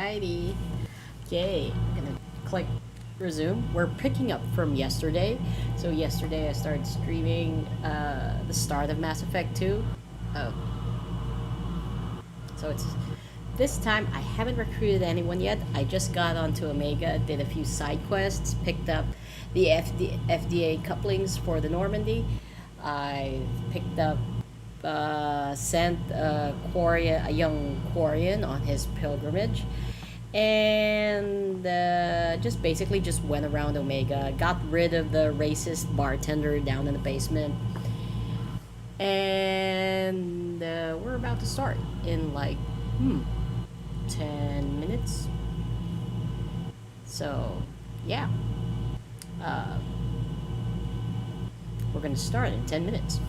Alrighty. Okay, I'm gonna click resume. We're picking up from yesterday. So yesterday I started streaming the start of Mass Effect 2. Oh, so it's this time I haven't recruited anyone yet. I just got onto Omega, did a few side quests, picked up the FDA couplings for the Normandy. I picked up sent a young Quarian on his pilgrimage, and just basically just went around Omega, got rid of the racist bartender down in the basement, and we're about to start in like 10 minutes. So yeah, uh, we're gonna start in 10 minutes.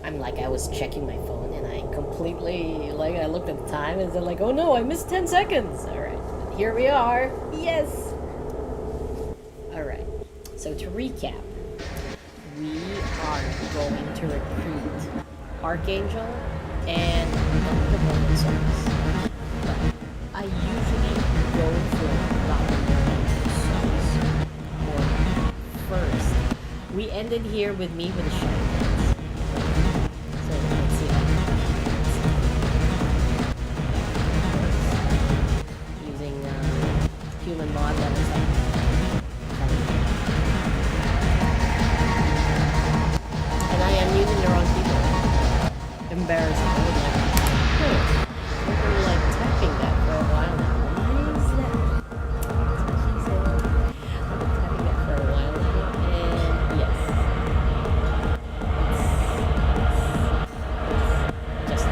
I'm like, I was checking my phone and I completely, like, I looked at the time and said, like, oh no, I missed 10 seconds. All right, here we are. Yes. All right. So to recap, we are going to recruit Archangel and the Mormon Souls. But I usually go for Dr. Mormon Souls first. We ended here with me with a shotgun. So let's see. Using human mod that was and I am using the wrong people. Embarrassing. We've been like tapping that for a while now. Why is that? That's what she said. I've been tapping that for a while now, and yes. It's just a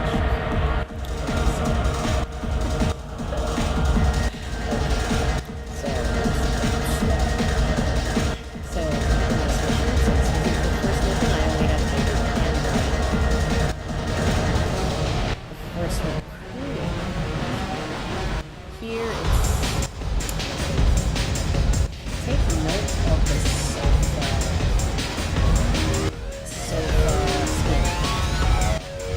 so since this is the first mission, I only have to do Android. The first one. Here it's take note of the sofa snake.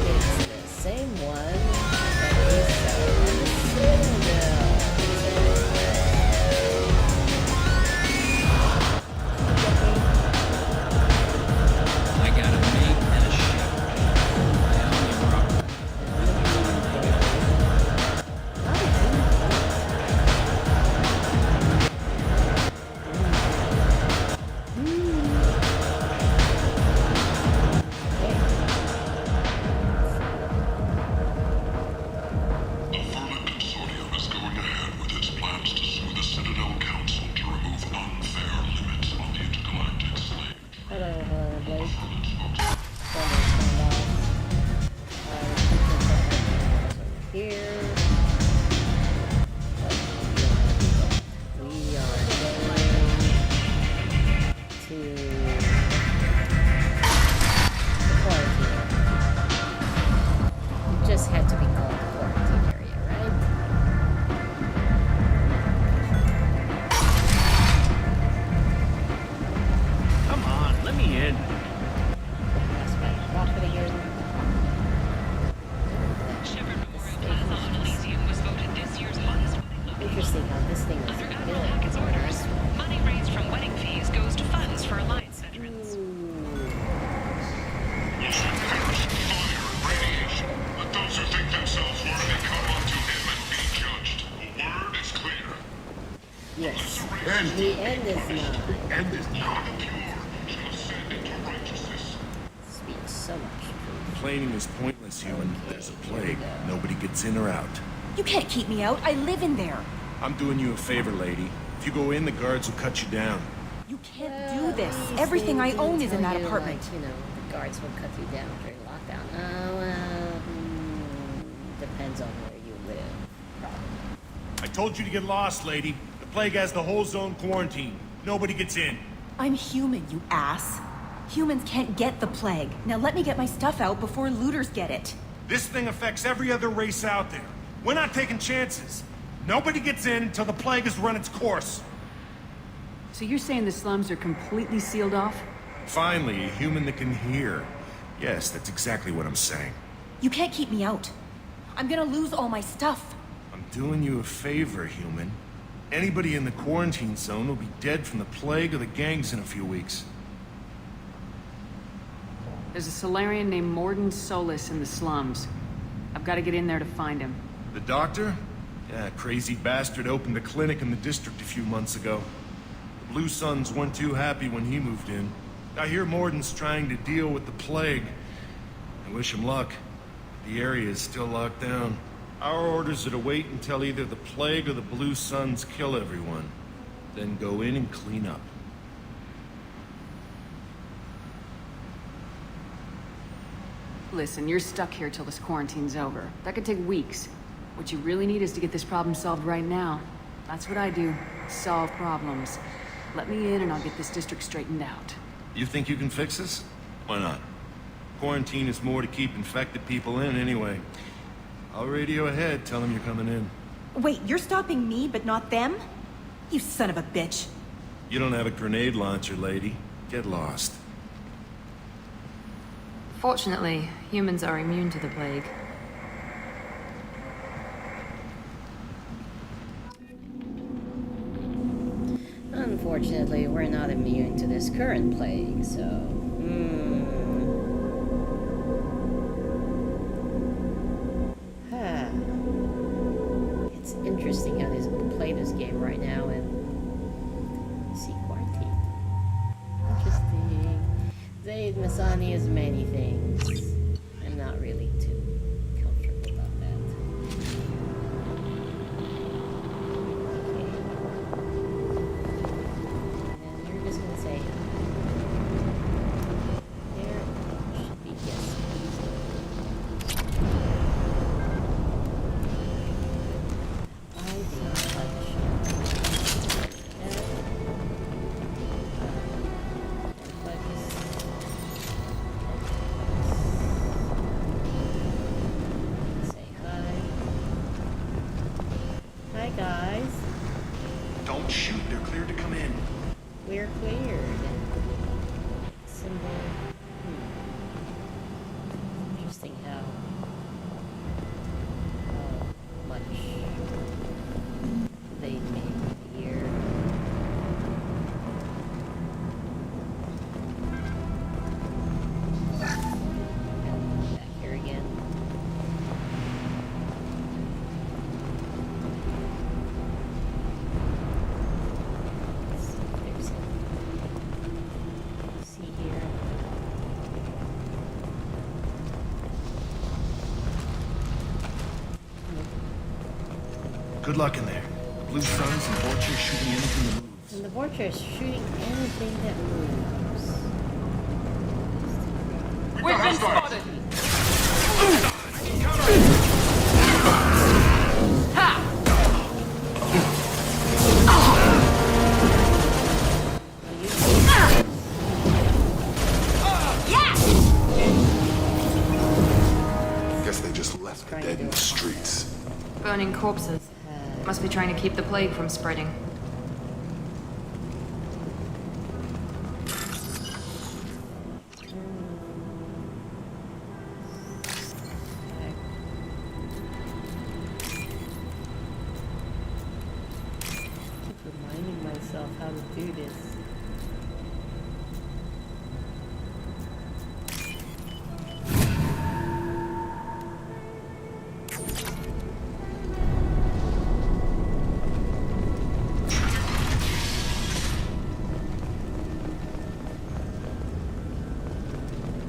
It's the same one that we saw on the Citadel. I got a mate and a shepherd. My only problem. The Vermin Consortium is going ahead with its plans to sue the Citadel Council to remove unfair limits on the intergalactic slave trade. Hello, Blake. Here. We are going to the quarantine area. It just had to be called the quarantine area, right? Come on, let me in. That's right. Profit again. Shepherd Memorial Plaza on Elysium was voted this year's hottest wedding location. Interesting how this thing is Under Admiral Hackett's orders, money raised from wedding fees goes to funds for Alliance veterans. Listen, curse, fire, radiation. Let those who think themselves worthy come unto him and be judged. The word is clear. Yes. And The end is nigh. end is not pure shall ascend into righteousness. Speaks so much truth. Complaining is pointless, human. There's a plague. Nobody gets in or out. You can't keep me out. I live in there. I'm doing you a favor, lady. If you go in, the guards will cut you down. You can't do this. Everything I own is in that apartment. Like, the guards will cut you down during lockdown. Depends on where you live. I told you to get lost, lady. The plague has the whole zone quarantined. Nobody gets in. I'm human, you ass. Humans can't get the plague. Now let me get my stuff out before looters get it. This thing affects every other race out there. We're not taking chances. Nobody gets in until the plague has run its course. So you're saying the slums are completely sealed off? Finally, a human that can hear. Yes, that's exactly what I'm saying. You can't keep me out. I'm gonna lose all my stuff. I'm doing you a favor, human. Anybody in the quarantine zone will be dead from the plague or the gangs in a few weeks. There's a Solarian named Morden Solis in the slums. I've got to get in there to find him. The doctor? Yeah, crazy bastard opened a clinic in the district a few months ago. The Blue Suns weren't too happy when he moved in. I hear Morden's trying to deal with the plague. I wish him luck. The area is still locked down. Our orders are to wait until either the plague or the Blue Suns kill everyone. Then go in and clean up. Listen, you're stuck here till this quarantine's over. That could take weeks. What you really need is to get this problem solved right now. That's what I do. Solve problems. Let me in and I'll get this district straightened out. You think you can fix this? Why not? Quarantine is more to keep infected people in anyway. I'll radio ahead, tell them you're coming in. Wait, you're stopping me, but not them? You son of a bitch. You don't have a grenade launcher, lady. Get lost. Fortunately, humans are immune to the plague. Unfortunately, we're not immune to this current plague, so... It's interesting how they play this game right now and see quarantine. Interesting. Zaid Masani is many things. I'm not really too comfortable about that. Okay. And then you're just gonna say there should be yes. I feel like say hi. Hi guys. Don't shoot, they're cleared to come in. We're cleared. Symbol. Interesting how much they made here. Back here again. Let's see if there's any. See here. Good luck in there. Blue Suns and Vultures shooting anything that moves. And the Vulture is shooting anything that moves. We've been spotted! Guess they just left the dead in the streets. Burning corpses. Must be trying to keep the plague from spreading. Keep reminding myself how to do this.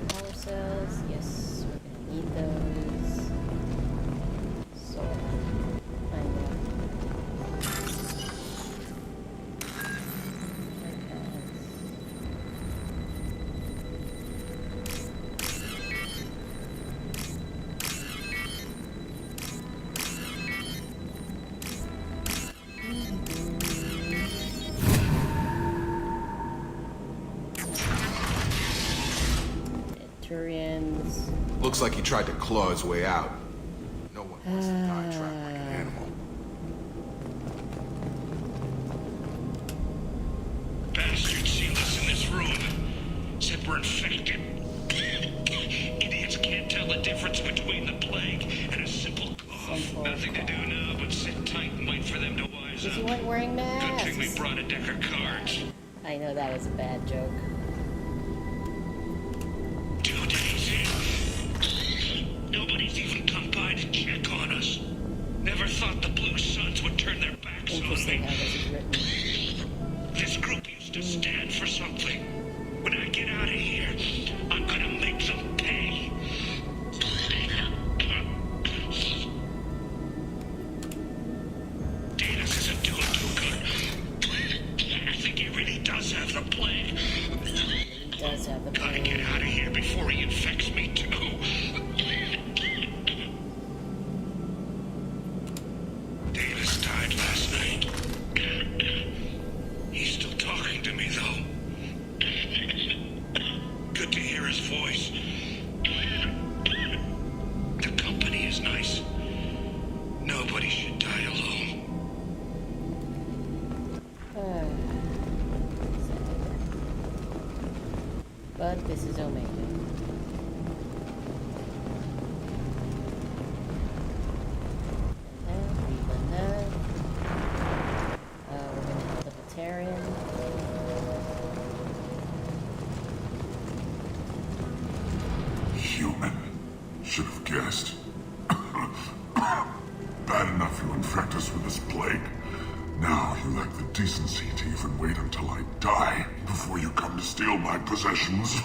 Power cells, yes, we're gonna need those. So, I know. Turians. Looks like he tried to claw his way out. No one wants to die trapped like an animal. Bastards sealed us in this room. Said we're infected. Idiots can't tell the difference between the plague and a simple cough. Nothing to do now but sit tight and wait for them to wise Because you up. weren't wearing Good thing we masks. brought a deck of cards. I know that was a bad joke. 2 days in. Nobody's even come by to check on us. Never thought the Blue Suns would turn their backs on Interesting me. how this is written. This group used to stand for something. When I get out of here, I'm gonna make them pay. Davis isn't doing too good. I think he really does have the plague. He does have the Gotta plague. get out of here before he infects me too. Davis died last night. He's still talking to me though. Good to hear his voice. But this is Omega. We're gonna hit the Batarian. Human. Should have guessed. Bad enough you infect us with this plague. Now you lack the decency to even wait until I die before you come to steal my possessions.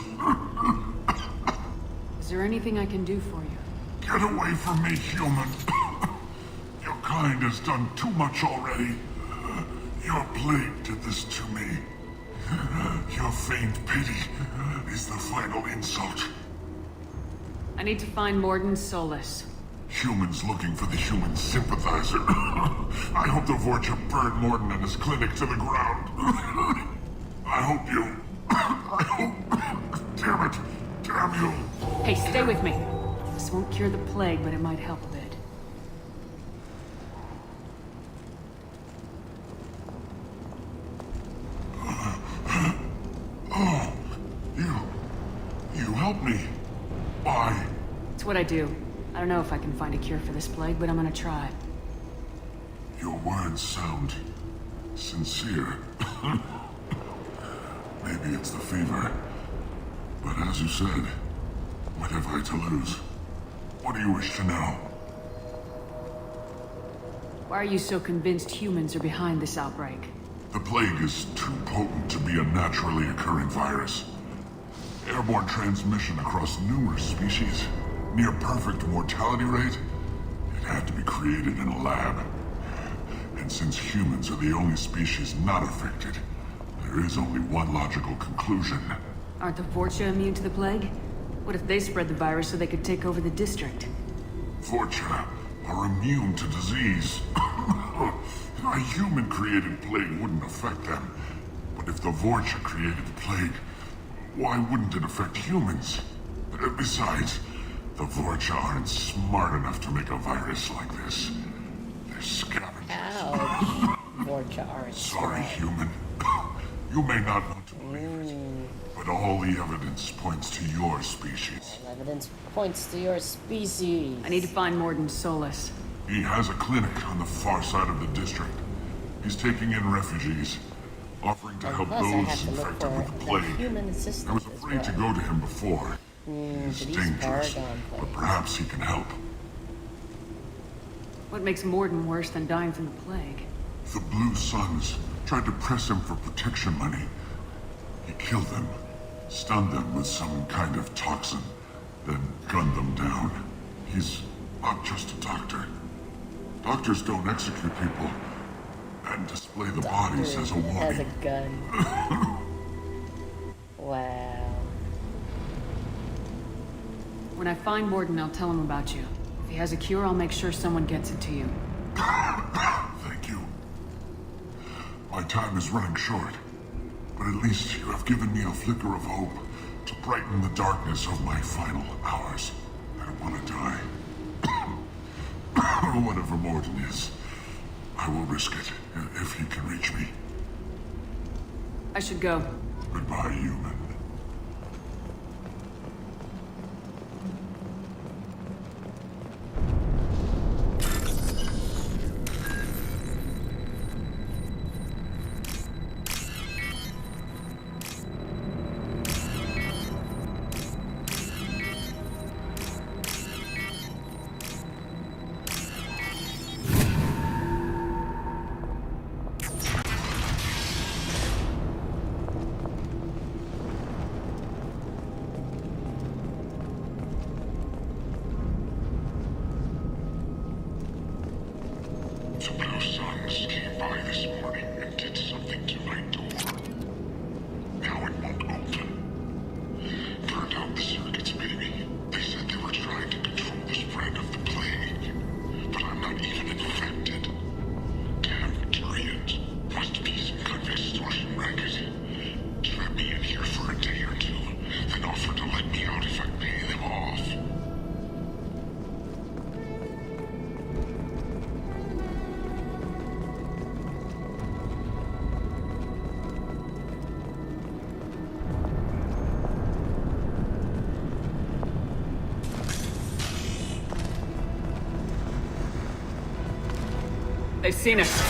Is there anything I can do for you? Get away from me, human. Your kind has done too much already. Your plague did this to me. Your feigned pity is the final insult. I need to find Morden Solus. Humans looking for the human sympathizer. I hope the Vorcha burned Morden and his clinic to the ground. I hope you... I hope... Damn it. Damn you. Hey, stay with me. This won't cure the plague, but it might help a bit. You helped me. Why? It's what I do. I don't know if I can find a cure for this plague, but I'm gonna try. Your words sound sincere. Maybe it's the fever. But as you said, what have I to lose? What do you wish to know? Why are you so convinced humans are behind this outbreak? The plague is too potent to be a naturally occurring virus. Airborne transmission across numerous species, near perfect mortality rate. It had to be created in a lab. And since humans are the only species not affected, there is only one logical conclusion. Aren't the Vorcha immune to the plague? What if they spread the virus so they could take over the district? Vorcha are immune to disease. A human-created plague wouldn't affect them. But if the Vorcha created the plague, why wouldn't it affect humans? Besides, the Vorcha aren't smart enough to make a virus like this. They're scavengers. Ouch. Vorcha aren't Sorry, smart. human. You may not want to believe it, but all the evidence points to your species. Evidence points to your species. I need to find Morden Solus. He has a clinic on the far side of the district. He's taking in refugees, offering to help Plus, I have those to look infected for with the the plague. human assistant I was as afraid to well. go to him before. He's to these dangerous, Paragon but plagues. perhaps he can help. What makes Morden worse than dying from the plague? The Blue Suns tried to press him for protection money. He killed them, stunned them with some kind of toxin, then gunned them down. He's not just a doctor. Doctors don't execute people and display the bodies as a Has a warning. gun. Wow. When I find Morden, I'll tell him about you. If he has a cure, I'll make sure someone gets it to you. Thank you. My time is running short, but at least you have given me a flicker of hope to brighten the darkness of my final hours. I don't want to die. Whatever Morden is, I will risk it if he can reach me. I should go. Goodbye, human. They've seen us.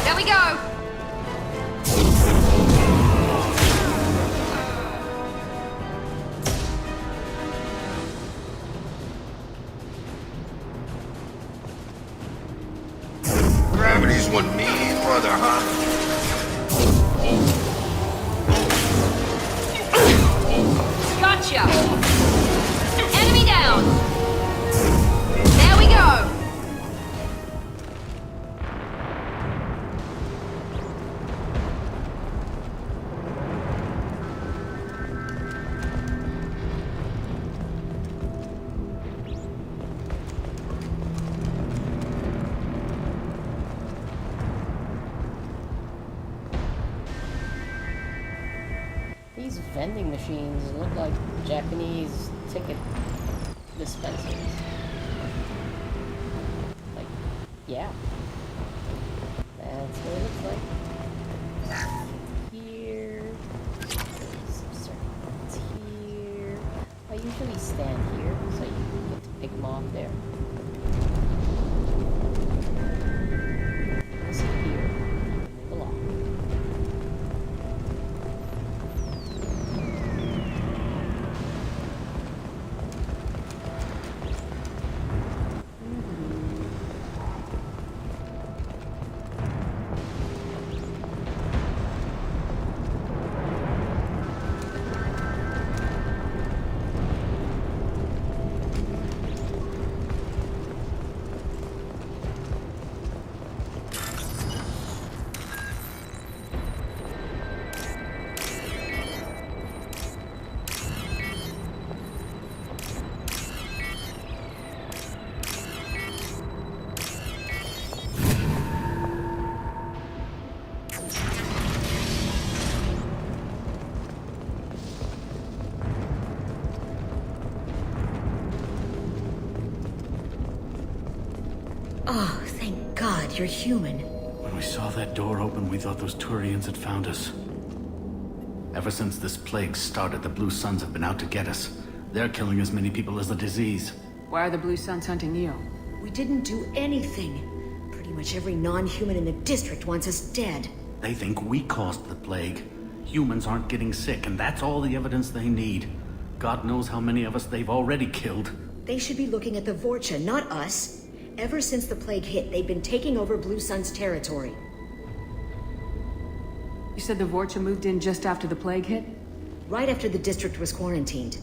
There we go. Gravity's one mean brother, huh? Gotcha. Enemy down. There we go. These vending machines look like Japanese ticket dispensers. Like, yeah. That's what it looks like. Here. Some circuits here. I usually stand here, so you can get to pick them off there. This here. Move along. Oh, thank God you're human. When we saw that door open, we thought those Turians had found us. Ever since this plague started, the Blue Suns have been out to get us. They're killing as many people as the disease. Why are the Blue Suns hunting you? We didn't do anything. Pretty much every non-human in the district wants us dead. They think we caused the plague. Humans aren't getting sick, and that's all the evidence they need. God knows how many of us they've already killed. They should be looking at the Vorcha, not us. Ever since the plague hit, they've been taking over Blue Sun's territory. You said the Vorcha moved in just after the plague hit? Right after the district was quarantined.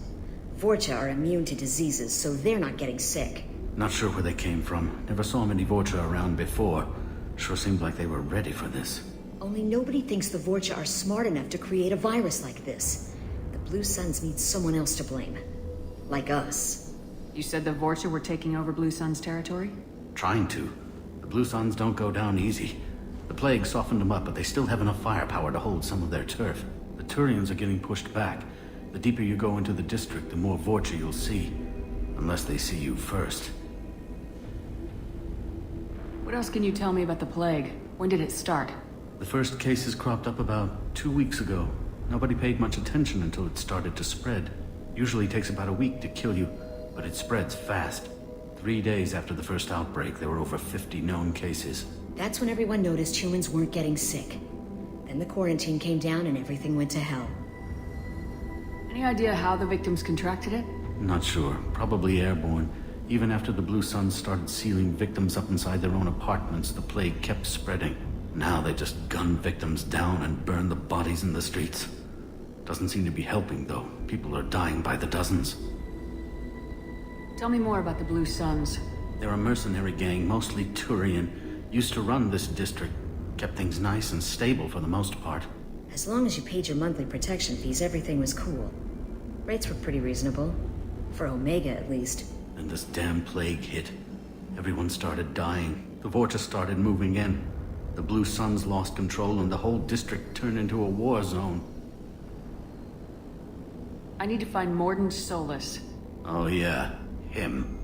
Vorcha are immune to diseases, so they're not getting sick. Not sure where they came from. Never saw many Vorcha around before. Sure seemed like they were ready for this. Only nobody thinks the Vorcha are smart enough to create a virus like this. The Blue Suns need someone else to blame. Like us. You said the Vorcha were taking over Blue Sun's territory? Trying to. The Blue Suns don't go down easy. The plague softened them up, but they still have enough firepower to hold some of their turf. The Turians are getting pushed back. The deeper you go into the district, the more Vorcha you'll see. Unless they see you first. What else can you tell me about the plague? When did it start? The first cases cropped up about 2 weeks ago. Nobody paid much attention until it started to spread. Usually takes about a week to kill you, but it spreads fast. 3 days after the first outbreak, there were over 50 known cases. That's when everyone noticed humans weren't getting sick. Then the quarantine came down and everything went to hell. Any idea how the victims contracted it? Not sure. Probably airborne. Even after the Blue Suns started sealing victims up inside their own apartments, the plague kept spreading. Now they just gun victims down and burn the bodies in the streets. Doesn't seem to be helping, though. People are dying by the dozens. Tell me more about the Blue Suns. They're a mercenary gang, mostly Turian. Used to run this district. Kept things nice and stable for the most part. As long as you paid your monthly protection fees, everything was cool. Rates were pretty reasonable. For Omega, at least. Then this damn plague hit. Everyone started dying. The Vorcha started moving in. The Blue Suns lost control and the whole district turned into a war zone. I need to find Morden Solus. Oh yeah, him.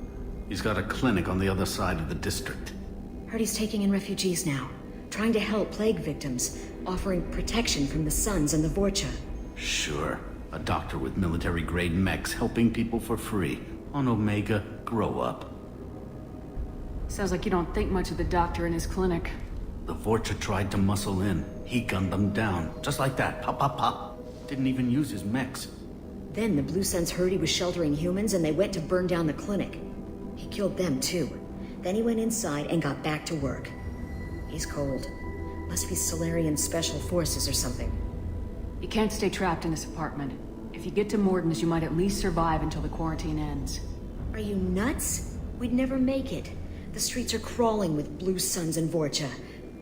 He's got a clinic on the other side of the district. Heard he's taking in refugees now, trying to help plague victims, offering protection from the Suns and the Vorcha. Sure. A doctor with military-grade mechs helping people for free. On Omega, grow up. Sounds like you don't think much of the doctor in his clinic. The Vorcha tried to muscle in. He gunned them down. Just like that. Pop, pop, pop. Didn't even use his mechs. Then the Blue Suns heard he was sheltering humans and they went to burn down the clinic. He killed them too. Then he went inside and got back to work. He's cold. Must be Solarian Special Forces or something. You can't stay trapped in this apartment. If you get to Morden's, you might at least survive until the quarantine ends. Are you nuts? We'd never make it. The streets are crawling with Blue Suns and Vorcha.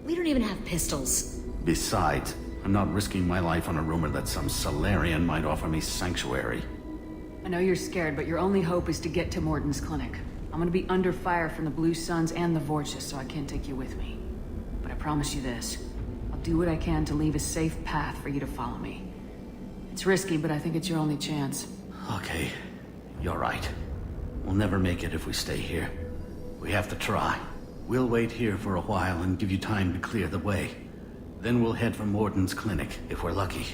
We don't even have pistols. Besides, I'm not risking my life on a rumor that some Solarian might offer me sanctuary. I know you're scared, but your only hope is to get to Morden's clinic. I'm gonna be under fire from the Blue Suns and the Vorcha, so I can't take you with me. But I promise you this. I'll do what I can to leave a safe path for you to follow me. It's risky, but I think it's your only chance. Okay, you're right. We'll never make it if we stay here. We have to try. We'll wait here for a while and give you time to clear the way. Then we'll head for Morden's clinic, if we're lucky.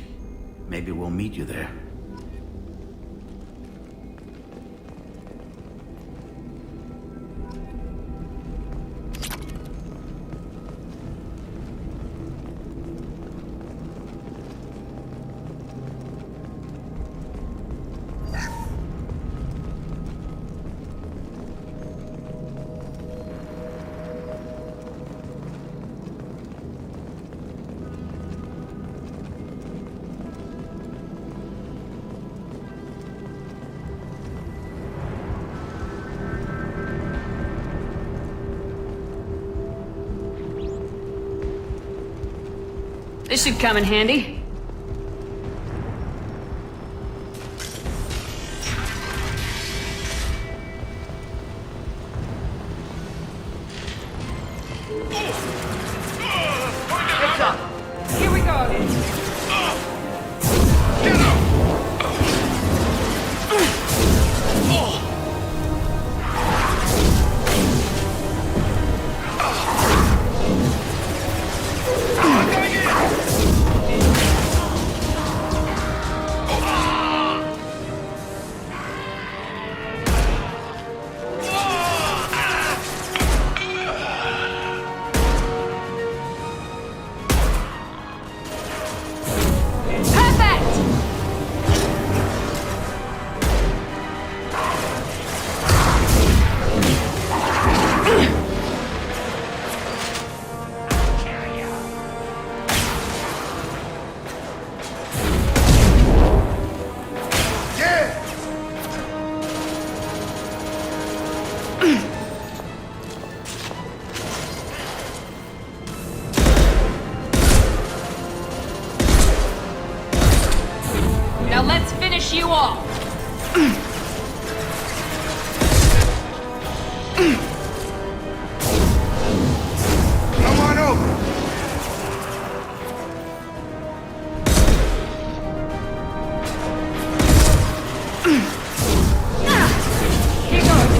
Maybe we'll meet you there. This should come in handy. Heads up. Here we go. Now let's finish you off! Come on over! Here goes!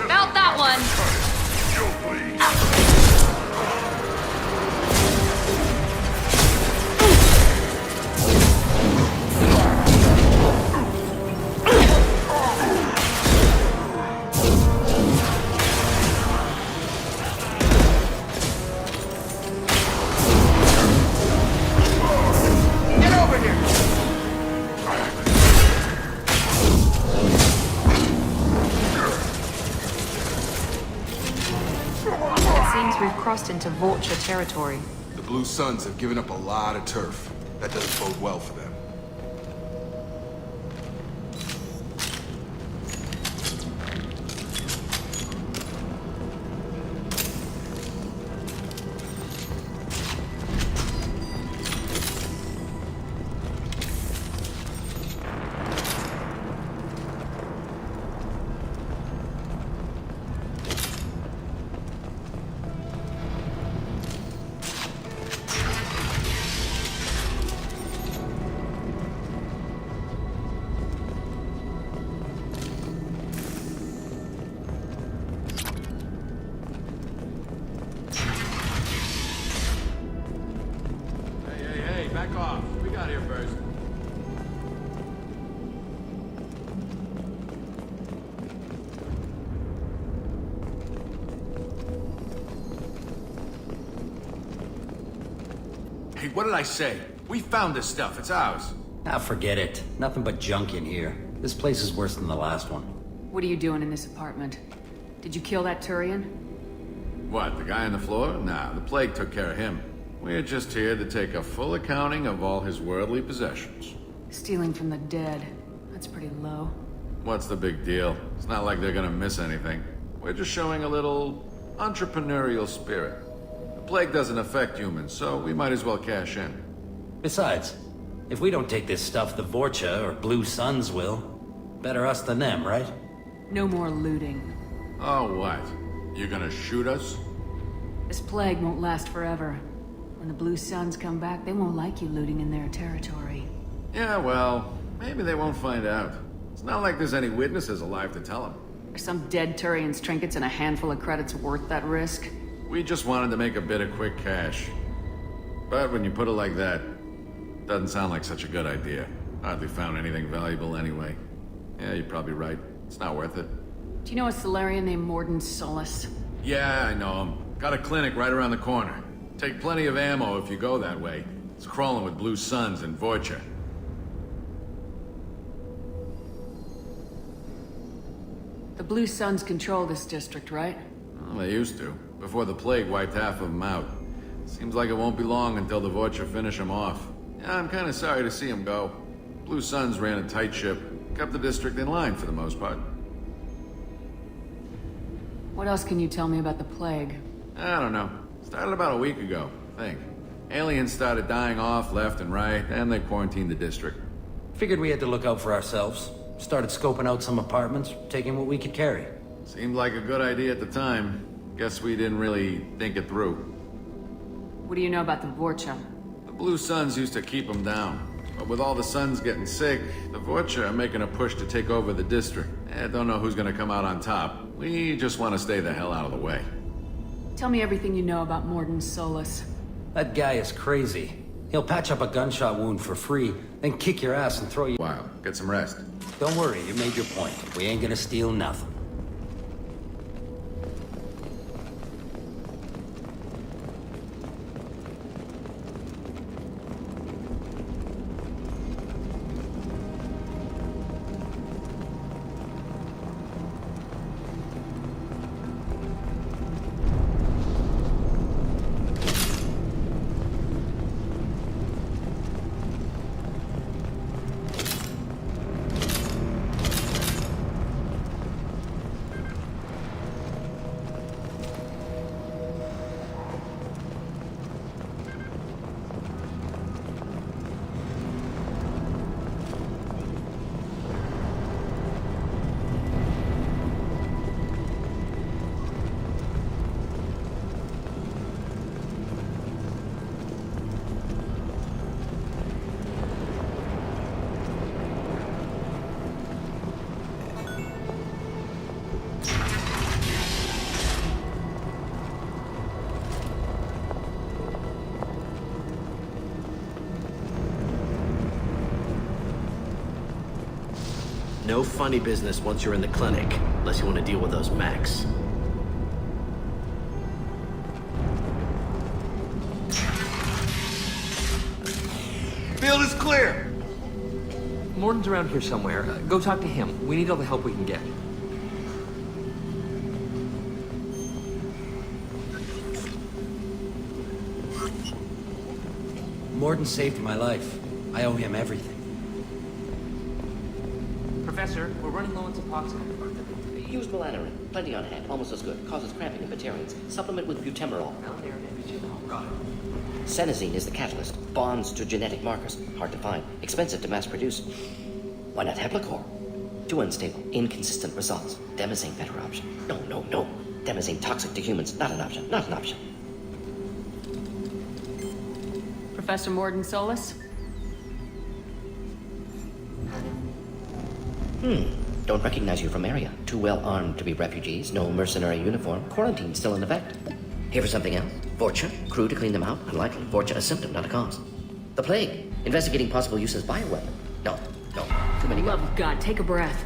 Felt that one! Seems we've crossed into Vulture territory. The Blue Suns have given up a lot of turf. That doesn't bode well for them. back off. We got here first. Hey, what did I say? We found this stuff. It's ours. Ah, forget it. Nothing but junk in here. This place is worse than the last one. What are you doing in this apartment? Did you kill that Turian? What, the guy on the floor? Nah, the plague took care of him. We're just here to take a full accounting of all his worldly possessions. Stealing from the dead. That's pretty low. What's the big deal? It's not like they're gonna miss anything. We're just showing a little entrepreneurial spirit. The plague doesn't affect humans, so we might as well cash in. Besides, if we don't take this stuff, the Vorcha or Blue Suns will. Better us than them, right? No more looting. Oh, what? You gonna shoot us? This plague won't last forever. When the Blue Suns come back, they won't like you looting in their territory. Yeah, well, maybe they won't find out. It's not like there's any witnesses alive to tell them. Are some dead Turian's trinkets and a handful of credits worth that risk? We just wanted to make a bit of quick cash. But when you put it like that, doesn't sound like such a good idea. Hardly found anything valuable anyway. Yeah, you're probably right. It's not worth it. Do you know a Solarian named Morden Solus? Yeah, I know him. Got a clinic right around the corner. Take plenty of ammo if you go that way. It's crawling with Blue Suns and Vorcha. The Blue Suns control this district, right? Well, they used to, before the plague wiped half of them out. Seems like it won't be long until the Vorcha finish them off. Yeah, I'm kinda sorry to see them go. Blue Suns ran a tight ship, kept the district in line for the most part. What else can you tell me about the plague? I don't know. Started about a week ago, I think. Aliens started dying off left and right, and they quarantined the district. Figured we had to look out for ourselves. Started scoping out some apartments, taking what we could carry. Seemed like a good idea at the time. Guess we didn't really think it through. What do you know about the Vorcha? The Blue Suns used to keep them down. But with all the Suns getting sick, the Vorcha are making a push to take over the district. Don't know who's gonna come out on top. We just want to stay the hell out of the way. Tell me everything you know about Morden Solus. That guy is crazy. He'll patch up a gunshot wound for free, then kick your ass and throw you... Wow, get some rest. Don't worry, you made your point. We ain't gonna steal nothing. No funny business once you're in the clinic, unless you want to deal with those mechs. Field is clear! Morden's around here somewhere. Go talk to him. We need all the help we can get. Morden saved my life. I owe him everything. Professor, we're running low on supplies. Use melanorin. Plenty on hand. Almost as good. Causes cramping in Batarians. Supplement with butemerol. Got it. Senesine is the catalyst. Bonds to genetic markers. Hard to find. Expensive to mass produce. Why not Heplicor? Too unstable. Inconsistent results. Demazine better option. No. Demazine toxic to humans. Not an option. Not an option. Professor Morden Solus? Don't recognize you from area. Too well armed to be refugees. No mercenary uniform. Quarantine still in effect. Here for something else? Vorcha? Crew to clean them out? Unlikely. Vorcha a symptom, not a cause. The plague. Investigating possible use as bioweapon. No, too many Love of God, take a breath.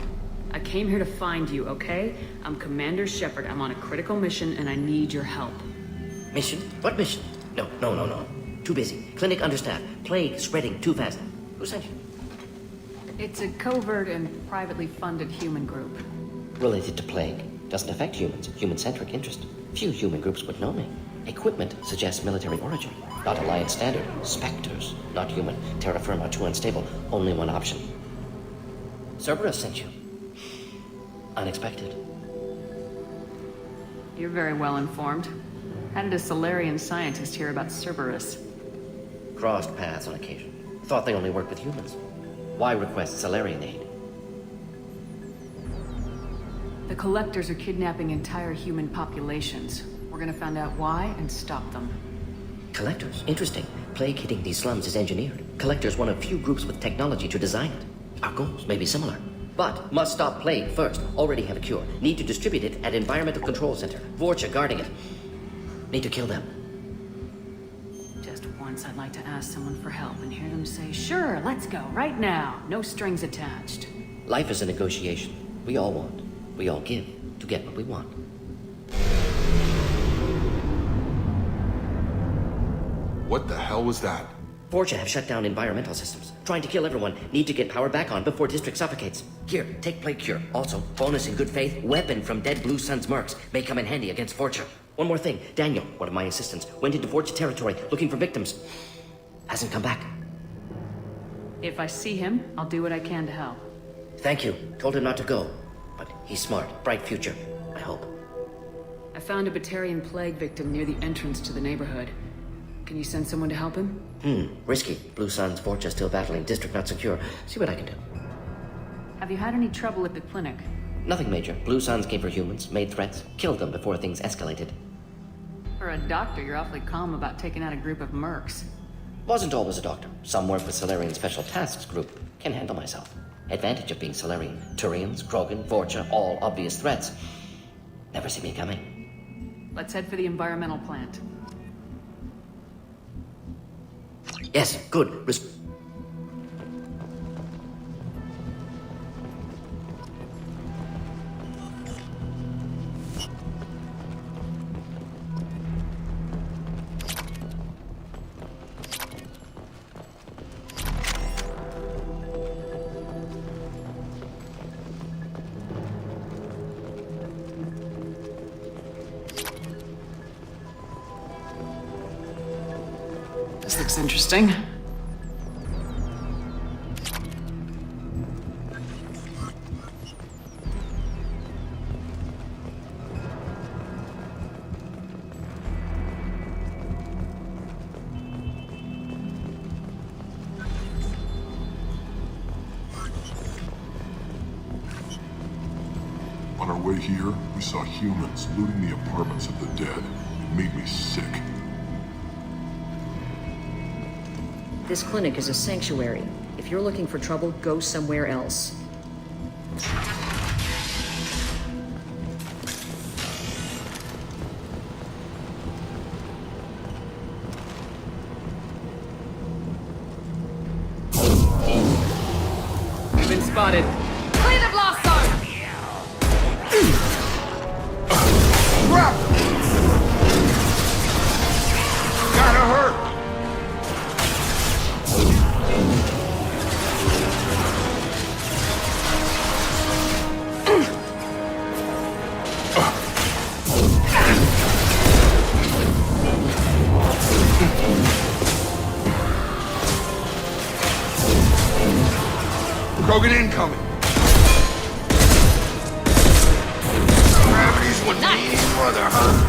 I came here to find you, okay? I'm Commander Shepard. I'm on a critical mission and I need your help. Mission? What mission? No. Too busy. Clinic understaffed. Plague spreading too fast. Who sent you? It's a covert and privately funded human group. Related to plague. Doesn't affect humans. Human-centric interest. Few human groups would know me. Equipment suggests military origin. Not Alliance standard. Spectres. Not human. Terra firma too unstable. Only one option. Cerberus sent you. Unexpected. You're very well informed. How did a Solarian scientist hear about Cerberus? Crossed paths on occasion. Thought they only worked with humans. Why request Solarian aid? The Collectors are kidnapping entire human populations. We're gonna find out why and stop them. Collectors? Interesting. Plague hitting these slums is engineered. Collectors one of few groups with technology to design it. Our goals may be similar. But must stop plague first. Already have a cure. Need to distribute it at Environmental Control Center. Vorcha guarding it. Need to kill them. Just once I'd like to ask someone for help and hear them say, sure, let's go, right now. No strings attached. Life is a negotiation. We all want. We all give to get what we want. What the hell was that? Vorcha have shut down environmental systems. Trying to kill everyone. Need to get power back on before district suffocates. Here, take plague cure. Also, bonus in good faith, weapon from dead Blue Sun's mercs. May come in handy against Vorcha. One more thing. Daniel, one of my assistants, went into Vorcha territory looking for victims. Hasn't come back. If I see him, I'll do what I can to help. Thank you. Told him not to go. But he's smart. Bright future. I hope. I found a Batarian plague victim near the entrance to the neighborhood. Can you send someone to help him? Risky. Blue Sun's Vorcha still battling. District not secure. See what I can do. Have you had any trouble at the clinic? Nothing major. Blue Suns came for humans, made threats, killed them before things escalated. For a doctor, you're awfully calm about taking out a group of mercs. Wasn't always a doctor. Some work with Solarian Special Tasks Group. Can handle myself. Advantage of being Solarian. Turians, Krogan, Vorcha, all obvious threats. Never see me coming. Let's head for the environmental plant. Yes, good. This looks interesting. On our way here, we saw humans looting the apartments of the dead. It made me sick. This clinic is a sanctuary. If you're looking for trouble, go somewhere else. You've been spotted. Clear the blast zone! Gotta hurt! Krogan incoming! Gravity's what needs brother, huh?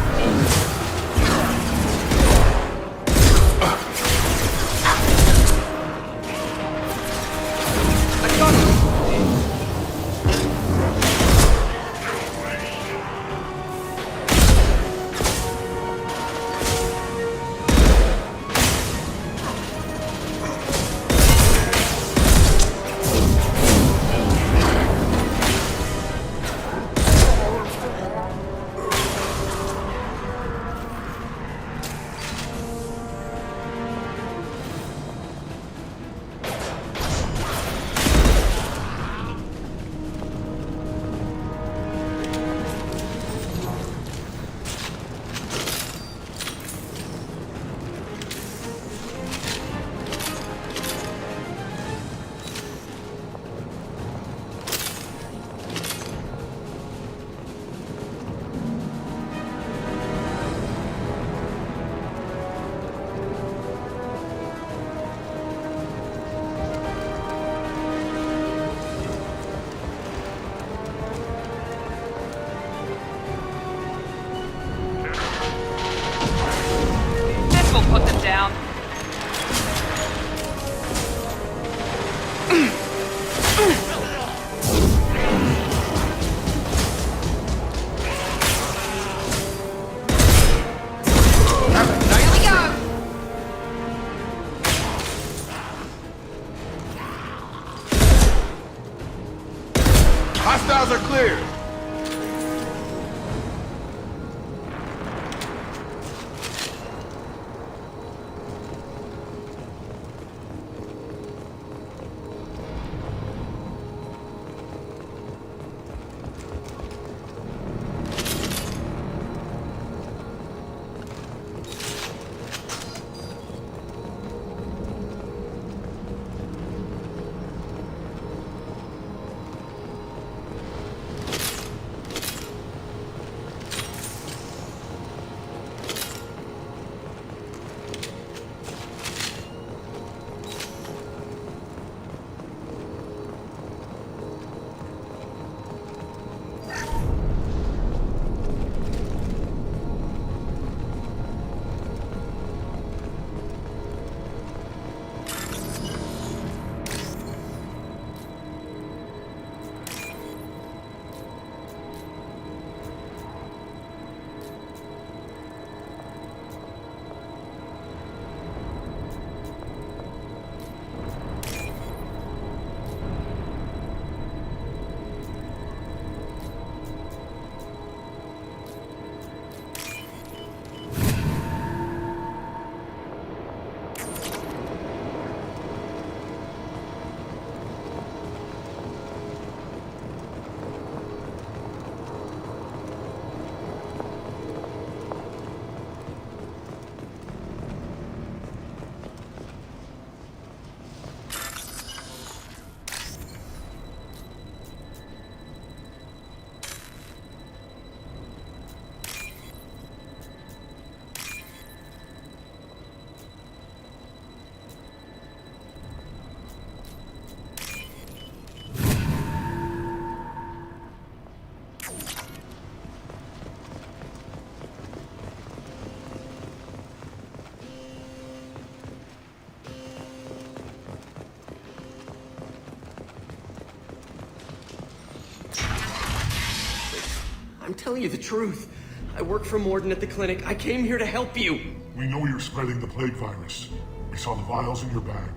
telling you the truth. I work for Morden at the clinic. I came here to help you. We know you're spreading the plague virus. We saw the vials in your bag.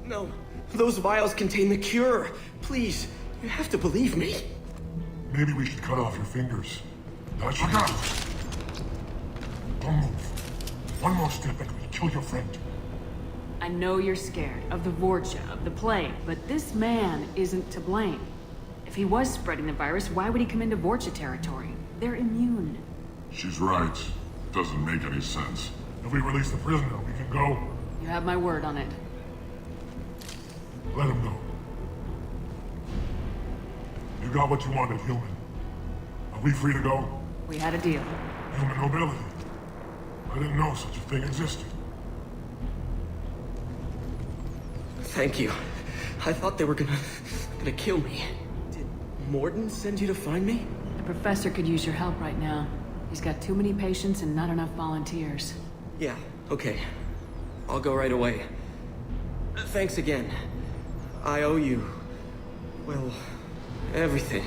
No, those vials contain the cure. Please, you have to believe me. Maybe we should cut off your fingers. That should help. Don't move. One more step and we'll kill your friend. I know you're scared of the Vorcha, of the plague, but this man isn't to blame. If he was spreading the virus, why would he come into Vorcha territory? They're immune. She's right. It doesn't make any sense. If we release the prisoner, we can go. You have my word on it. Let him go. You got what you wanted, human. Are we free to go? We had a deal. Human nobility. I didn't know such a thing existed. Thank you. I thought they were gonna kill me. Did Morden send you to find me? The professor could use your help right now. He's got too many patients and not enough volunteers. Yeah, okay. I'll go right away. Thanks again. I owe you, well, everything.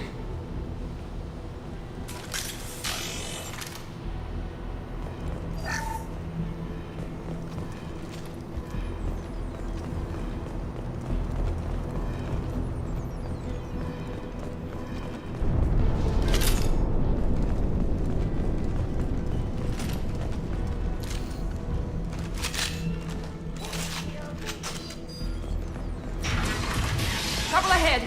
Trouble ahead!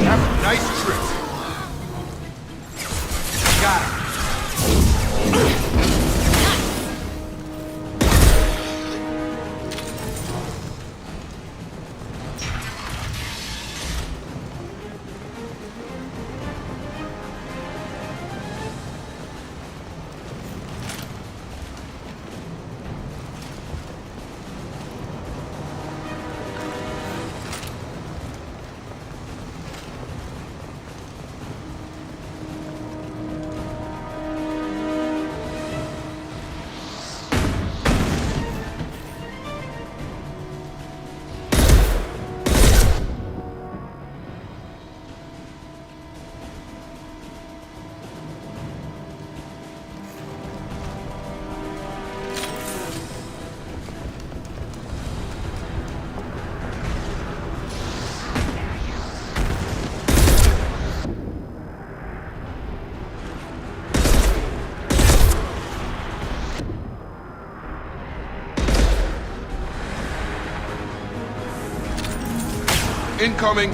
Have a nice trip. Got him. Incoming!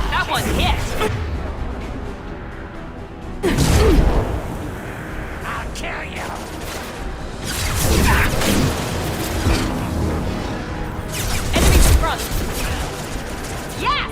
That one hit! I'll kill you. Enemy in front! Yes!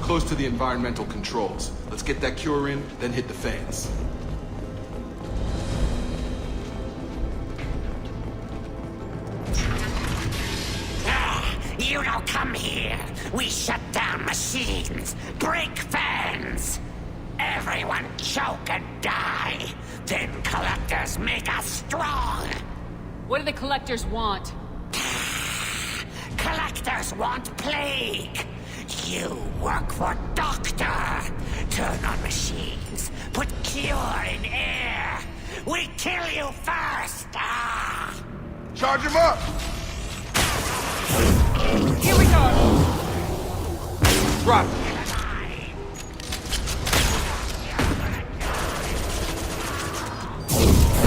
Close to the environmental controls. Let's get that cure in, then hit the fans. You don't come here. We shut down machines, break fans. Everyone choke and die. Then collectors make us strong. What do the collectors want? Collectors want plague. You work for Doctor. Turn on machines. Put cure in air. We kill you first. Charge him up! Here we go! Drop!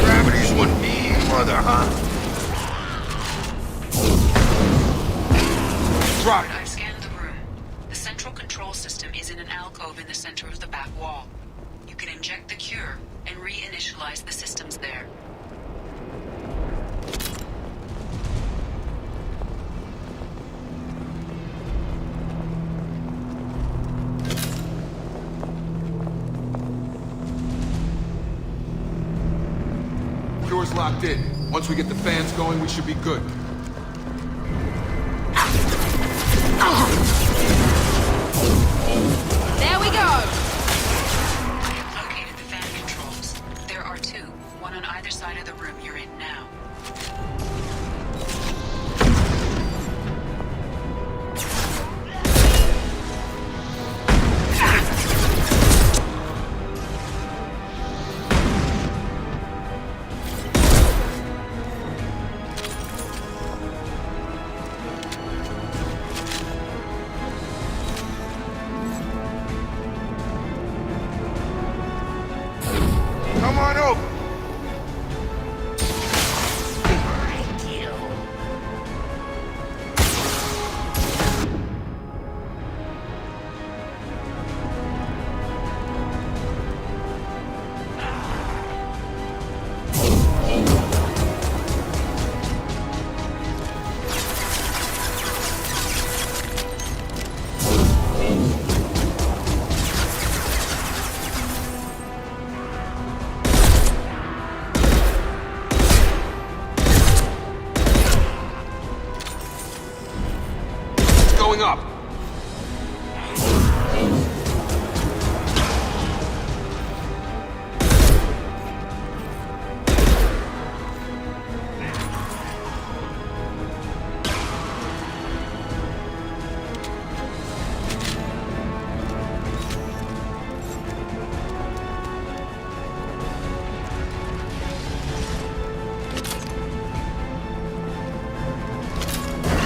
Gravity's one mean mother, huh? Drop! I've scanned the room. The central control system is in an alcove in the center of the back wall. You can inject the cure and reinitialize the systems there. Cure's locked in. Once we get the fans going, we should be good. There we go! I have located the fan controls. There are two, one on either side of the room you're in now. Come on over! Going up!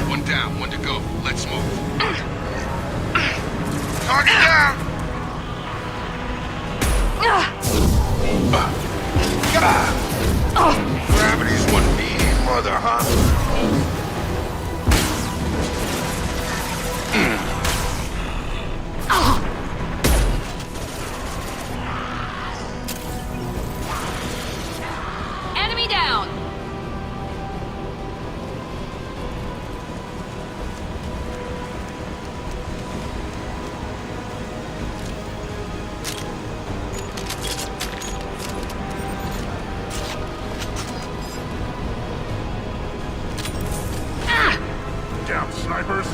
One down, one to go. Let's move. Target down! Gravity's one mean mother, huh? Enemy down! Down, snipers!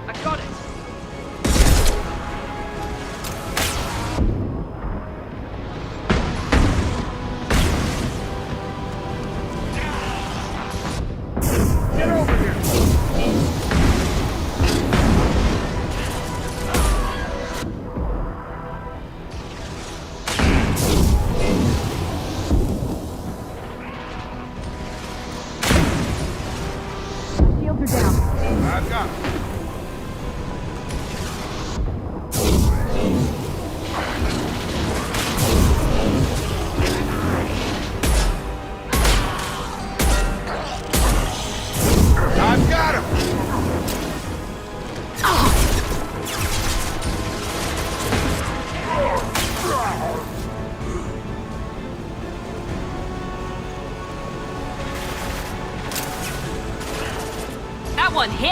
I got it! Get over here! I've got him. I've got him! That one hit!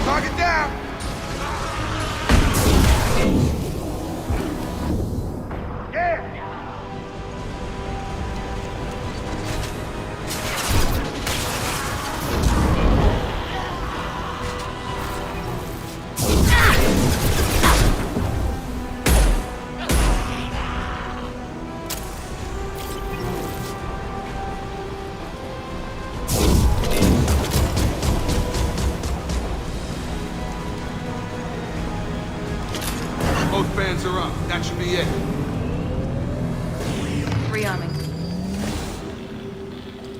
Target down! Yeah! Both fans are up. That should be it. 3 on me.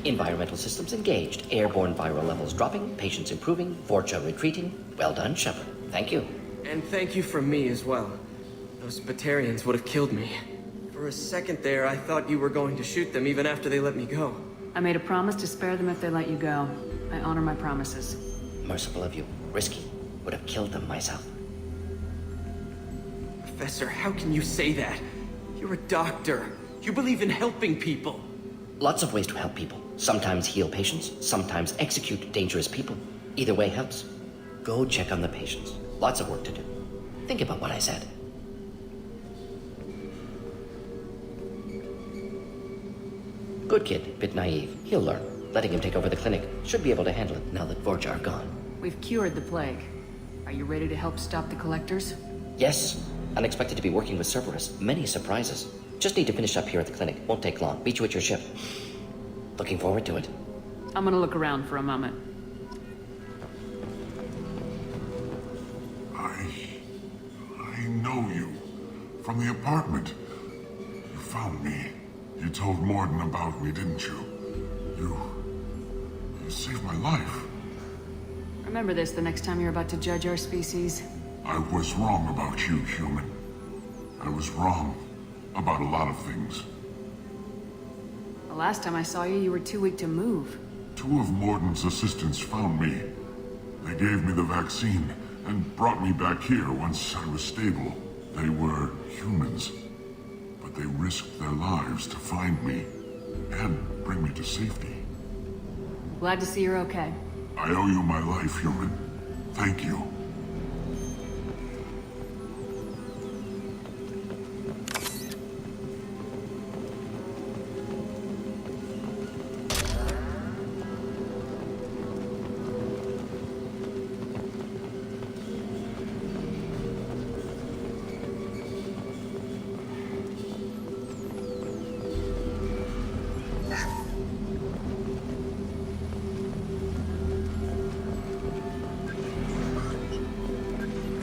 Environmental systems engaged. Airborne viral levels dropping. Patients improving. Vorcha retreating. Well done, Shepard. Thank you. And thank you from me as well. Those Batarians would have killed me. For a second there, I thought you were going to shoot them even after they let me go. I made a promise to spare them if they let you go. I honor my promises. Merciful of you. Risky. Would have killed them myself. Professor, how can you say that? You're a doctor. You believe in helping people. Lots of ways to help people. Sometimes heal patients, sometimes execute dangerous people. Either way helps. Go check on the patients. Lots of work to do. Think about what I said. Good kid, bit naive. He'll learn. Letting him take over the clinic. Should be able to handle it now that Vorja are gone. We've cured the plague. Are you ready to help stop the collectors? Yes. Unexpected to be working with Cerberus. Many surprises. Just need to finish up here at the clinic. Won't take long. Meet you at your ship. Looking forward to it. I'm gonna look around for a moment. I know you. From the apartment. You found me. You told Morden about me, didn't you? You saved my life. Remember this the next time you're about to judge our species. I was wrong about you, human. I was wrong about a lot of things. The last time I saw you, you were too weak to move. 2 of Morden's assistants found me. They gave me the vaccine and brought me back here once I was stable. They were humans, but they risked their lives to find me and bring me to safety. Glad to see you're okay. I owe you my life, human. Thank you.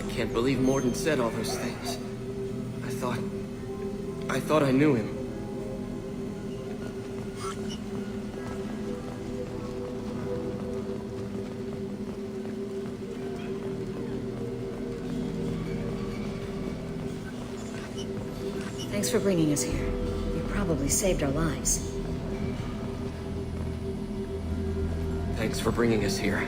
I can't believe Morden said all those things. I thought I knew him. Thanks for bringing us here. You probably saved our lives. Thanks for bringing us here.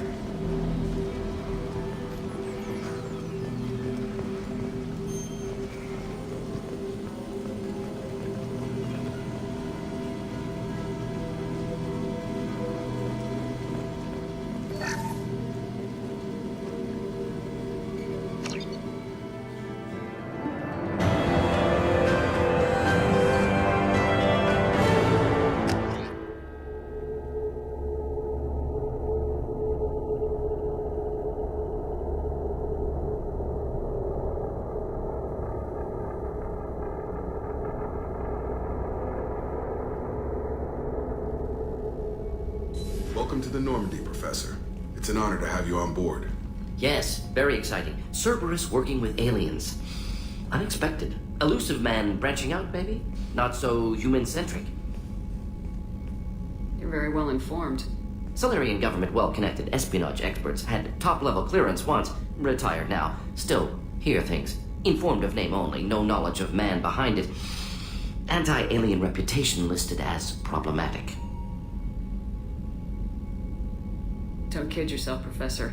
Welcome to the Normandy, Professor. It's an honor to have you on board. Yes, very exciting. Cerberus working with aliens. Unexpected. Elusive man branching out, maybe? Not so human-centric. You're very well informed. Solarian government well-connected espionage experts had top-level clearance once, retired now. Still, hear things. Informed of name only, no knowledge of man behind it. Anti-alien reputation listed as problematic. Don't kid yourself, Professor.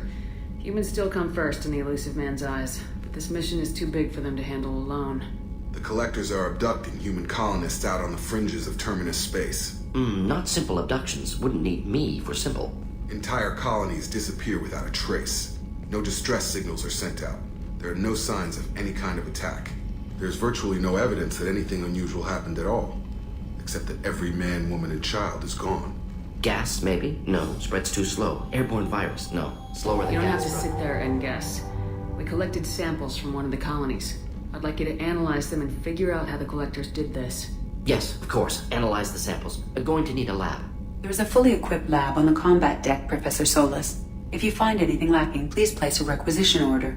Humans still come first in the elusive man's eyes, but this mission is too big for them to handle alone. The Collectors are abducting human colonists out on the fringes of terminus space. Not simple abductions. Wouldn't need me for simple. Entire colonies disappear without a trace. No distress signals are sent out. There are no signs of any kind of attack. There's virtually no evidence that anything unusual happened at all, except that every man, woman, and child is gone. Gas, maybe? No. Spreads too slow. Airborne virus? No. Slower than You don't gas. have to sit there and guess. We collected samples from one of the colonies. I'd like you to analyze them and figure out how the Collectors did this. Yes, of course. Analyze the samples. Going to need a lab. There's a fully equipped lab on the combat deck, Professor Solis. If you find anything lacking, please place a requisition order.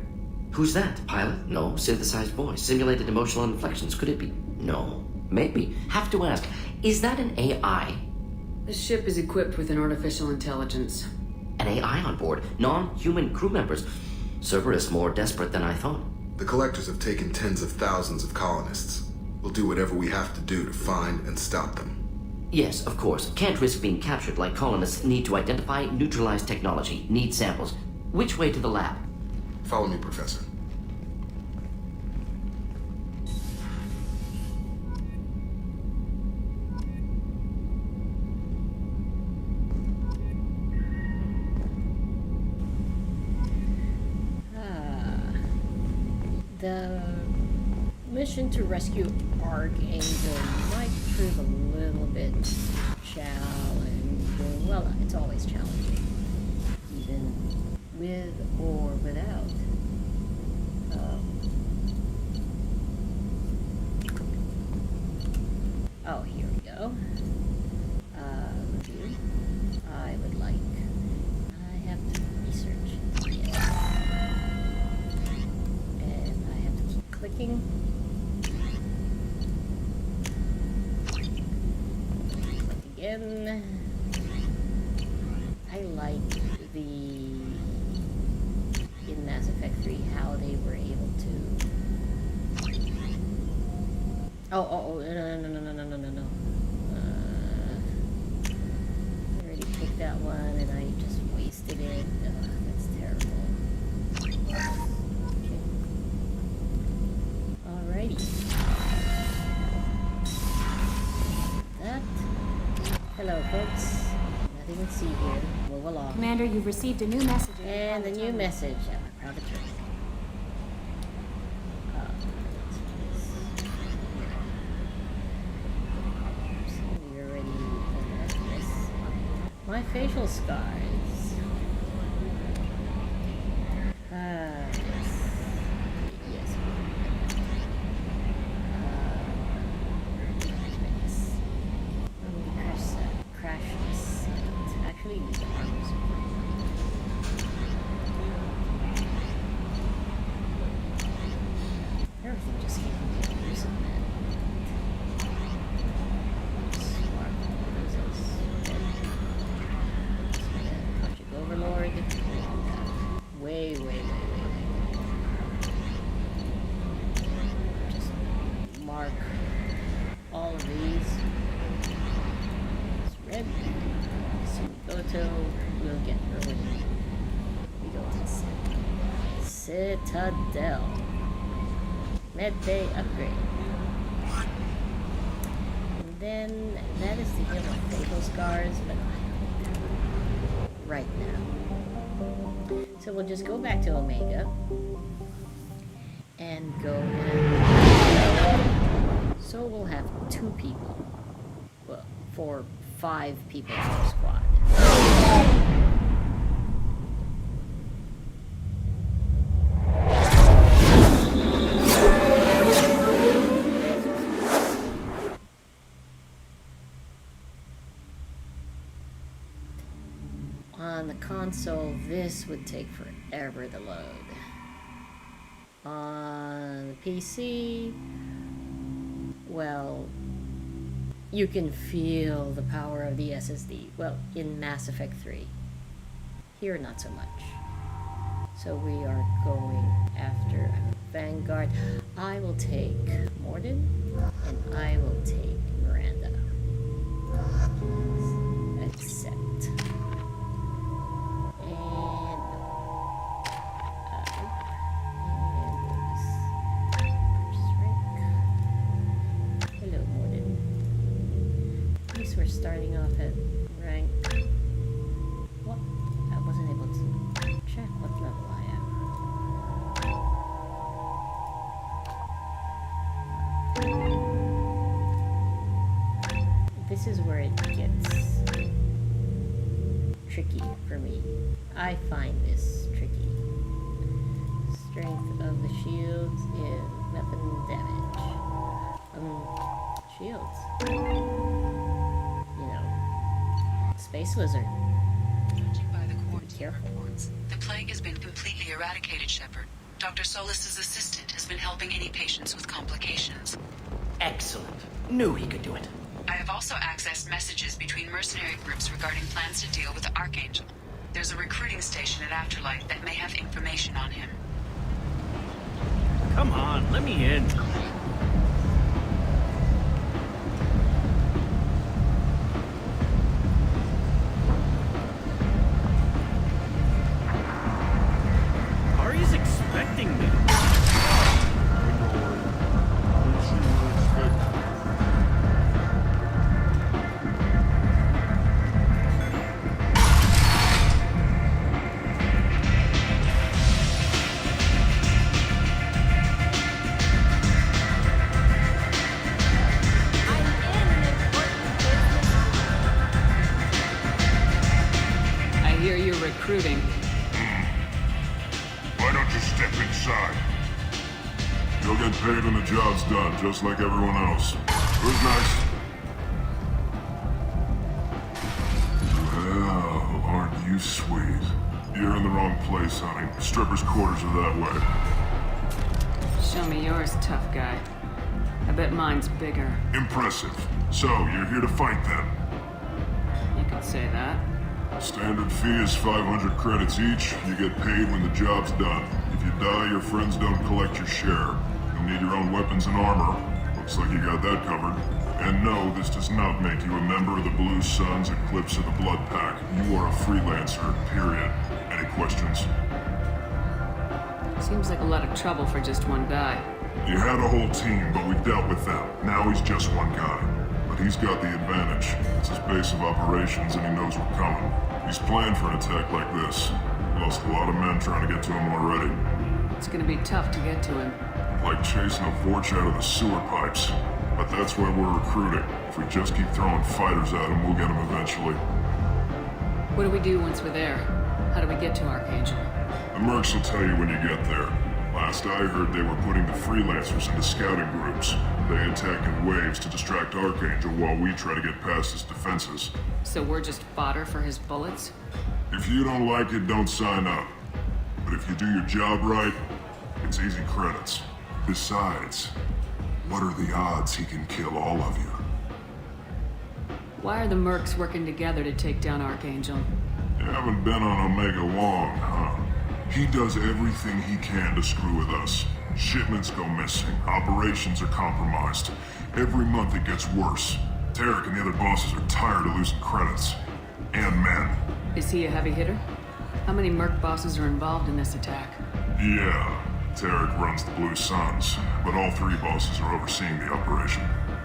Who's that? Pilot? No. Synthesized voice. Simulated emotional inflections. Could it be? No. Maybe. Have to ask. Is that an AI? This ship is equipped with an artificial intelligence. An AI on board? Non-human crew members? Cerberus more desperate than I thought. The Collectors have taken tens of thousands of colonists. We'll do whatever we have to do to find and stop them. Yes, of course. Can't risk being captured like colonists need to identify, neutralize technology, need samples. Which way to the lab? Follow me, Professor. The mission to rescue Archangel might prove a little bit challenging. Well, it's always challenging, even with or without. Oh, here we go. Review. I would like. I have to research. Yes. And I have to keep clicking. Click again. I like in Mass Effect 3 how they were able to. Oh, no. I already picked that one and I just wasted it. Ugh, that's terrible. Okay. Alrighty. That. Hello, folks. Nothing to see here. Move along. Commander, you've received a new message. And the new message. I'm proud to turn. My facial scars. Yes. Yes. Yes. Crash site. Actually, these arms. Everything just came from the use of that. Overlord. Way. Just mark all of these. It's red. So we go to, we'll get early. We go to Citadel. Medbay upgrade. And then that is the heal of facial scars, but right now. So we'll just go back to Omega and go in. So we'll have 2 people. Well, for 5 people per squad. On the console, this would take forever to load. On the PC, well, you can feel the power of the SSD. Well, in Mass Effect 3. Here, not so much. So we are going after Vanguard. I will take Morden, and I will take Miranda. Accept. We're starting off at rank. What? I wasn't able to check what level I am. This is where it gets tricky for me. I find this tricky. Strength of the shields and weapon damage. Shields. Space Wizard. Judging by the quarantine reports, the plague has been completely eradicated, Shepard. Dr. Solis's assistant has been helping any patients with complications. Excellent. Knew he could do it. I have also accessed messages between mercenary groups regarding plans to deal with the Archangel. There's a recruiting station at Afterlife that may have information on him. Come on, let me in. Recruiting. Why don't you step inside? You'll get paid when the job's done, just like everyone else. Who's next? Well, aren't you sweet? You're in the wrong place, honey. Strippers' quarters are that way. Show me yours, tough guy. I bet mine's bigger. Impressive. So, you're here to fight then? You could say that. Standard fee is 500 credits each. You get paid when the job's done. If you die, your friends don't collect your share. You'll need your own weapons and armor. Looks like you got that covered. And no, this does not make you a member of the Blue Suns, Eclipse, or the Blood Pack. You are a freelancer, period. Any questions? Seems like a lot of trouble for just one guy. You had a whole team, but we dealt with them. Now he's just one guy. But he's got the advantage. It's his base of operations, and he knows we're coming. He's planned for an attack like this. Lost a lot of men trying to get to him already. It's gonna be tough to get to him. Like chasing a Vorch out of the sewer pipes. But that's why we're recruiting. If we just keep throwing fighters at him, we'll get him eventually. What do we do once we're there? How do we get to Archangel? The mercs will tell you when you get there. Last I heard, they were putting the freelancers into scouting groups. They attack in waves to distract Archangel while we try to get past his defenses. So we're just fodder for his bullets? If you don't like it, don't sign up. But if you do your job right, it's easy credits. Besides, what are the odds he can kill all of you? Why are the mercs working together to take down Archangel? You haven't been on Omega long, huh? He does everything he can to screw with us. Shipments go missing, operations are compromised. Every month it gets worse. Tarek and the other bosses are tired of losing credits. And men. Is he a heavy hitter? How many merc bosses are involved in this attack? Yeah, Tarek runs the Blue Suns, but all three bosses are overseeing the operation.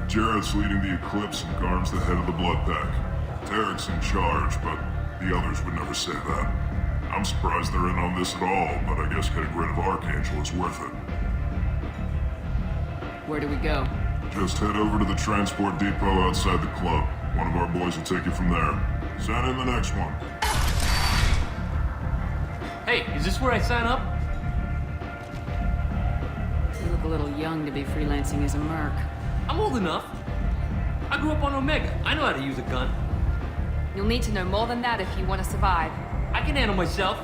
Jarrett's leading the Eclipse and Garm's the head of the Blood Pack. Tarek's in charge, but the others would never say that. I'm surprised they're in on this at all, but I guess getting rid of Archangel is worth it. Where do we go? Just head over to the transport depot outside the club. One of our boys will take you from there. Send in the next one. Hey, is this where I sign up? You look a little young to be freelancing as a merc. I'm old enough. I grew up on Omega. I know how to use a gun. You'll need to know more than that if you want to survive. I can handle myself.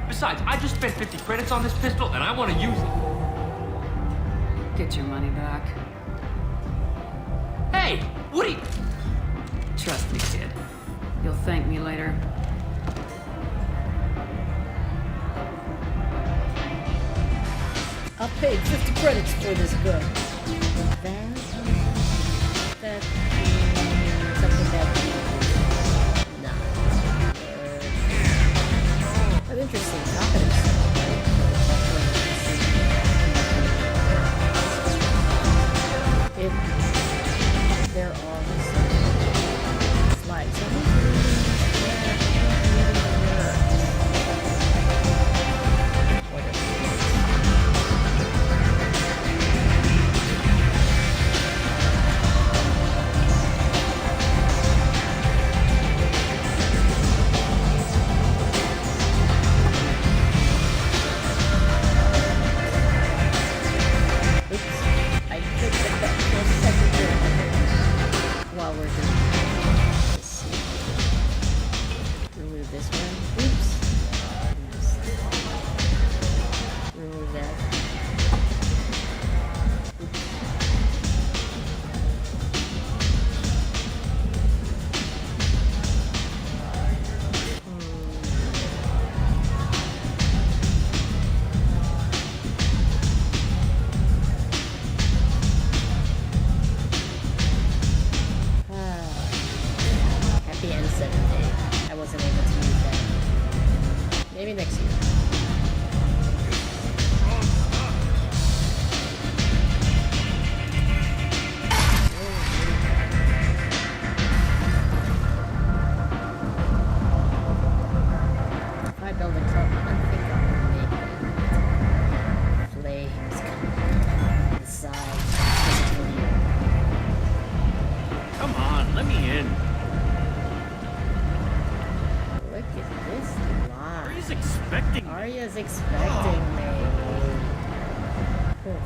Besides, I just spent 50 credits on this pistol, and I want to use it. Get your money back. Hey, Woody! Trust me, kid. You'll thank me later. I paid 50 credits for this gun. That something that nah. But interesting confidence. If there are some slides, while we're doing let's see. Remove this one. Oops. Remove that. Happy N7 day. I wasn't able to use that. Maybe next year. If I build a truck, I think I will make flames coming on the side. Come on, let me in. Look at this line. Arya's expecting me. Arya's expecting me. Cool.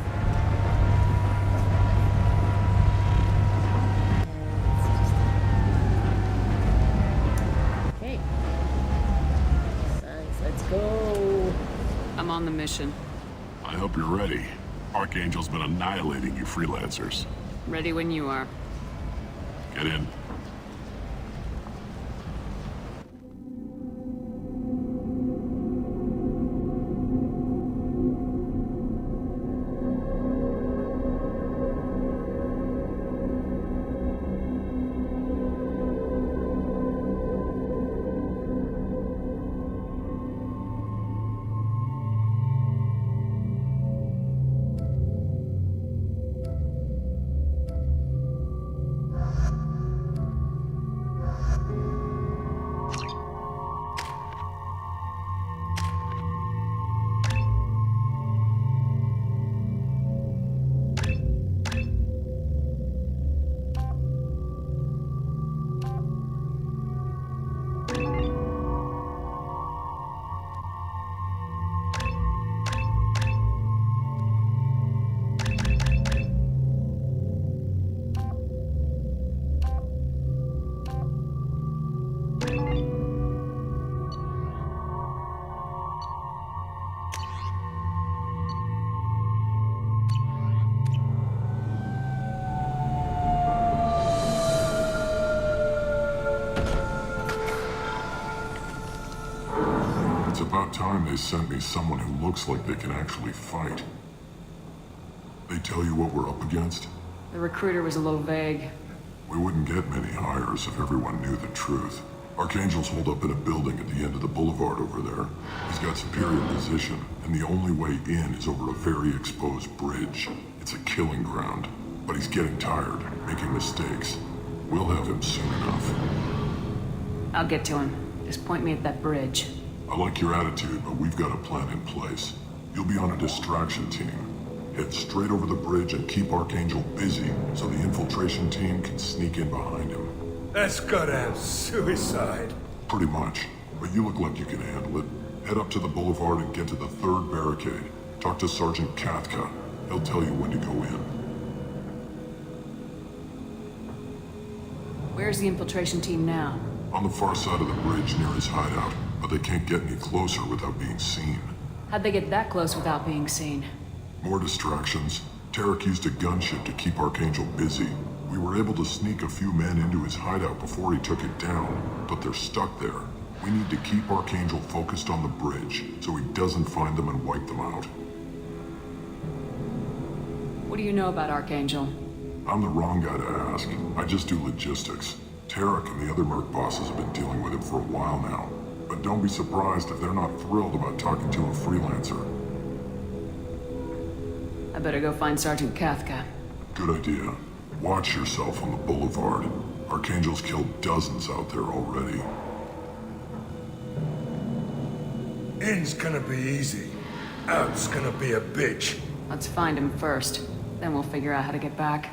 Okay. Sons, let's go. I'm on the mission. I hope you're ready. Archangel's been annihilating you freelancers. Ready when you are. Get in. It's about time they sent me someone who looks like they can actually fight. They tell you what we're up against? The recruiter was a little vague. We wouldn't get many hires if everyone knew the truth. Archangel's holed up in a building at the end of the boulevard over there. He's got superior position, and the only way in is over a very exposed bridge. It's a killing ground, but he's getting tired, making mistakes. We'll have him soon enough. I'll get to him. Just point me at that bridge. I like your attitude, but we've got a plan in place. You'll be on a distraction team. Head straight over the bridge and keep Archangel busy so the infiltration team can sneak in behind him. That's goddamn suicide. Pretty much, but you look like you can handle it. Head up to the boulevard and get to the third barricade. Talk to Sergeant Kathka. He'll tell you when to go in. Where's the infiltration team now? On the far side of the bridge near his hideout, but they can't get any closer without being seen. How'd they get that close without being seen? More distractions. Tarek used a gunship to keep Archangel busy. We were able to sneak a few men into his hideout before he took it down, but they're stuck there. We need to keep Archangel focused on the bridge, so he doesn't find them and wipe them out. What do you know about Archangel? I'm the wrong guy to ask. I just do logistics. Tarek and the other merc bosses have been dealing with him for a while now. But don't be surprised if they're not thrilled about talking to a freelancer. I better go find Sergeant Kathka. Good idea. Watch yourself on the boulevard. Archangel's killed dozens out there already. In's gonna be easy. Out's gonna be a bitch. Let's find him first. Then we'll figure out how to get back.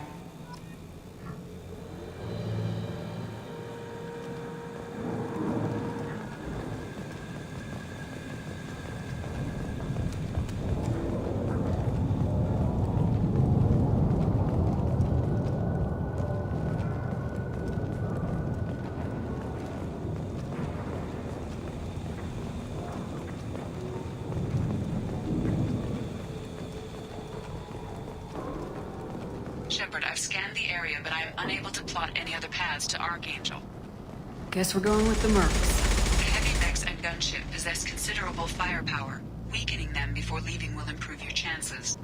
Shepard, I've scanned the area, but I am unable to plot any other paths to Archangel. Guess we're going with the mercs. The heavy mechs and gunship possess considerable firepower. Weakening them before leaving will improve your chances.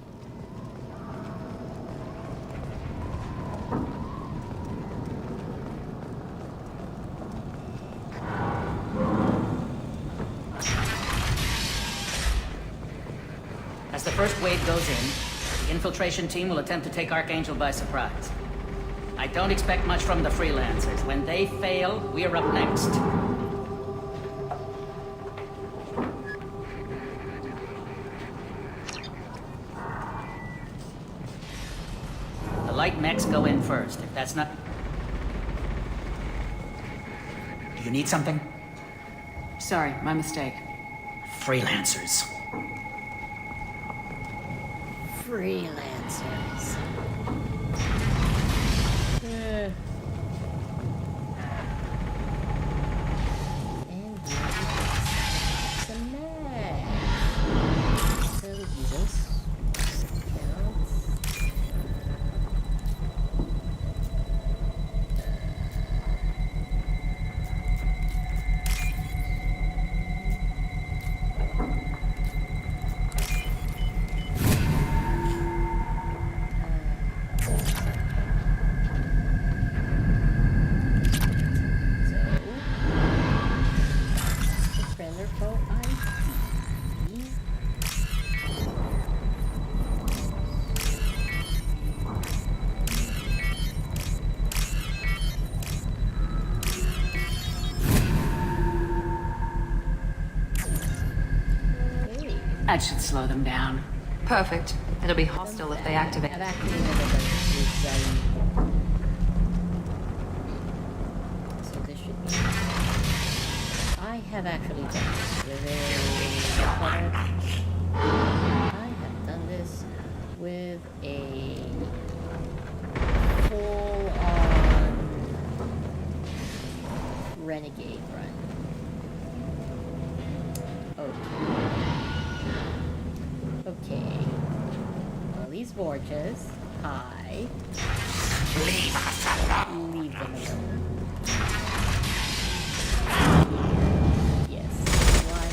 As the first wave goes in, the infiltration team will attempt to take Archangel by surprise. I don't expect much from the freelancers. When they fail, we're up next. The light mechs go in first. If that's not... Do you need something? Sorry, my mistake. Freelancers. Freelancers. And some math. So Jesus. That should slow them down. Perfect. It'll be hostile if they activate. I've activated it. So this should be... I have actually done this with I have done this with a full-on renegade run. Okay. Well, these Vorchas, hi. Leave us alone. Leave them alone. Yes. Why?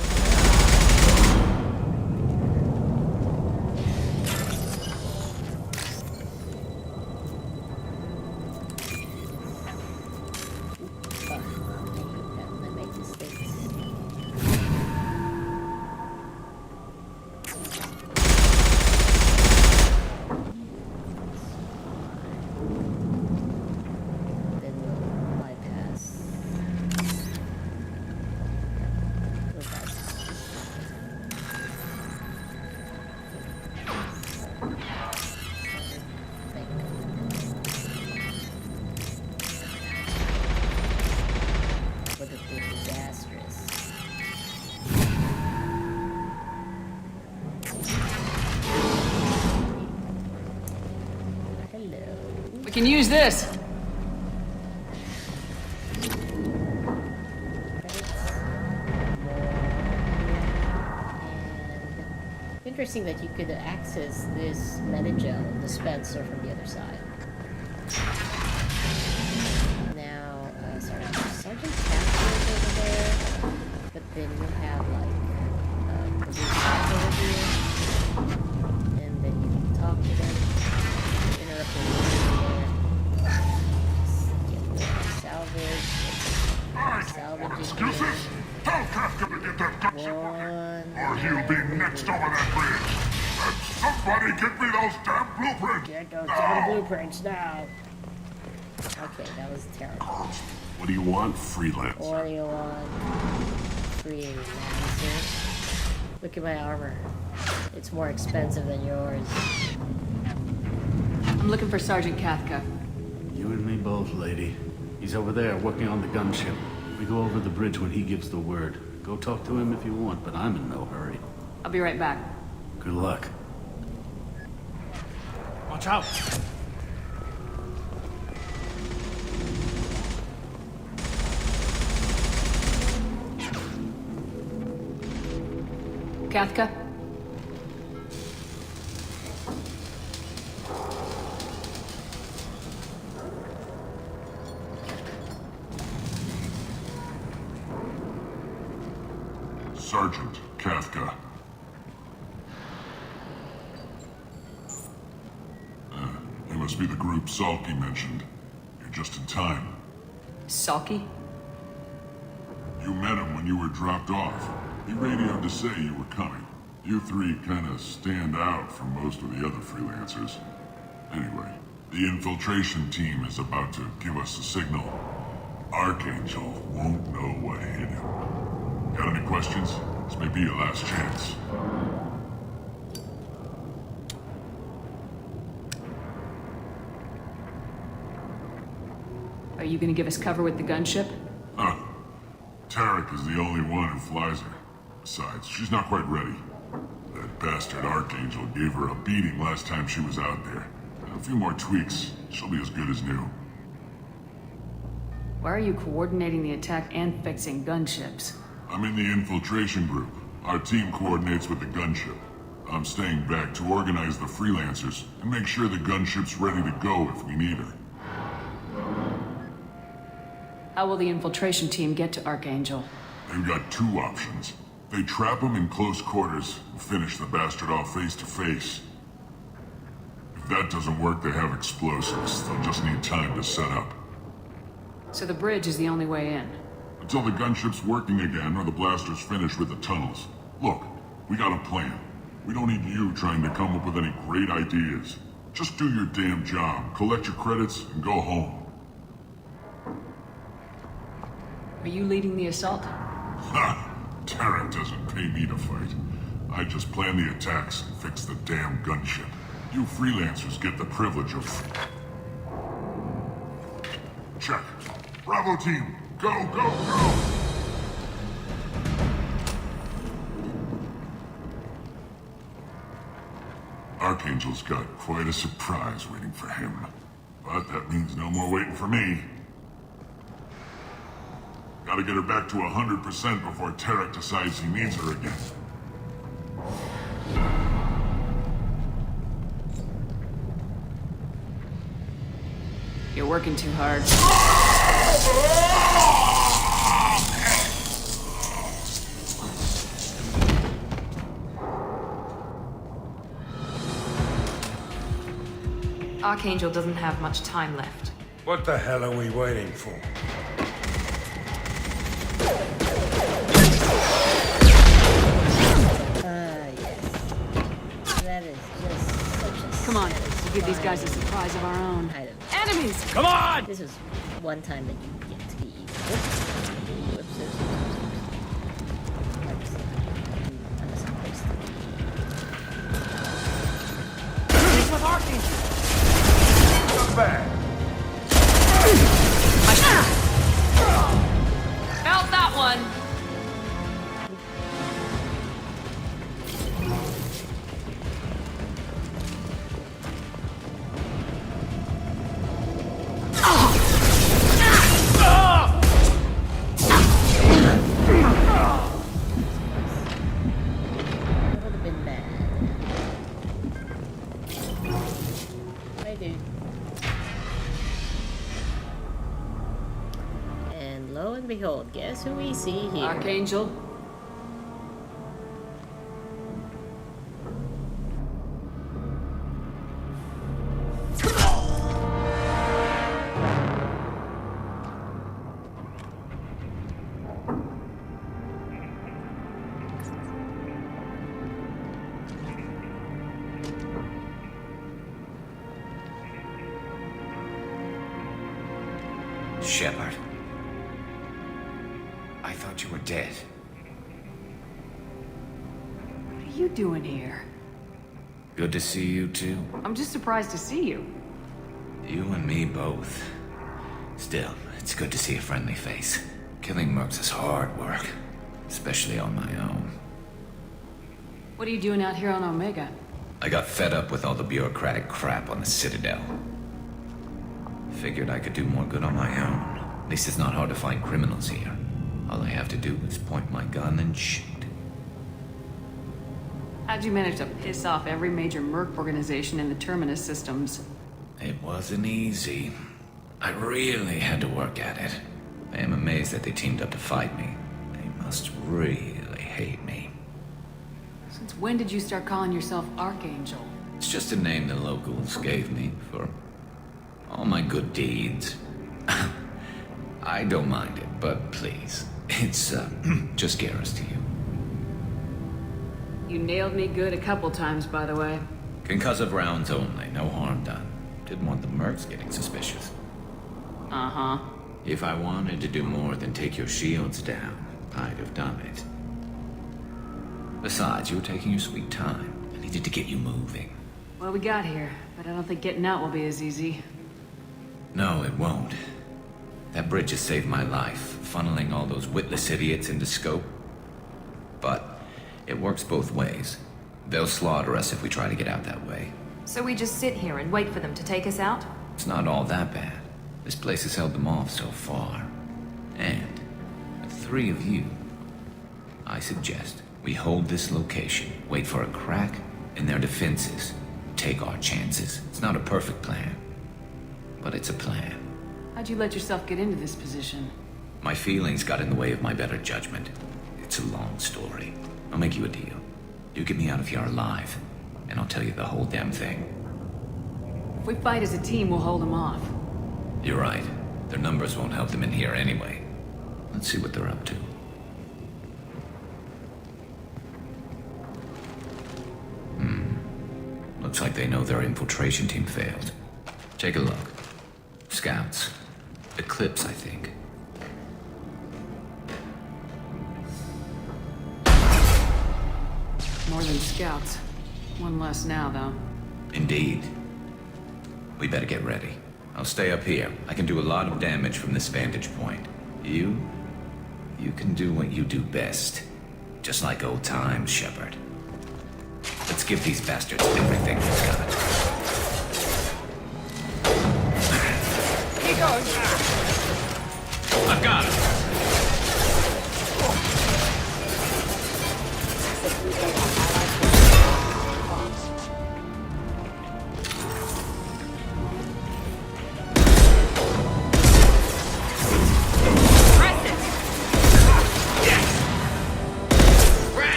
I hate that when I make mistakes. We can use this. Interesting that you could access this Metagel dispenser from the other side. Now, sorry, Sergeant Casper is over there, but then you have like police over here, and then you can talk to them. Or he'll be next over that bridge. And somebody get me those damn blueprints! Get those damn blueprints now. Okay, that was terrible. What do you want, freelance? What do you want? Freelancer. Look at my armor. It's more expensive than yours. I'm looking for Sergeant Kathka. You and me both, lady. He's over there working on the gunship. We go over the bridge when he gives the word. Go talk to him if you want, but I'm in no hurry. I'll be right back. Good luck. Watch out! Kathka? Sergeant Kathka. You must be the group Salky mentioned. You're just in time. Salky? You met him when you were dropped off. He radioed to say you were coming. You three kind of stand out from most of the other freelancers. Anyway, the infiltration team is about to give us a signal. Archangel won't know what hit him. Got any questions? This may be your last chance. Are you gonna give us cover with the gunship? Huh. Tarek is the only one who flies her. Besides, she's not quite ready. That bastard Archangel gave her a beating last time she was out there. A few more tweaks, she'll be as good as new. Why are you coordinating the attack and fixing gunships? I'm in the infiltration group. Our team coordinates with the gunship. I'm staying back to organize the freelancers and make sure the gunship's ready to go if we need her. How will the infiltration team get to Archangel? They've got two options. They trap him in close quarters and finish the bastard off face to face. If that doesn't work, they have explosives. They'll just need time to set up. So the bridge is the only way in? Until the gunship's working again or the blasters finish with the tunnels. Look, we got a plan. We don't need you trying to come up with any great ideas. Just do your damn job, collect your credits, and go home. Are you leading the assault? Ha! Tarek doesn't pay me to fight. I just plan the attacks and fix the damn gunship. You freelancers get the privilege of... Check. Bravo team, go, go, go! Archangel's got quite a surprise waiting for him. But that means no more waiting for me. Gotta get her back to 100% before Tarek decides he needs her again. You're working too hard. Archangel doesn't have much time left. What the hell are we waiting for? Yes. That is just such a... Come on, we'll give these guys a surprise of our own. Enemies! Come on! This is one time that you get to be evil. Whoops. I'm supposed to be. He's with Archangel! Come back! Felt that one! Behold, guess who we see here? Archangel. Shepard. I thought you were dead. What are you doing here? Good to see you too. I'm just surprised to see you. You and me both. Still, it's good to see a friendly face. Killing mercs is hard work, especially on my own. What are you doing out here on Omega? I got fed up with all the bureaucratic crap on the Citadel. Figured I could do more good on my own. At least it's not hard to find criminals here. All I have to do is point my gun and shoot. How'd you manage to piss off every major merc organization in the Terminus systems? It wasn't easy. I really had to work at it. I am amazed that they teamed up to fight me. They must really hate me. Since when did you start calling yourself Archangel? It's just a name the locals gave me for all my good deeds. I don't mind it, but please, it's just Garrus to you. You nailed me good a couple times, by the way. Concussive rounds only, no harm done. Didn't want the mercs getting suspicious. Uh-huh. If I wanted to do more than take your shields down, I'd have done it. Besides, you were taking your sweet time. I needed to get you moving. Well, we got here, but I don't think getting out will be as easy. No, it won't. That bridge has saved my life, funneling all those witless idiots into scope. But it works both ways. They'll slaughter us if we try to get out that way. So we just sit here and wait for them to take us out? It's not all that bad. This place has held them off so far. And, with 3 of you, I suggest we hold this location, wait for a crack in their defenses, take our chances. It's not a perfect plan, but it's a plan. How'd you let yourself get into this position? My feelings got in the way of my better judgment. It's a long story. I'll make you a deal. You get me out of here alive, and I'll tell you the whole damn thing. If we fight as a team, we'll hold them off. You're right. Their numbers won't help them in here anyway. Let's see what they're up to. Looks like they know their infiltration team failed. Take a look. Scouts. Eclipse, I think. More than scouts. One less now, though. Indeed. We better get ready. I'll stay up here. I can do a lot of damage from this vantage point. You can do what you do best. Just like old times, Shepard. Let's give these bastards everything we've got. He goes. I've got him.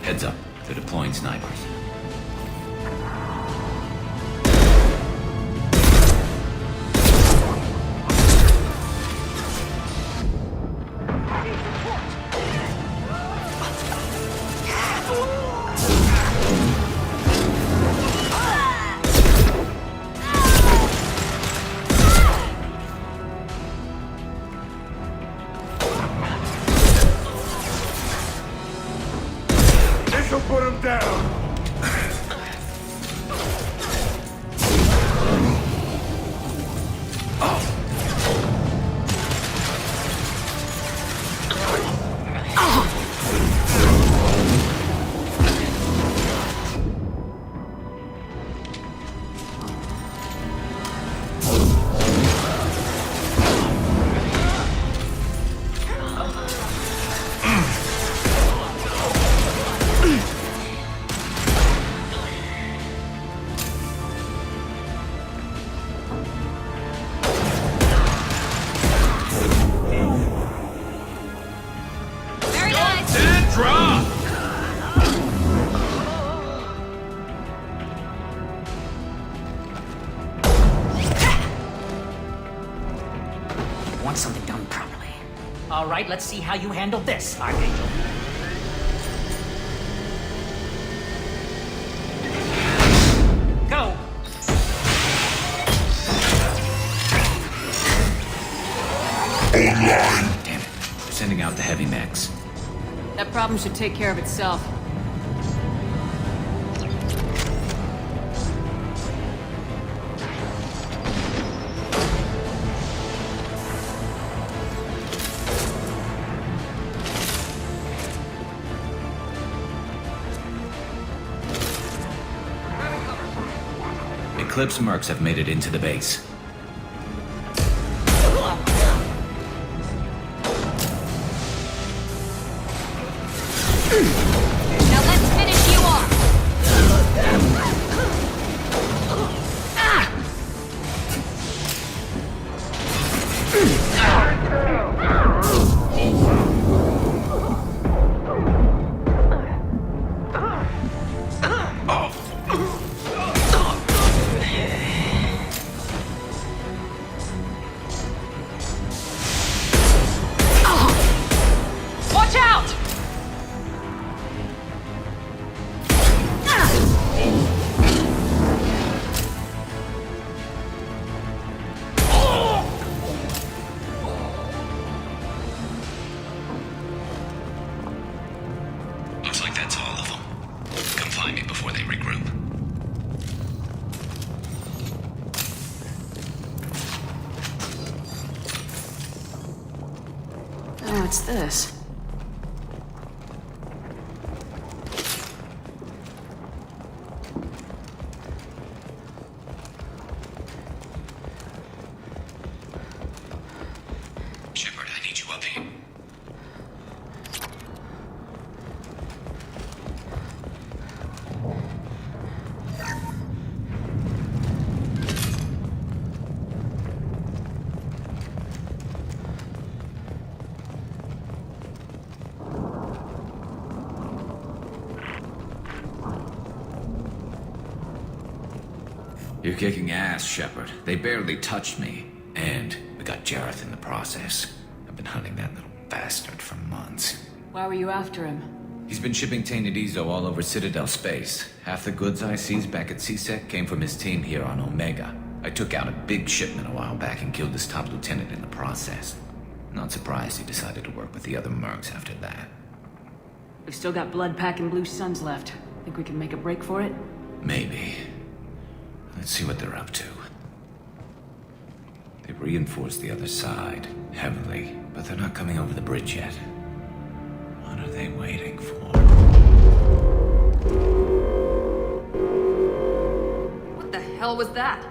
Heads up, they're deploying snipers. This'll put him down. Want something done properly. All right, let's see how you handle this, Archangel. Go! out the heavy mechs. That problem should take care of itself. Eclipse mercs have made it into the base. Now let's finish you off! Watch out! Looks like that's all of them. Come find me before they regroup. Oh, what's this? Shepard, I need you up here. You're kicking ass, Shepard. They barely touched me. And we got Jareth in the process. I've been hunting that little bastard for months. Why were you after him? He's been shipping tainted Ezo all over Citadel space. Half the goods I seized back at CSEC came from his team here on Omega. I took out a big shipment a while back and killed his top lieutenant in the process. Not surprised he decided to work with the other mercs after that. We've still got blood pack and blue suns left. Think we can make a break for it? Maybe. Let's see what they're up to. They've reinforced the other side, heavily, but they're not coming over the bridge yet. What are they waiting for? What the hell was that?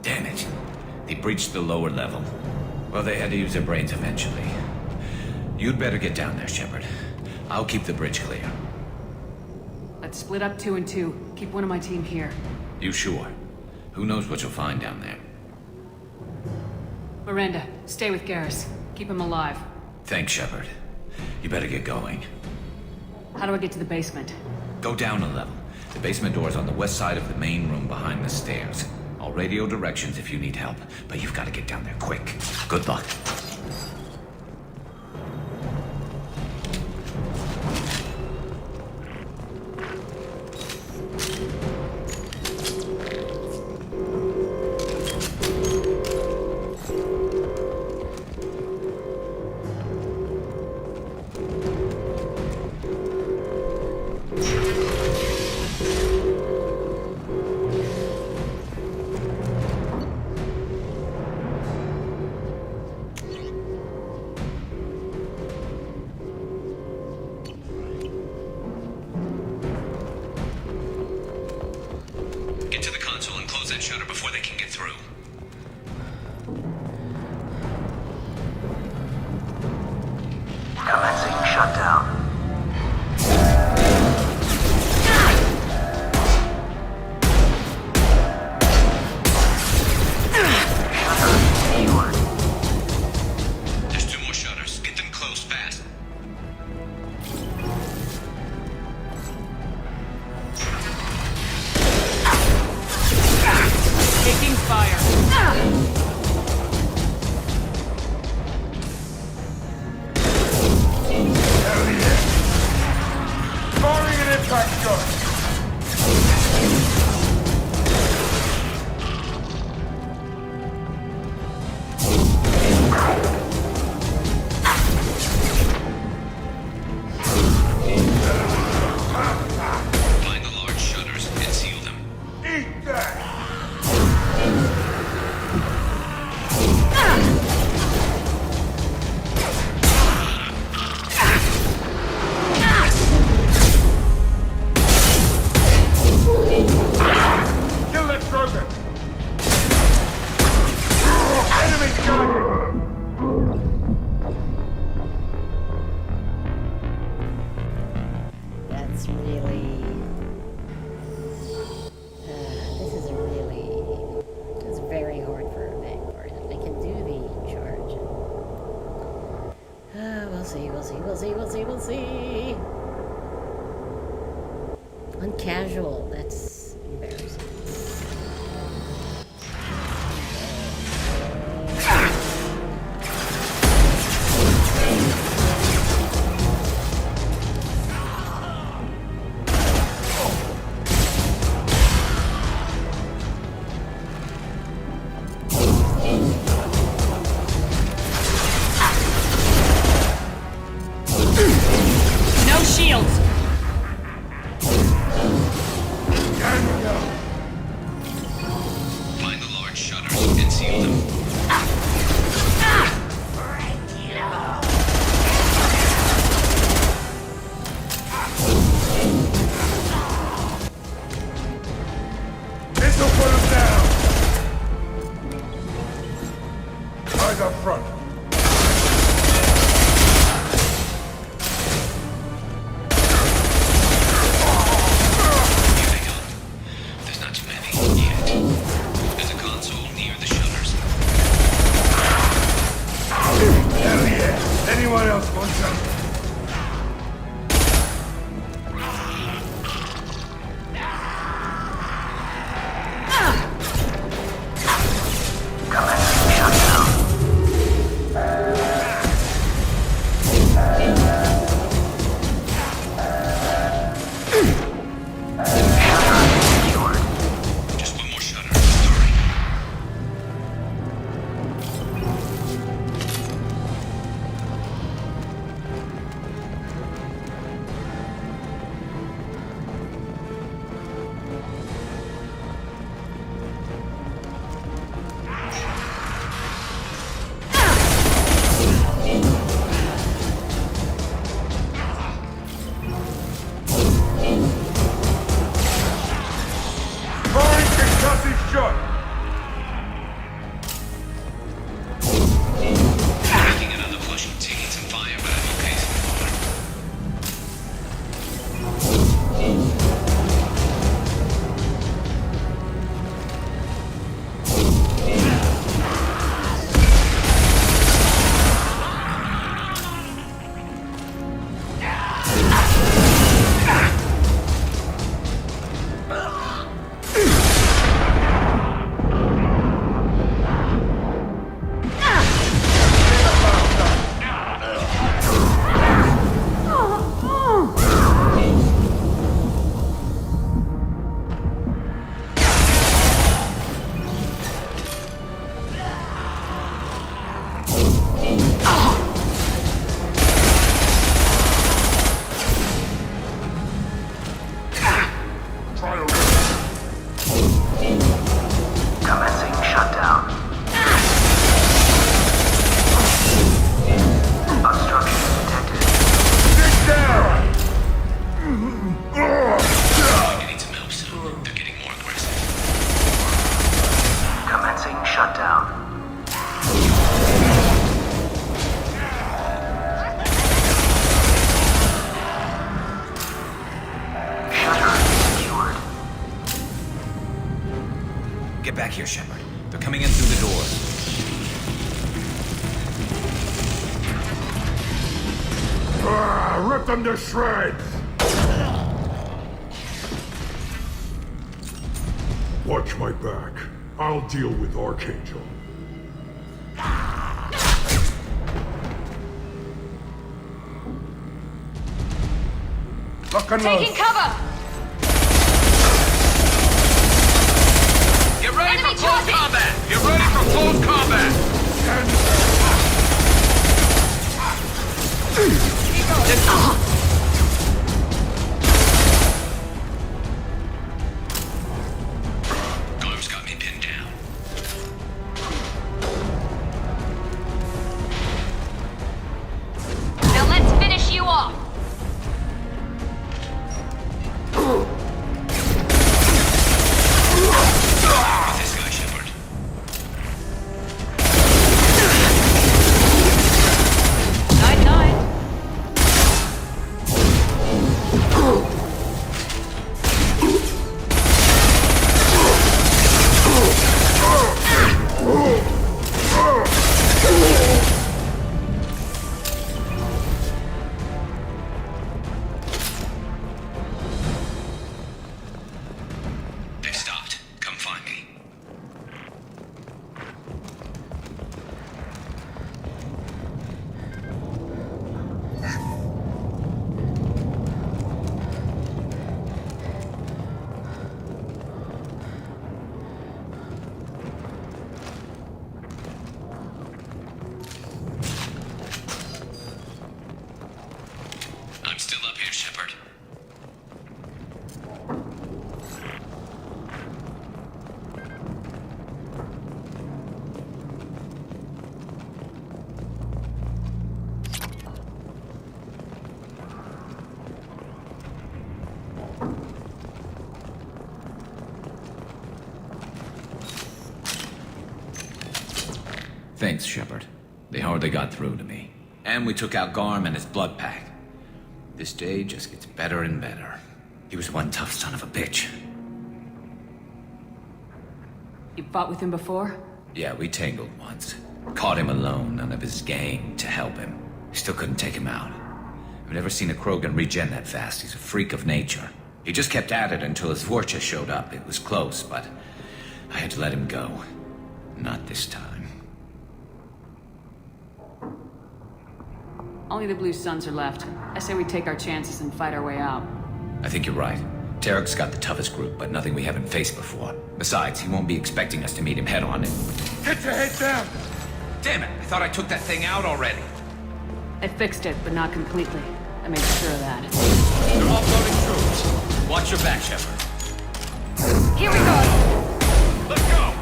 Damn it. They breached the lower level. Well, they had to use their brains eventually. You'd better get down there, Shepard. I'll keep the bridge clear. Let's split up 2 and 2. Keep one of my team here. You sure? Who knows what you'll find down there? Miranda, stay with Garrus. Keep him alive. Thanks, Shepard. You better get going. How do I get to the basement? Go down a level. The basement door's on the west side of the main room behind the stairs. I'll radio directions if you need help, but you've got to get down there quick. Good luck. Get to the console and close that shutter before they can get through. Commencing shutdown. There's 2 more shutters. Get them closed fast. Taking fire. Hell yeah. Firing an impact gun. We'll see, we'll see, we'll see, we'll see, we'll see. Uncasual, that's embarrassing. No shields! Find the large shutters and seal them. This'll put him down! Eyes up front. There's not too many yet. There's a console near the shutters. Hell yeah! Anyone else want some? Just one more shutter. Hurry. Firing concussive shot! Making another push and taking some fire, but I'm okay so far. Commencing shutdown. Obstruction detected. Sit down! I need some help soon. They're getting more aggressive. Commencing shutdown. Shutter secured. Get back here, Shepard. They're coming in through the doors. Rip them to shreds! Watch my back. I'll deal with Archangel. Lock and Taking load. cover! Get ready Enemy for close charging! combat! Get ready for close combat! Garm's got me pinned down. Now let's finish you off! Get this guy, Shepard. Night, night. Thanks, Shepard. They hardly got through to me. And we took out Garm and his blood pack. This day just gets better and better. He was one tough son of a bitch. You fought with him before? Yeah, we tangled once. Caught him alone, none of his gang to help him. Still couldn't take him out. I've never seen a Krogan regen that fast. He's a freak of nature. He just kept at it until his Vorcha showed up. It was close, but I had to let him go. Not this time. Only the Blue Suns are left. I say we take our chances and fight our way out. I think you're right. Tarek's got the toughest group, but nothing we haven't faced before. Besides, he won't be expecting us to meet him head-on. Get your head down! Damn it! I thought I took that thing out already. I fixed it, but not completely. I made sure of that. They're offloading troops. Watch your back, Shepard. Here we go! Let's go!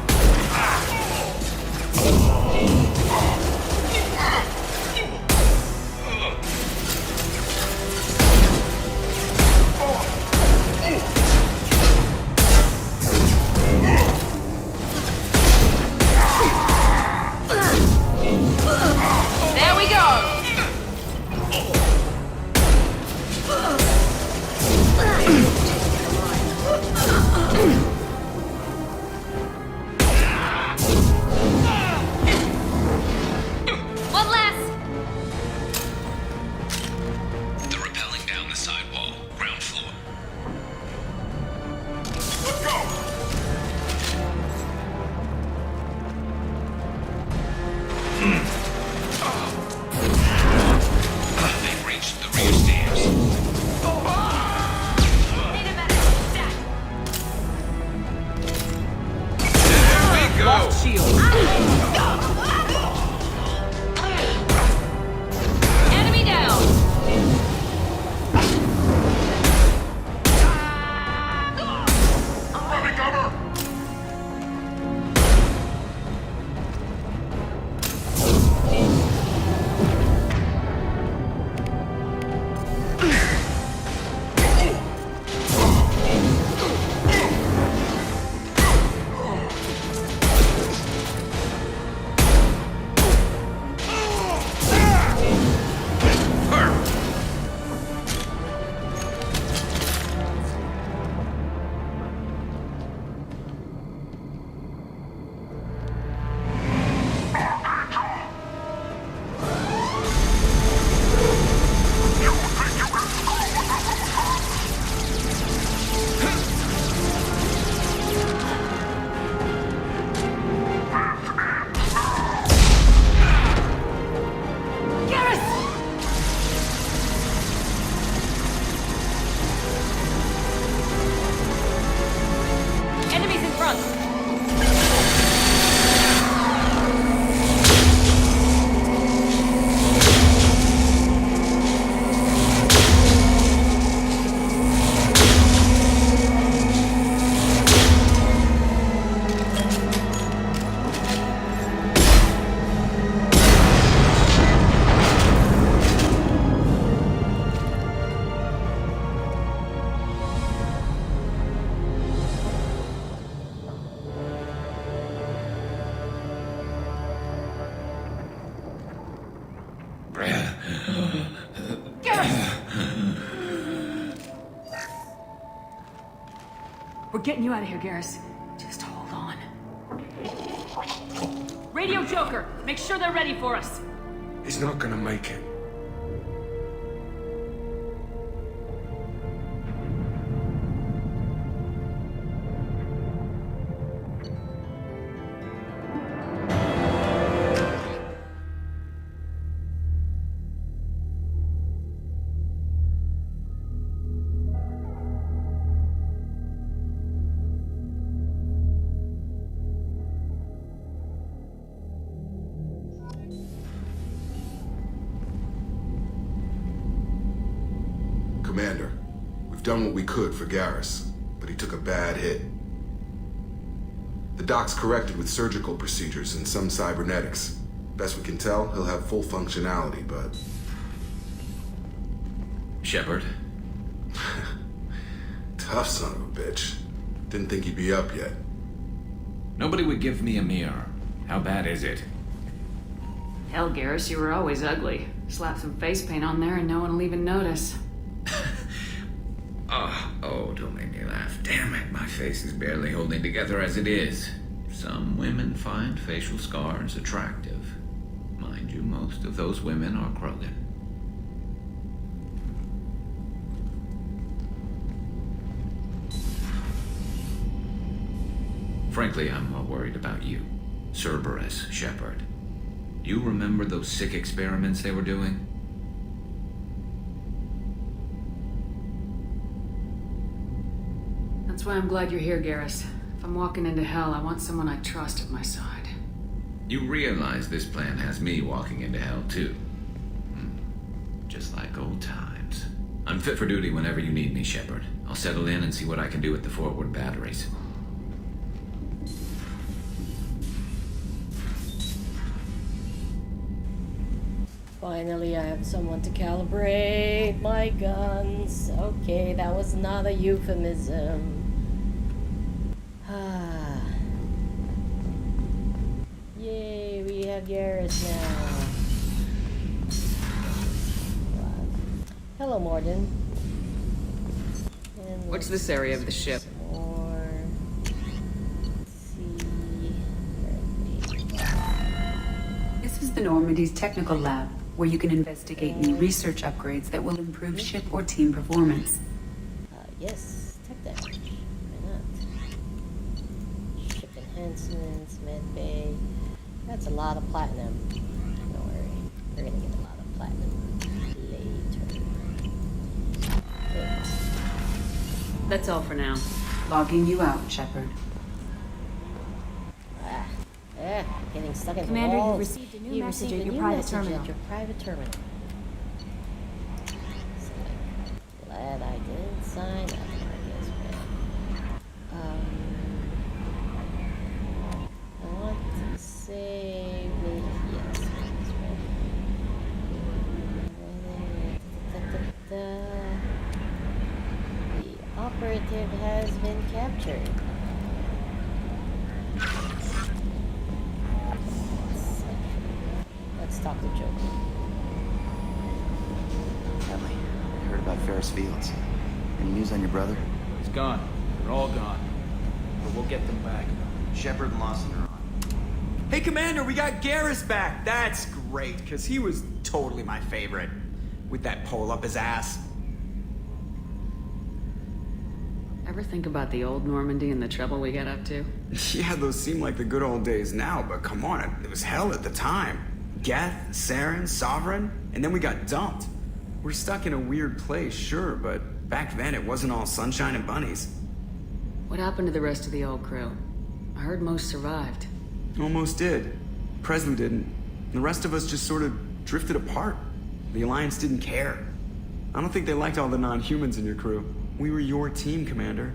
There we go! One less! They're rappelling down the side wall, ground floor. Let's go! They've reached the rear stairs. Need a medic. There we go! Lost shield. Enemy down! Ready, cover! Enemies in front! We're getting you out of here, Garrus. Just hold on. Radio Joker, make sure they're ready for us. He's not gonna make it. Commander, we've done what we could for Garrus, but he took a bad hit. The doc's corrected with surgical procedures and some cybernetics. Best we can tell, he'll have full functionality, but... Shepard? Tough son of a bitch. Didn't think he'd be up yet. Nobody would give me a mirror. How bad is it? Hell, Garrus, you were always ugly. Slap some face paint on there and no one will even notice. Oh, don't make me laugh. Damn it, my face is barely holding together as it is. Some women find facial scars attractive. Mind you, most of those women are Krogan. Frankly, I'm more worried about you. Cerberus, Shepard. You remember those sick experiments they were doing? That's why I'm glad you're here, Garrus. If I'm walking into hell, I want someone I trust at my side. You realize this plan has me walking into hell, too. Just like old times. I'm fit for duty whenever you need me, Shepard. I'll settle in and see what I can do with the forward batteries. Finally, I have someone to calibrate my guns. Okay, that was not a euphemism. Yay, we have Garrus now. Hello, Morden. What's this area of the ship? This is the Normandy's technical lab, where you can investigate new research upgrades that will improve ship or team performance. Yes, tech damage. Why not? Ship enhancements, med bay. That's a lot of platinum. Don't worry, we're gonna get a lot of platinum later. Good. That's all for now. Logging you out, Shepard. Getting stuck in Commander, the walls. you received a new You message received at a your new private message terminal. at your private terminal. Glad I didn't sign up, I guess, man. I want to say with yes, the operative has been captured. Let's talk to Joker. Ellie, I heard about Ferris Fields. Any news on your brother? He's gone. They're all gone. But we'll get them back. Shepard and Lawson are on. Hey, Commander, we got Garrus back. That's great, because he was totally my favorite. With that pole up his ass. Ever think about the old Normandy and the trouble we got up to? Yeah, those seem like the good old days now, but come on, it was hell at the time. Geth, Saren, Sovereign, and then we got dumped. We're stuck in a weird place, sure, but back then it wasn't all sunshine and bunnies. What happened to the rest of the old crew? I heard most survived. Almost did. Presley didn't. The rest of us just sort of drifted apart. The Alliance didn't care. I don't think they liked all the non-humans in your crew. We were your team, Commander.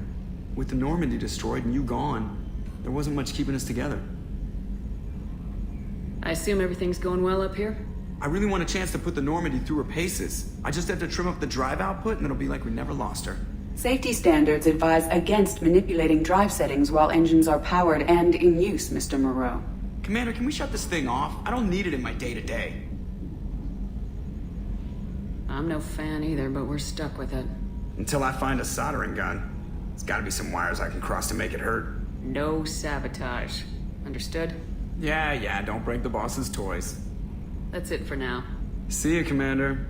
With the Normandy destroyed and you gone, there wasn't much keeping us together. I assume everything's going well up here? I really want a chance to put the Normandy through her paces. I just have to trim up the drive output and it'll be like we never lost her. Safety standards advise against manipulating drive settings while engines are powered and in use, Mr. Moreau. Commander, can we shut this thing off? I don't need it in my day-to-day. I'm no fan either, but we're stuck with it. Until I find a soldering gun. There's gotta be some wires I can cross to make it hurt. No sabotage. Understood? Yeah, don't break the boss's toys. That's it for now. See you, Commander.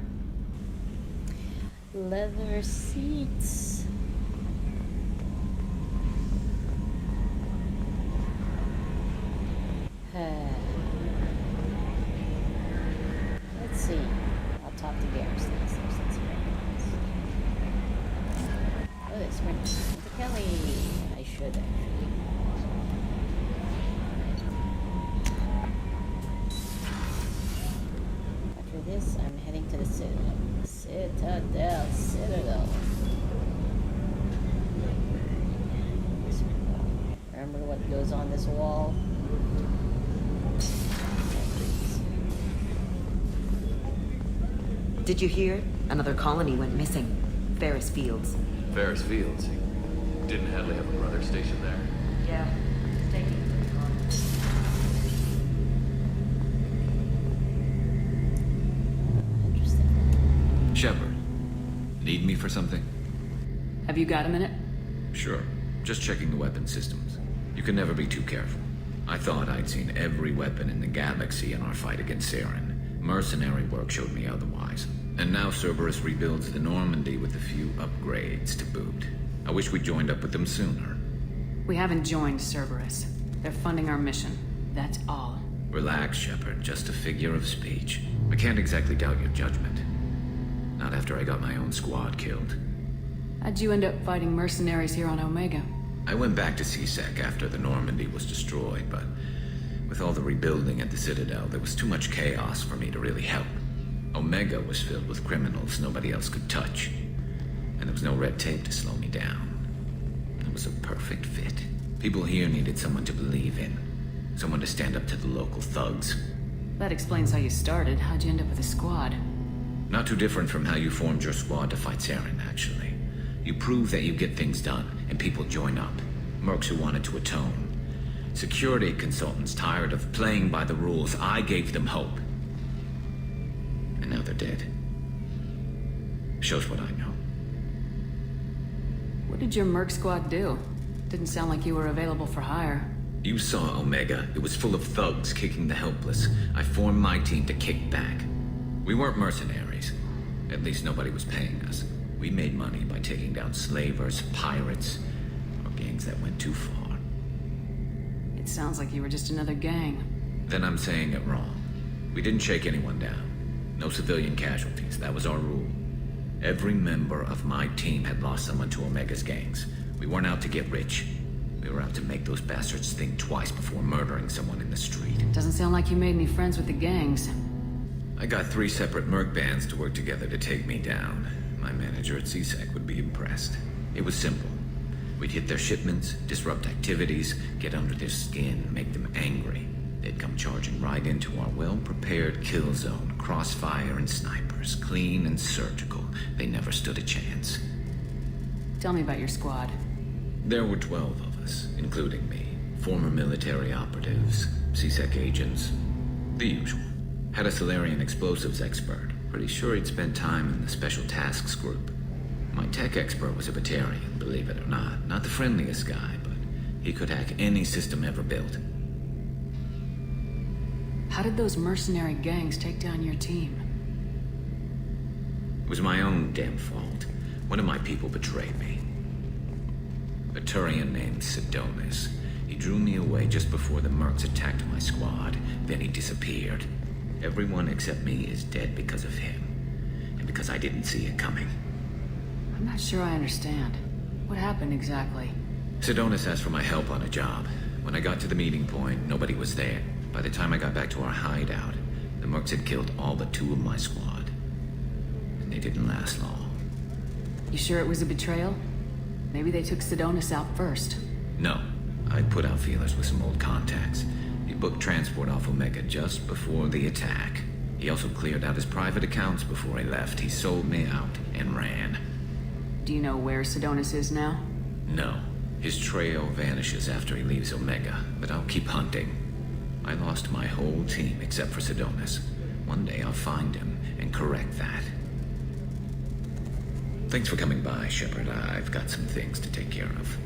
Leather seats. Let's see. I'll talk to Garrus next. Oh, this brings to Kelly. I should actually. After this, I'm heading to the Citadel. Citadel. Remember what goes on this wall? Did you hear? Another colony went missing. Ferris Fields. Ferris Fields? Didn't Hadley have a brother stationed there? Yeah. Shepard, need me for something? Have you got a minute? Sure. Just checking the weapon systems. You can never be too careful. I thought I'd seen every weapon in the galaxy in our fight against Saren. Mercenary work showed me otherwise. And now Cerberus rebuilds the Normandy with a few upgrades to boot. I wish we'd joined up with them sooner. We haven't joined Cerberus. They're funding our mission. That's all. Relax, Shepard. Just a figure of speech. I can't exactly doubt your judgment. Not after I got my own squad killed. How'd you end up fighting mercenaries here on Omega? I went back to C-Sec after the Normandy was destroyed, but with all the rebuilding at the Citadel, there was too much chaos for me to really help. Omega was filled with criminals nobody else could touch, and there was no red tape to slow me down. It was a perfect fit. People here needed someone to believe in, someone to stand up to the local thugs. That explains how you started. How'd you end up with a squad? Not too different from how you formed your squad to fight Saren, actually. You prove that you get things done, and people join up. Mercs who wanted to atone. Security consultants tired of playing by the rules. I gave them hope. And now they're dead. Shows what I know. What did your merc squad do? Didn't sound like you were available for hire. You saw Omega. It was full of thugs kicking the helpless. I formed my team to kick back. We weren't mercenaries. At least nobody was paying us. We made money by taking down slavers, pirates, or gangs that went too far. It sounds like you were just another gang. Then I'm saying it wrong. We didn't shake anyone down. No civilian casualties. That was our rule. Every member of my team had lost someone to Omega's gangs. We weren't out to get rich. We were out to make those bastards think twice before murdering someone in the street. Doesn't sound like you made any friends with the gangs. I got 3 separate merc bands to work together to take me down. My manager at C-Sec would be impressed. It was simple. We'd hit their shipments, disrupt activities, get under their skin, make them angry. They'd come charging right into our well-prepared kill zone, crossfire and snipers, clean and surgical. They never stood a chance. Tell me about your squad. There were 12 of us, including me. Former military operatives, C-Sec agents, the usual. Had a Solarian explosives expert. Pretty sure he'd spent time in the Special Tasks Group. My tech expert was a Batarian, believe it or not. Not the friendliest guy, but he could hack any system ever built. How did those mercenary gangs take down your team? It was my own damn fault. One of my people betrayed me. A Turian named Sidonis. He drew me away just before the mercs attacked my squad. Then he disappeared. Everyone except me is dead because of him. And because I didn't see it coming. I'm not sure I understand. What happened exactly? Sidonis asked for my help on a job. When I got to the meeting point, nobody was there. By the time I got back to our hideout, the mercs had killed all but 2 of my squad. And they didn't last long. You sure it was a betrayal? Maybe they took Sidonis out first. No. I put out feelers with some old contacts. He booked transport off Omega just before the attack. He also cleared out his private accounts before he left. He sold me out and ran. Do you know where Sidonis is now? No. His trail vanishes after he leaves Omega, but I'll keep hunting. I lost my whole team except for Sidonis. One day I'll find him and correct that. Thanks for coming by, Shepard. I've got some things to take care of.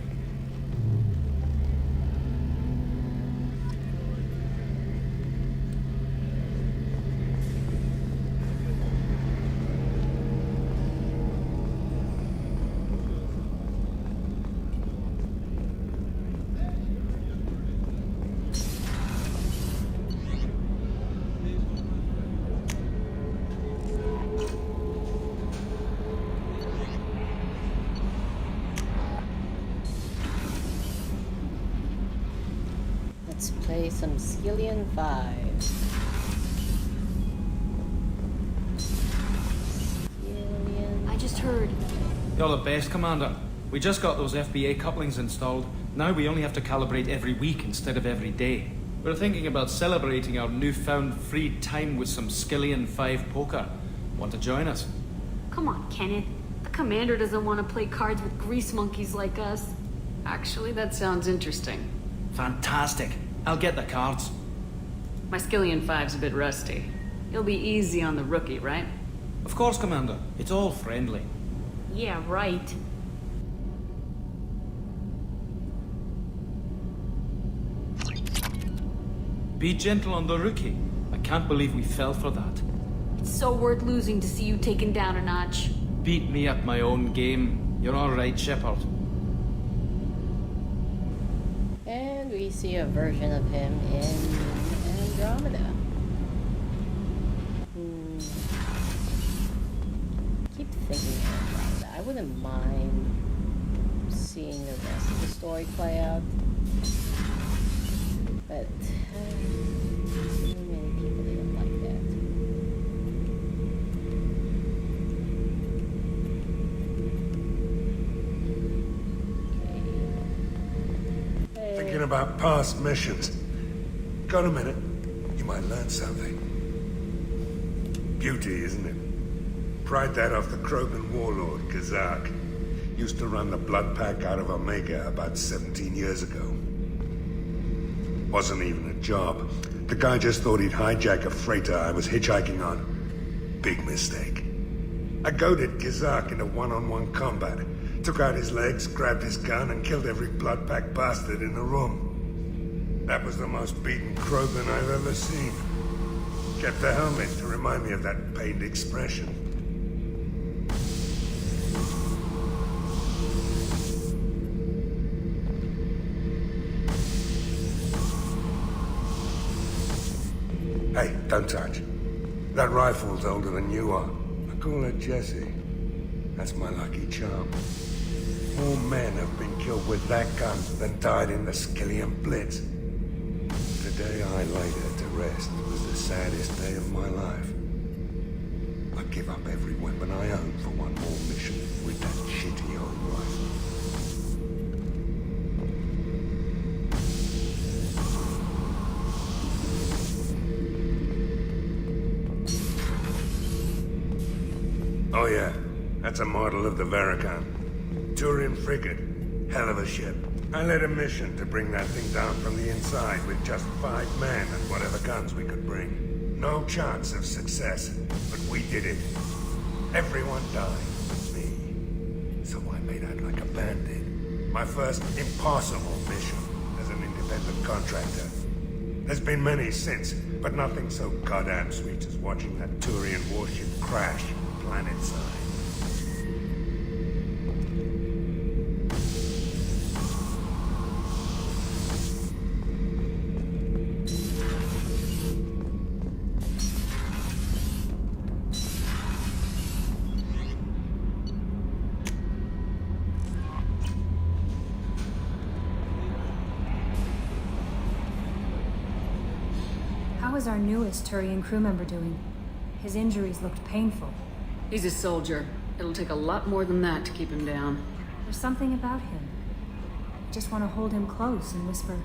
Let's play some Skillion 5. Skillion. I just heard. You're the best, Commander. We just got those FBA couplings installed. Now we only have to calibrate every week instead of every day. We're thinking about celebrating our newfound free time with some Skillion 5 poker. Want to join us? Come on, Kenneth. The commander doesn't want to play cards with grease monkeys like us. Actually, that sounds interesting. Fantastic. I'll get the cards. My Skillion 5's a bit rusty. You'll be easy on the rookie, right? Of course, Commander. It's all friendly. Yeah, right. Be gentle on the rookie. I can't believe we fell for that. It's so worth losing to see you taken down a notch. Beat me at my own game. You're all right, Shepard. And we see a version of him in Andromeda. Keep thinking of Andromeda. I wouldn't mind seeing the rest of the story play out. But too many people didn't like that. Thinking about past missions. Got a minute? You might learn something. Beauty, isn't it? Pried that off the Krogan warlord, Kazak. Used to run the blood pack out of Omega about 17 years ago. Wasn't even a job. The guy just thought he'd hijack a freighter I was hitchhiking on. Big mistake. I goaded Kazak into one-on-one combat. Took out his legs, grabbed his gun, and killed every blood pack bastard in the room. That was the most beaten Krogan I've ever seen. Kept the helmet to remind me of that pained expression. Hey, don't touch. That rifle's older than you are. I call her Jessie. That's my lucky charm. More men have been killed with that gun than died in the Skillian Blitz. The day I laid her to rest was the saddest day of my life. I'd give up every weapon I own for one more mission with that shitty old rifle. Oh yeah, that's a model of the Veracon. Turian frigate. Hell of a ship. I led a mission to bring that thing down from the inside with just 5 men and whatever guns we could bring. No chance of success, but we did it. Everyone died but me. So I made out like a bandit. My first impossible mission as an independent contractor. There's been many since, but nothing so goddamn sweet as watching that Turian warship crash planet side. How is our newest Turian crew member doing? His injuries looked painful. He's a soldier. It'll take a lot more than that to keep him down. There's something about him. I just want to hold him close and whisper,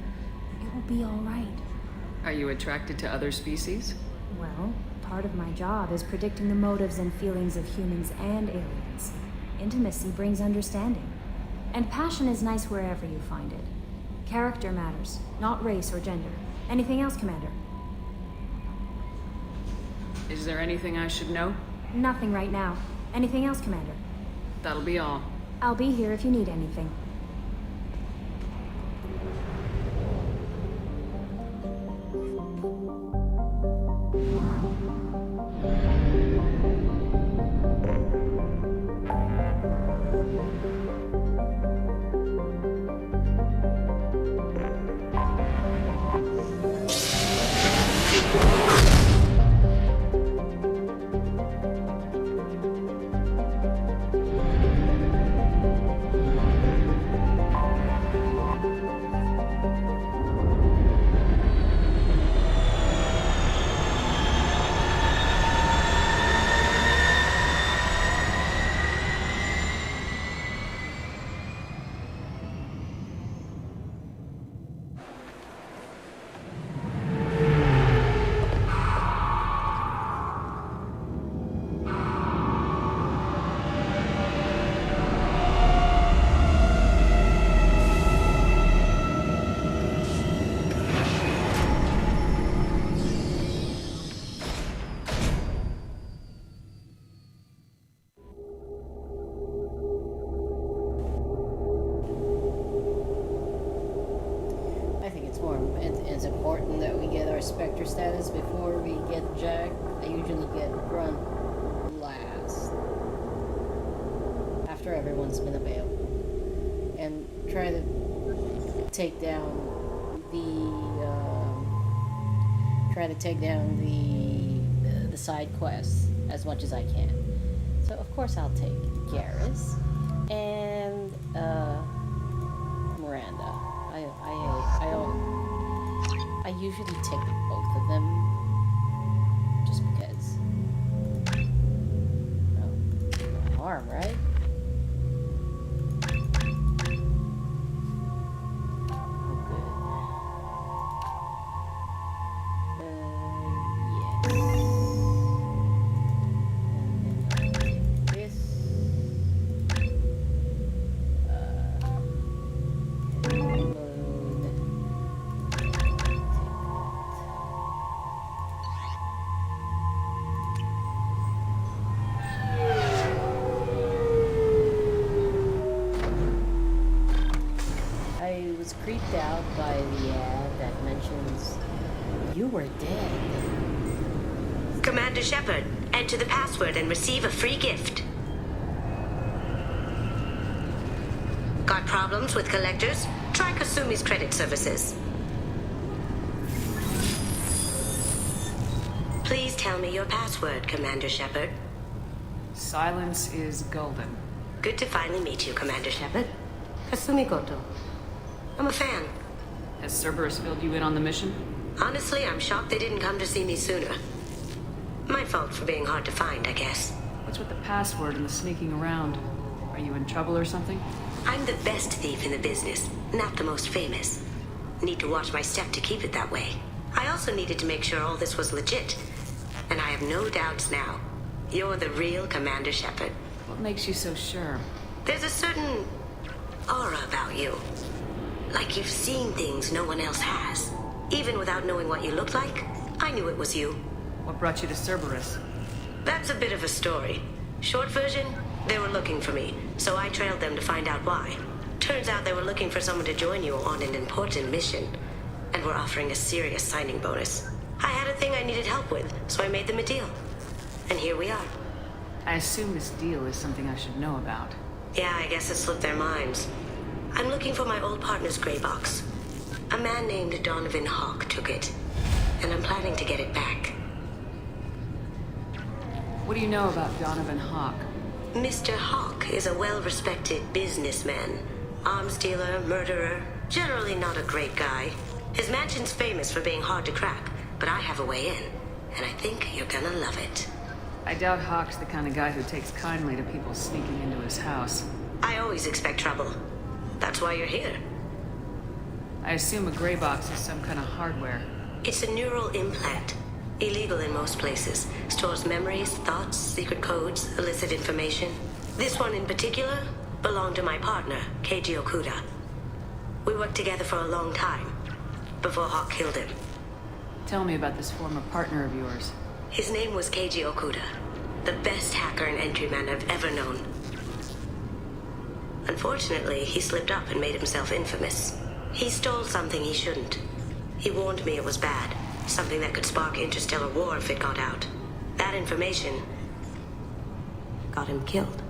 "It will be all right." Are you attracted to other species? Well, part of my job is predicting the motives and feelings of humans and aliens. Intimacy brings understanding. And passion is nice wherever you find it. Character matters, not race or gender. Anything else, Commander? Is there anything I should know? Nothing right now. Anything else, Commander? That'll be all. I'll be here if you need anything. it's important that we get our Spectre status before we get Jack. I usually get Grunt last, after everyone's been available, and try to take down the side quests as much as I can. So of course I'll take Garrus and Miranda. I usually take both of them just because. No harm, right? Creeped out by the ad that mentions you were dead. Commander Shepard, enter the password and receive a free gift. Got problems with collectors? Try Kasumi's credit services. Please tell me your password, Commander Shepard. Silence is golden. Good to finally meet you, Commander Shepard. Kasumi Goto. I'm a fan. Has Cerberus filled you in on the mission? Honestly, I'm shocked they didn't come to see me sooner. My fault for being hard to find, I guess. What's with the password and the sneaking around? Are you in trouble or something? I'm the best thief in the business, not the most famous. Need to watch my step to keep it that way. I also needed to make sure all this was legit. And I have no doubts now. You're the real Commander Shepard. What makes you so sure? There's a certain aura about you. Like you've seen things no one else has. Even without knowing what you looked like, I knew it was you. What brought you to Cerberus? That's a bit of a story. Short version, they were looking for me, so I trailed them to find out why. Turns out they were looking for someone to join you on an important mission, and were offering a serious signing bonus. I had a thing I needed help with, so I made them a deal. And here we are. I assume this deal is something I should know about. Yeah, I guess it slipped their minds. I'm looking for my old partner's gray box. A man named Donovan Hawk took it, and I'm planning to get it back. What do you know about Donovan Hawk? Mr. Hawk is a well-respected businessman. Arms dealer, murderer, generally not a great guy. His mansion's famous for being hard to crack, but I have a way in, and I think you're gonna love it. I doubt Hawk's the kind of guy who takes kindly to people sneaking into his house. I always expect trouble. That's why you're here. I assume a gray box is some kind of hardware. It's a neural implant. Illegal in most places. Stores memories, thoughts, secret codes, illicit information. This one in particular belonged to my partner, Keiji Okuda. We worked together for a long time, before Hawk killed him. Tell me about this former partner of yours. His name was Keiji Okuda, the best hacker and entryman I've ever known. Unfortunately, he slipped up and made himself infamous. He stole something he shouldn't. He warned me it was bad, something that could spark interstellar war if it got out. That information got him killed.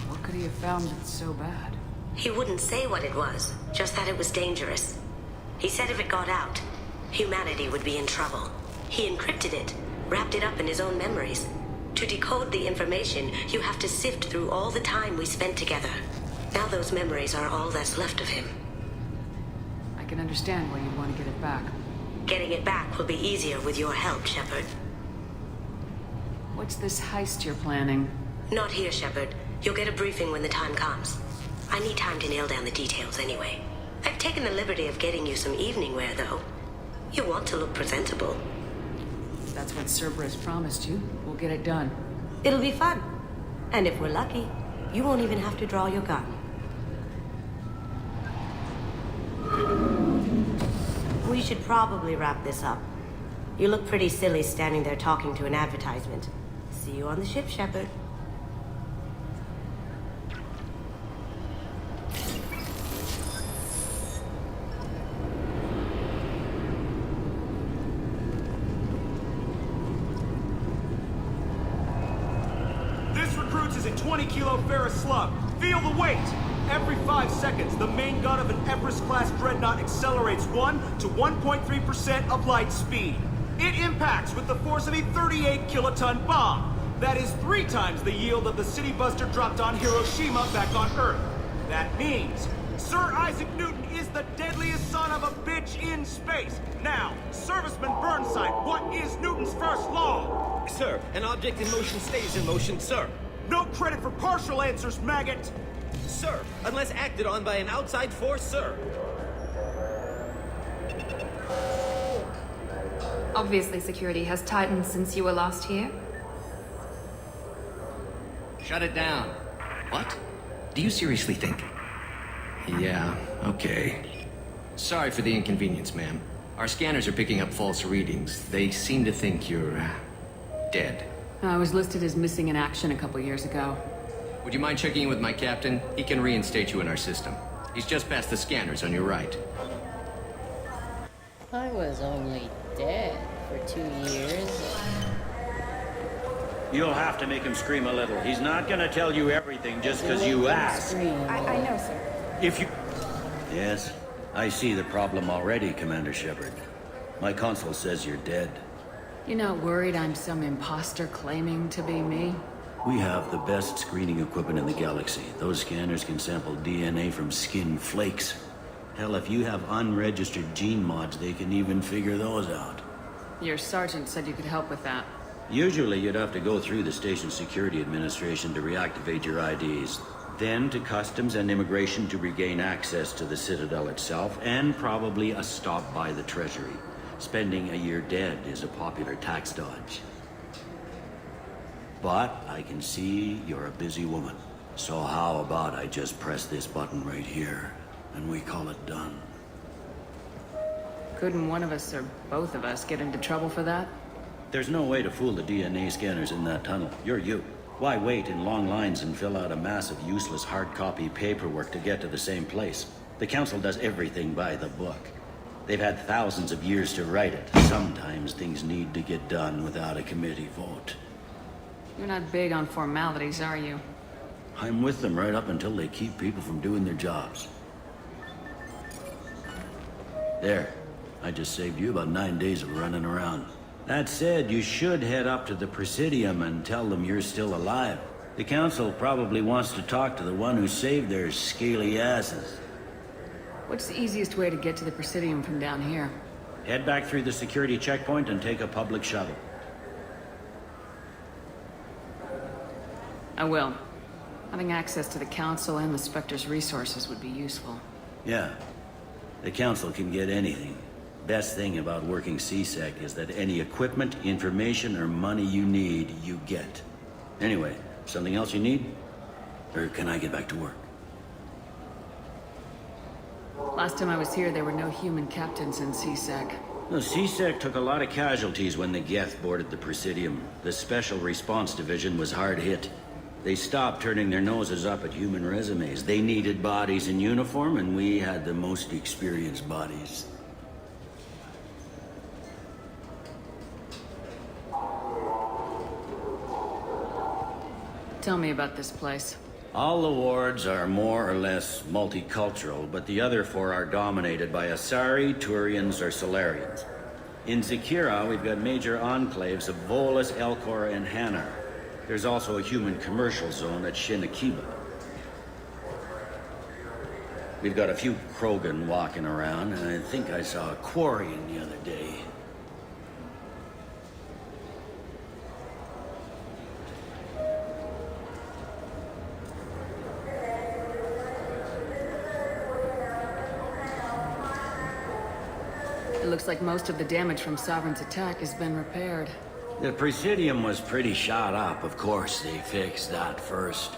What could he have found that's so bad? He wouldn't say what it was, just that it was dangerous. He said if it got out, humanity would be in trouble. He encrypted it, wrapped it up in his own memories. To decode the information, you have to sift through all the time we spent together. Now those memories are all that's left of him. I can understand why you'd want to get it back. Getting it back will be easier with your help, Shepard. What's this heist you're planning? Not here, Shepard. You'll get a briefing when the time comes. I need time to nail down the details anyway. I've taken the liberty of getting you some evening wear, though. You want to look presentable. That's what Cerberus promised you. We'll get it done. It'll be fun. And if we're lucky, you won't even have to draw your gun. We should probably wrap this up. You look pretty silly standing there talking to an advertisement. See you on the ship, Shepard. a 20-kilo ferrous slug. Feel the weight! Every 5 seconds, the main gun of an Everest-class dreadnought accelerates 1 to 1.3% of light speed. It impacts with the force of a 38-kiloton bomb. That is 3 times the yield of the City Buster dropped on Hiroshima back on Earth. That means Sir Isaac Newton is the deadliest son of a bitch in space. Now, Serviceman Burnside, what is Newton's first law? Sir, an object in motion stays in motion, sir. No credit for partial answers, maggot! Sir, unless acted on by an outside force, sir. Obviously, security has tightened since you were last here. Shut it down. What? Do you seriously think? Yeah, okay. Sorry for the inconvenience, ma'am. Our scanners are picking up false readings. They seem to think you're, dead. I was listed as missing in action a couple years ago. Would you mind checking in with my captain? He can reinstate you in our system. He's just past the scanners on your right. I was only dead for 2 years. You'll have to make him scream a little. He's not gonna tell you everything just because you ask. I know, sir. If you... Yes, I see the problem already, Commander Shepard. My console says you're dead. You're not worried I'm some imposter claiming to be me? We have the best screening equipment in the galaxy. Those scanners can sample DNA from skin flakes. Hell, if you have unregistered gene mods, they can even figure those out. Your sergeant said you could help with that. Usually you'd have to go through the Station Security Administration to reactivate your IDs. Then to Customs and Immigration to regain access to the Citadel itself, and probably a stop by the Treasury. Spending a year dead is a popular tax dodge. But I can see you're a busy woman. So how about I just press this button right here, and we call it done? Couldn't one of us or both of us get into trouble for that? There's no way to fool the DNA scanners in that tunnel. You're you. Why wait in long lines and fill out a mass of useless hard copy paperwork to get to the same place? The Council does everything by the book. They've had thousands of years to write it. Sometimes things need to get done without a committee vote. You're not big on formalities, are you? I'm with them right up until they keep people from doing their jobs. There. I just saved you about 9 days of running around. That said, you should head up to the Presidium and tell them you're still alive. The Council probably wants to talk to the one who saved their scaly asses. What's the easiest way to get to the Presidium from down here? Head back through the security checkpoint and take a public shuttle. I will. Having access to the Council and the Spectre's resources would be useful. Yeah. The Council can get anything. Best thing about working CSEC is that any equipment, information, or money you need, you get. Anyway, something else you need? Or can I get back to work? Last time I was here, there were no human captains in CSEC. The CSEC took a lot of casualties when the Geth boarded the Presidium. The Special Response Division was hard hit. They stopped turning their noses up at human resumes. They needed bodies in uniform, and we had the most experienced bodies. Tell me about this place. All the wards are more or less multicultural, but the other 4 are dominated by Asari, Turians, or Solarians. In Zakira, we've got major enclaves of Volus, Elcor, and Hanar. There's also a human commercial zone at Shinakiba. We've got a few Krogan walking around, and I think I saw a Quarian the other day. It looks like most of the damage from Sovereign's attack has been repaired. The Presidium was pretty shot up, of course. They fixed that first.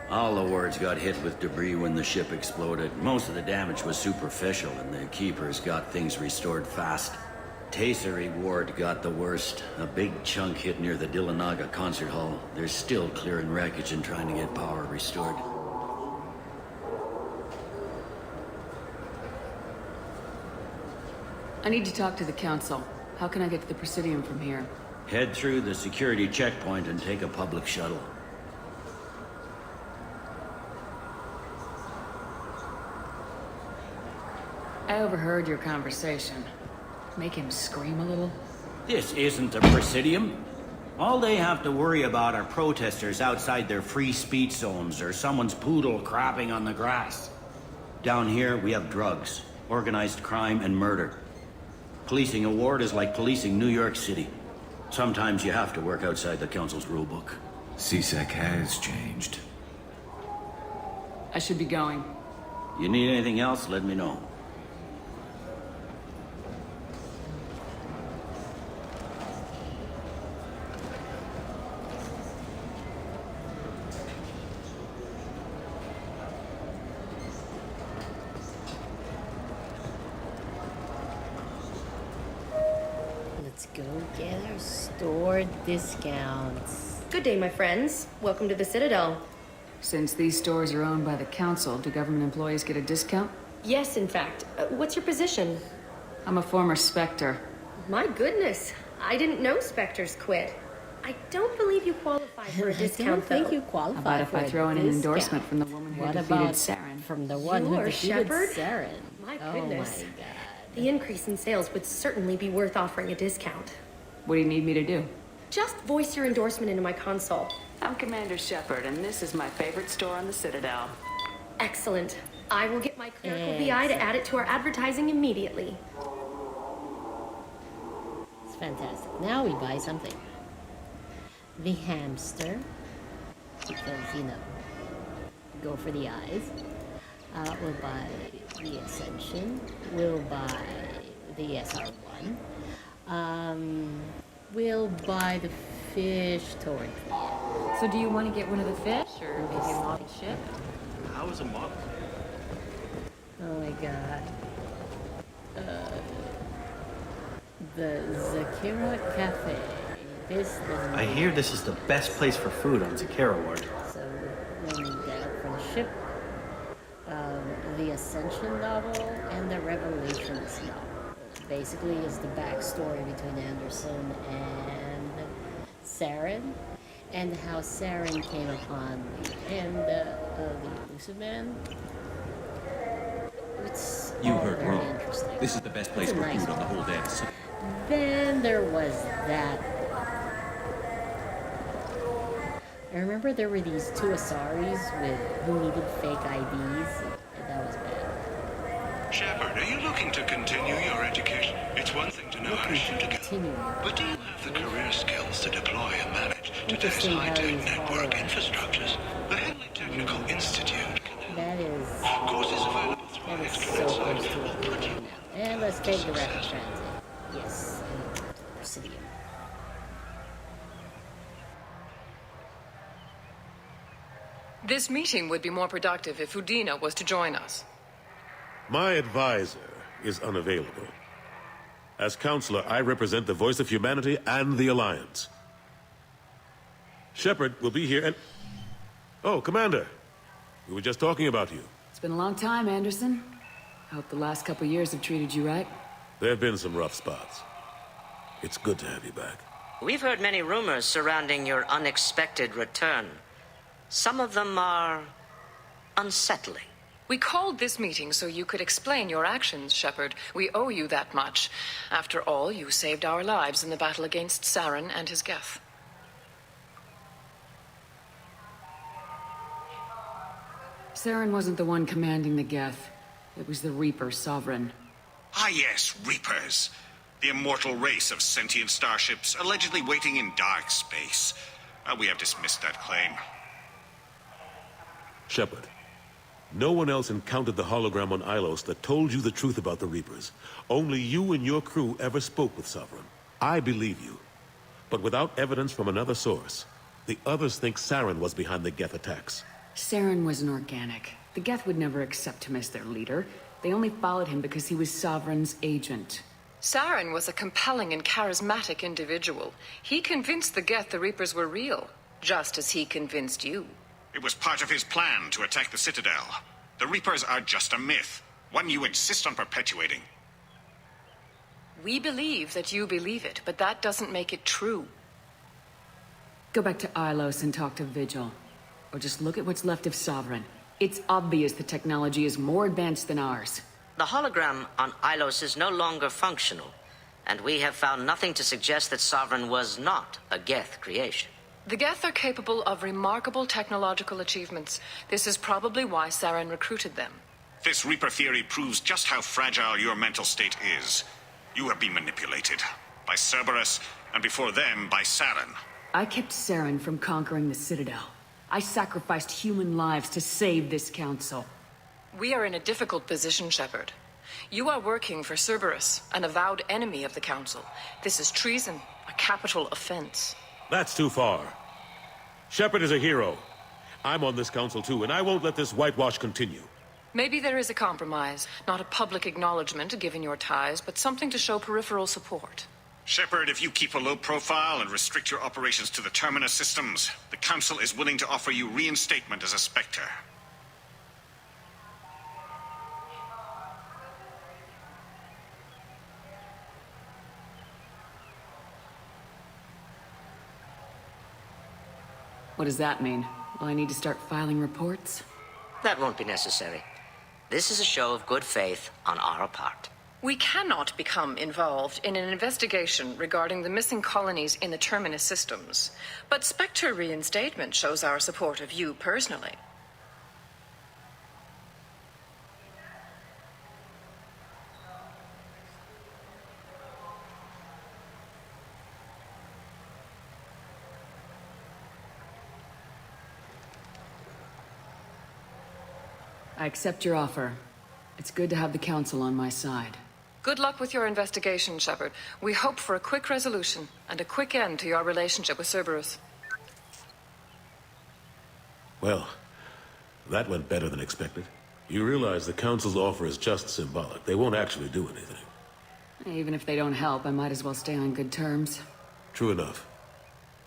All the wards got hit with debris when the ship exploded. Most of the damage was superficial, and the Keepers got things restored fast. Tayseri Ward got the worst. A big chunk hit near the Dillanaga concert hall. They're still clearing wreckage and trying to get power restored. I need to talk to the Council. How can I get to the Presidium from here? Head through the security checkpoint and take a public shuttle. I overheard your conversation. Make him scream a little? This isn't a Presidium. All they have to worry about are protesters outside their free speech zones or someone's poodle crapping on the grass. Down here, we have drugs, organized crime, and murder. Policing a ward is like policing New York City. Sometimes you have to work outside the council's rulebook. CSEC has changed. I should be going. You need anything else, let me know. Let's go get our store discounts. Good day, my friends. Welcome to the Citadel. Since these stores are owned by the council, do government employees get a discount? Yes, in fact. What's your position? I'm a former Spectre. My goodness. I didn't know Spectres quit. I don't believe you qualify for a discount, I don't think though. you qualify How about if for I a throw in an discount? endorsement from the woman who What defeated about Saren? from the one who You're defeated Shepard? Saren? My Oh goodness. my god. The increase in sales would certainly be worth offering a discount. What do you need me to do? Just voice your endorsement into my console. I'm Commander Shepard, and this is my favorite store on the Citadel. Excellent. I will get my clerical BI to add it to our advertising immediately. It's fantastic. Now we buy something. The hamster, because, you know, go for the eyes. We'll buy the Ascension. We'll buy the SR1. We'll buy the fish toward the end. So do you want to get one of the fish, or maybe a model ship? How is a model? Oh my god. The Zakira Cafe. This doesn't. I hear this is the best place for food on Zakara Ward. So we need that for the ship, the Ascension novel, and the Revelations novel. Basically, is the backstory between Anderson and Saren, and how Saren came upon the end of the Elusive Man. It's You all heard very wrong. interesting. This is the best place It's a for nice food on the whole damn city. Then there was that. I remember there were these two Asaris who needed fake IDs, and that was bad. Shepard, are you looking to continue your education? It's one thing to know how to shoot a gun, but do you have the career skills to deploy and manage today's high-tech network infrastructures? The Henley Technical Institute That is. courses available through That is extra so website. close to what we're doing now. And let's take the rapid transit. Yes, Presidium. This meeting would be more productive if Udina was to join us. My advisor is unavailable. As counselor, I represent the voice of humanity and the Alliance. Shepard will be here and... Oh, Commander. We were just talking about you. It's been a long time, Anderson. I hope the last couple years have treated you right. There have been some rough spots. It's good to have you back. We've heard many rumors surrounding your unexpected return. Some of them are unsettling. We called this meeting so you could explain your actions, Shepard. We owe you that much. After all, you saved our lives in the battle against Saren and his Geth. Saren wasn't the one commanding the Geth. It was the Reaper Sovereign. Ah yes, Reapers. The immortal race of sentient starships allegedly waiting in dark space. We have dismissed that claim. Shepard, no one else encountered the hologram on Ilos that told you the truth about the Reapers. Only you and your crew ever spoke with Sovereign. I believe you. But without evidence from another source, the others think Saren was behind the Geth attacks. Saren was an organic. The Geth would never accept him as their leader. They only followed him because he was Sovereign's agent. Saren was a compelling and charismatic individual. He convinced the Geth the Reapers were real, just as he convinced you. It was part of his plan to attack the Citadel. The Reapers are just a myth, one you insist on perpetuating. We believe that you believe it, but that doesn't make it true. Go back to Ilos and talk to Vigil. Or just look at what's left of Sovereign. It's obvious the technology is more advanced than ours. The hologram on Ilos is no longer functional, and we have found nothing to suggest that Sovereign was not a Geth creation. The Geth are capable of remarkable technological achievements. This is probably why Saren recruited them. This Reaper theory proves just how fragile your mental state is. You have been manipulated. By Cerberus, and before them, by Saren. I kept Saren from conquering the Citadel. I sacrificed human lives to save this council. We are in a difficult position, Shepard. You are working for Cerberus, an avowed enemy of the Council. This is treason, a capital offense. That's too far. Shepard is a hero. I'm on this council too, and I won't let this whitewash continue. Maybe there is a compromise. Not a public acknowledgement given your ties, but something to show peripheral support. Shepard, if you keep a low profile and restrict your operations to the Terminus systems, the Council is willing to offer you reinstatement as a Spectre. What does that mean? Will I need to start filing reports? That won't be necessary. This is a show of good faith on our part. We cannot become involved in an investigation regarding the missing colonies in the Terminus systems, but Spectre reinstatement shows our support of you personally. I accept your offer. It's good to have the Council on my side. Good luck with your investigation, Shepard. We hope for a quick resolution and a quick end to your relationship with Cerberus. Well, that went better than expected. You realize the Council's offer is just symbolic. They won't actually do anything. Even if they don't help, I might as well stay on good terms. True enough.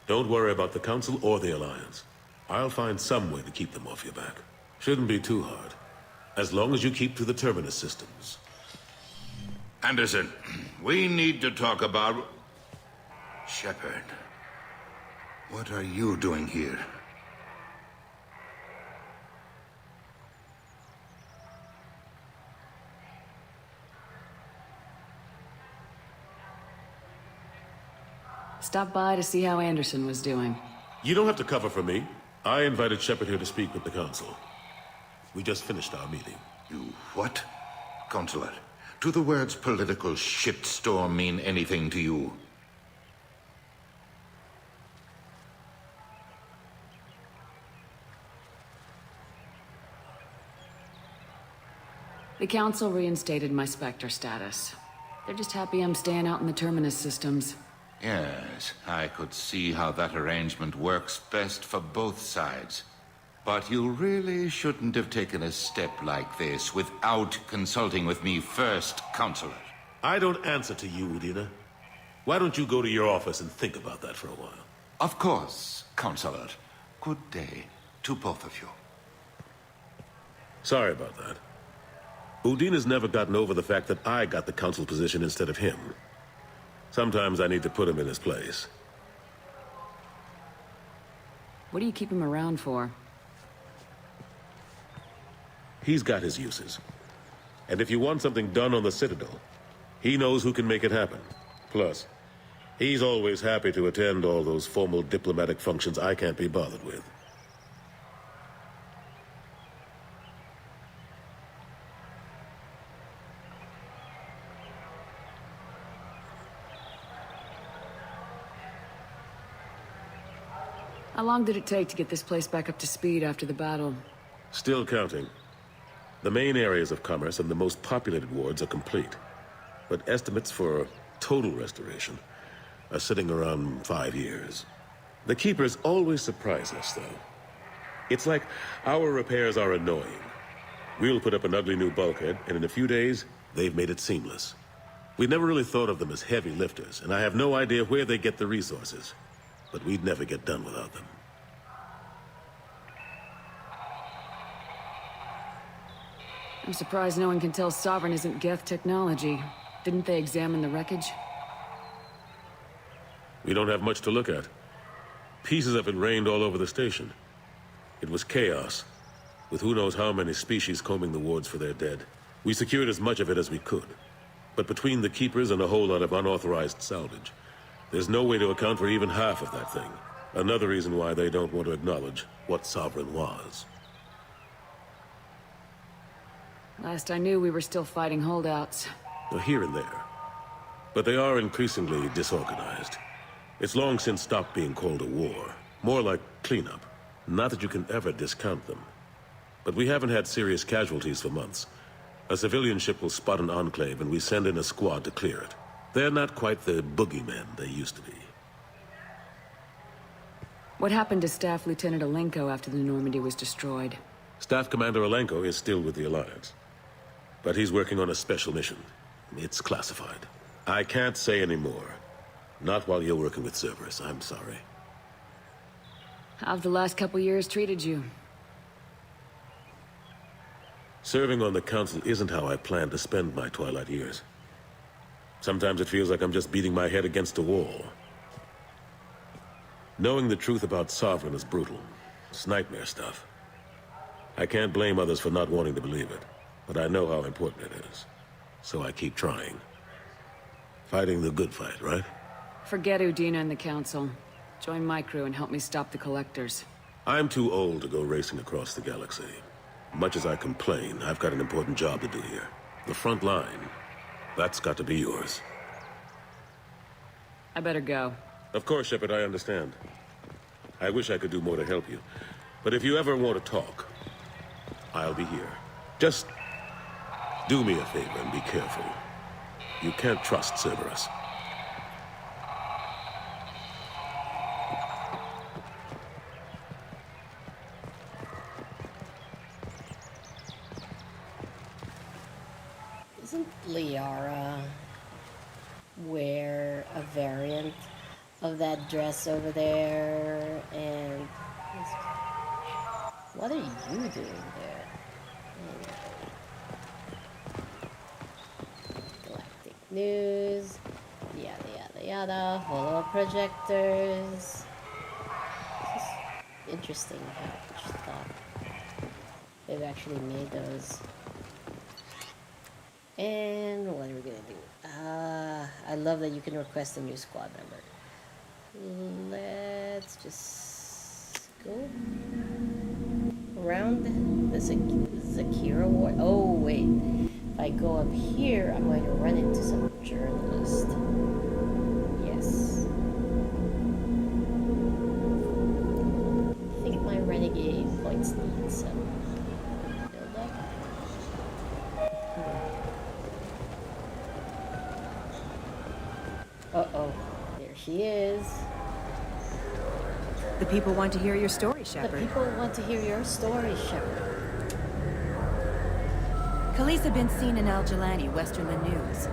Don't worry about the Council or the Alliance. I'll find some way to keep them off your back. Shouldn't be too hard. As long as you keep to the Terminus systems. Anderson, we need to talk about... Shepard. What are you doing here? Stop by to see how Anderson was doing. You don't have to cover for me. I invited Shepard here to speak with the Council. We just finished our meeting. You what? Consular, do the words political shitstorm mean anything to you? The Council reinstated my Spectre status. They're just happy I'm staying out in the Terminus systems. Yes, I could see how that arrangement works best for both sides. But you really shouldn't have taken a step like this without consulting with me first, Counselor. I don't answer to you, Udina. Why don't you go to your office and think about that for a while? Of course, Counselor. Good day to both of you. Sorry about that. Udina's never gotten over the fact that I got the Council position instead of him. Sometimes I need to put him in his place. What do you keep him around for? He's got his uses. And if you want something done on the Citadel, he knows who can make it happen. Plus, he's always happy to attend all those formal diplomatic functions I can't be bothered with. How long did it take to get this place back up to speed after the battle? Still counting. The main areas of commerce and the most populated wards are complete. But estimates for total restoration are sitting around 5 years. The Keepers always surprise us, though. It's like our repairs are annoying. We'll put up an ugly new bulkhead, and in a few days, they've made it seamless. We never really thought of them as heavy lifters, and I have no idea where they get the resources. But we'd never get done without them. I'm surprised no one can tell Sovereign isn't Geth technology. Didn't they examine the wreckage? We don't have much to look at. Pieces of it rained all over the station. It was chaos, with who knows how many species combing the wards for their dead. We secured as much of it as we could. But between the keepers and a whole lot of unauthorized salvage, there's no way to account for even half of that thing. Another reason why they don't want to acknowledge what Sovereign was. Last I knew, we were still fighting holdouts. Here and there. But they are increasingly disorganized. It's long since stopped being called a war. More like cleanup. Not that you can ever discount them. But we haven't had serious casualties for months. A civilian ship will spot an enclave and we send in a squad to clear it. They're not quite the boogeymen they used to be. What happened to Staff Lieutenant Alenko after the Normandy was destroyed? Staff Commander Alenko is still with the Alliance. But he's working on a special mission. It's classified. I can't say any more. Not while you're working with Cerberus, I'm sorry. How've the last couple years treated you? Serving on the Council isn't how I plan to spend my twilight years. Sometimes it feels like I'm just beating my head against a wall. Knowing the truth about Sovereign is brutal. It's nightmare stuff. I can't blame others for not wanting to believe it, but I know how important it is. So I keep trying. Fighting the good fight, right? Forget Udina and the Council. Join my crew and help me stop the Collectors. I'm too old to go racing across the galaxy. Much as I complain, I've got an important job to do here. The front line. That's got to be yours. I better go. Of course, Shepard, I understand. I wish I could do more to help you. But if you ever want to talk, I'll be here. Just do me a favor and be careful. You can't trust Cerberus. Doesn't Liara wear a variant of that dress over there? And what are you doing there? Galactic news, yada yada yada, holo projectors. It's just interesting how much thought they've actually made those. And what are we gonna do? I love that you can request a new squad member. Let's just go around the Zakira Ward. Oh wait, if I go up here, I'm going to run into some journalist. Yes. I think my renegade points need some build up. Uh-oh, there she is. The people want to hear your story, Shepard. The people want to hear your story, Shepard. Khaleesa been seen in Al Jalani, Westerland News.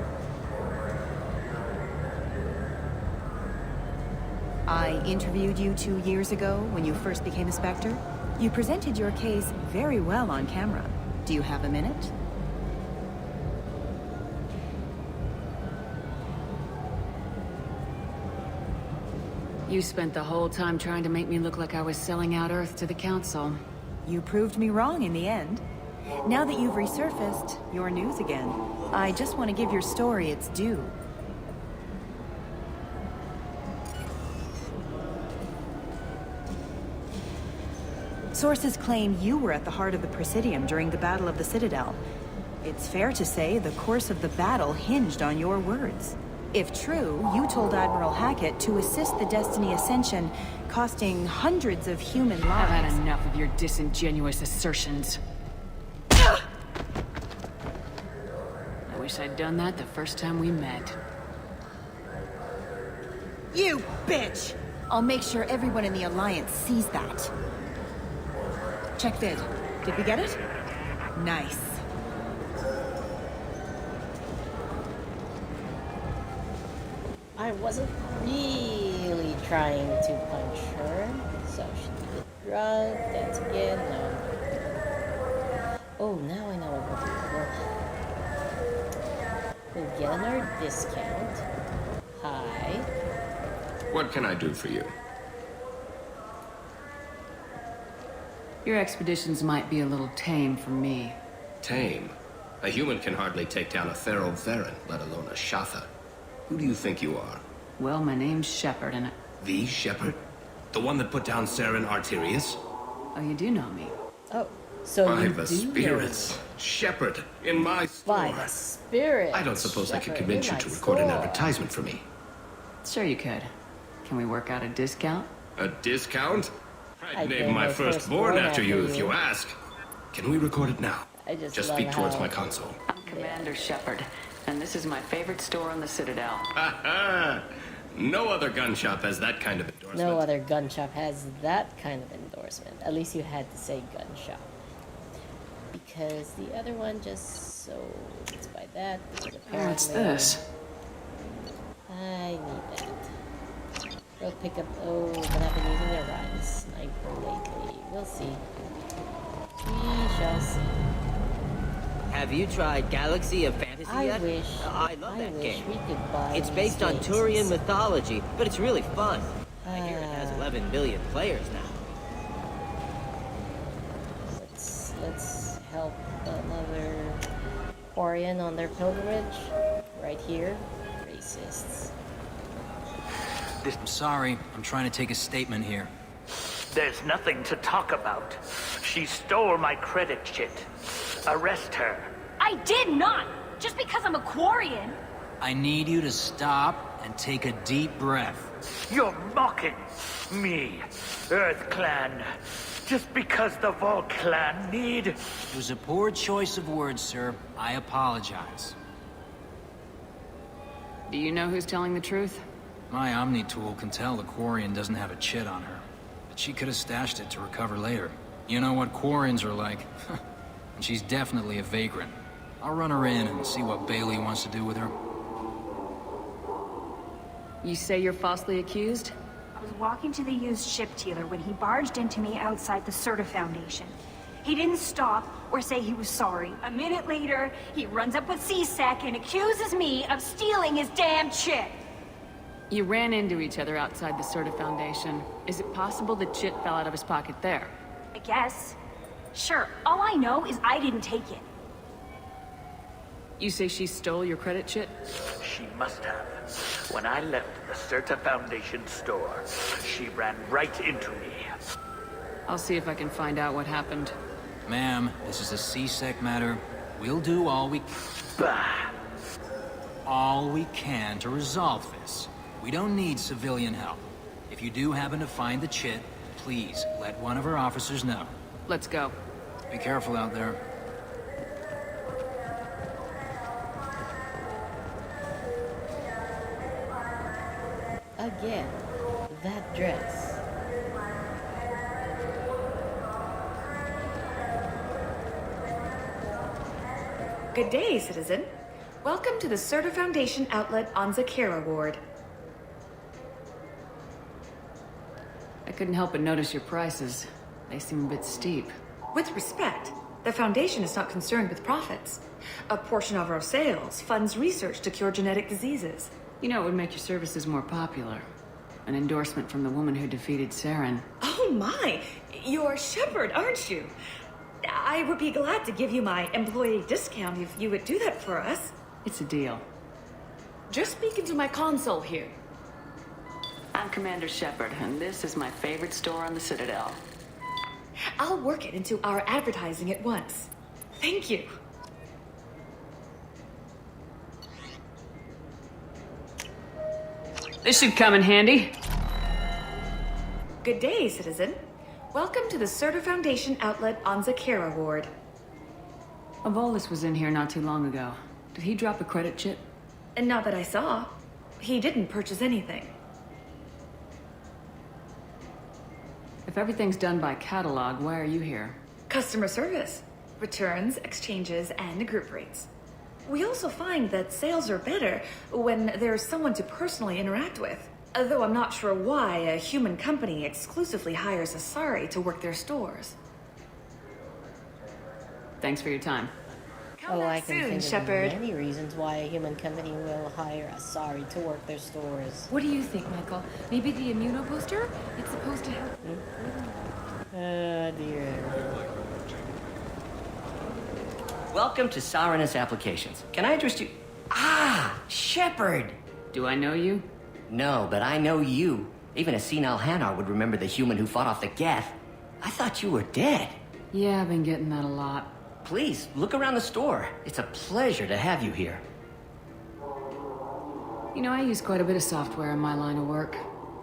I interviewed you 2 years ago when you first became a Spectre. You presented your case very well on camera. Do you have a minute? You spent the whole time trying to make me look like I was selling out Earth to the Council. You proved me wrong in the end. Now that you've resurfaced, you're news again. I just want to give your story its due. Sources claim you were at the heart of the Presidium during the Battle of the Citadel. It's fair to say the course of the battle hinged on your words. If true, you told Admiral Hackett to assist the Destiny Ascension, costing hundreds of human lives. I've had enough of your disingenuous assertions. I wish I'd done that the first time we met. You bitch! I'll make sure everyone in the Alliance sees that. Check vid. Did we get it? Nice. I wasn't really trying to punch her, so she did drug, that's again, no. Oh, now I know what we'll do. We'll get another discount. Hi. What can I do for you? Your expeditions might be a little tame for me. Tame? A human can hardly take down a feral Varen, let alone a Shatha. Who do you think you are? Well, my name's Shepard, and The Shepard? The one that put down Saren Arterius? Oh, you do know me. Oh, so By you the do spirits. Shepard, in my store. By the spirits. I don't suppose I could Shepard, convince in you to my record an store. advertisement for me. Sure you could. Can we work out a discount? A discount? I'd I'd name name my my firstborn after you if you. you ask. Can we record it now? I just Just love speak towards how- my console. I'm Commander Shepard, and this is my favorite store on the Citadel. Ha No other gun shop has that kind of endorsement. No other gun shop has that kind of endorsement. At least you had to say gun shop. Because the other one just so let's buy that. Because apparently What's this? I need that. We'll pick up but I've been using the Ryan sniper lately. We'll see. We shall see. Have you tried Galaxy of Fantasy I yet? wish I love that wish game. we could buy It's these based on games. Turian mythology, but it's really fun. I hear it has 11 million players now. Let's help another Quarian on their pilgrimage. Right here. Racists. I'm sorry. I'm trying to take a statement here. There's nothing to talk about. She stole my credit chit. Arrest her. I did not! Just because I'm a Quarian! I need you to stop and take a deep breath. You're mocking me, Earth Clan. Just because the Vol Clan need... It was a poor choice of words, sir. I apologize. Do you know who's telling the truth? My Omni tool can tell the Quarian doesn't have a chit on her. But she could have stashed it to recover later. You know what Quarians are like. And she's definitely a vagrant. I'll run her in and see what Bailey wants to do with her. You say you're falsely accused? I was walking to the used ship dealer when he barged into me outside the Serta Foundation. He didn't stop or say he was sorry. A minute later, he runs up with C-Sec and accuses me of stealing his damn chip. You ran into each other outside the Serta Foundation. Is it possible the chit fell out of his pocket there? I guess. Sure, all I know is I didn't take it. You say she stole your credit chit? She must have. When I left the Serta Foundation store, she ran right into me. I'll see if I can find out what happened. Ma'am, this is a C-Sec matter. We'll do all we can to resolve this. We don't need civilian help. If you do happen to find the chit, please let one of our officers know. Let's go. Be careful out there. Again, that dress. Good day, citizen. Welcome to the Serta Foundation outlet on Zakera Ward. I couldn't help but notice your prices. They seem a bit steep. With respect, the Foundation is not concerned with profits. A portion of our sales funds research to cure genetic diseases. You know, it would make your services more popular. An endorsement from the woman who defeated Saren. Oh my! You're Shepard, aren't you? I would be glad to give you my employee discount if you would do that for us. It's a deal. Just speak into my console here. I'm Commander Shepard, and this is my favorite store on the Citadel. I'll work it into our advertising at once. Thank you. This should come in handy. Good day, citizen. Welcome to the Serta Foundation outlet on Zakera Ward. Avolis was in here not too long ago. Did he drop a credit chit? And not that I saw. He didn't purchase anything. If everything's done by catalog, why are you here? Customer service. Returns, exchanges, and group rates. We also find that sales are better when there's someone to personally interact with. Though I'm not sure why a human company exclusively hires Asari to work their stores. Thanks for your time. Oh, I can soon, think Shepard. of many reasons why a human company will hire Asari to work their stores. What do you think, Michael? Maybe the immunobooster? It's supposed to help. Oh dear. Welcome to Sarenus Applications. Can I address you? Ah, Shepard! Do I know you? No, but I know you. Even a senile Hanar would remember the human who fought off the Geth. I thought you were dead. Yeah, I've been getting that a lot. Please, look around the store. It's a pleasure to have you here. You know, I use quite a bit of software in my line of work.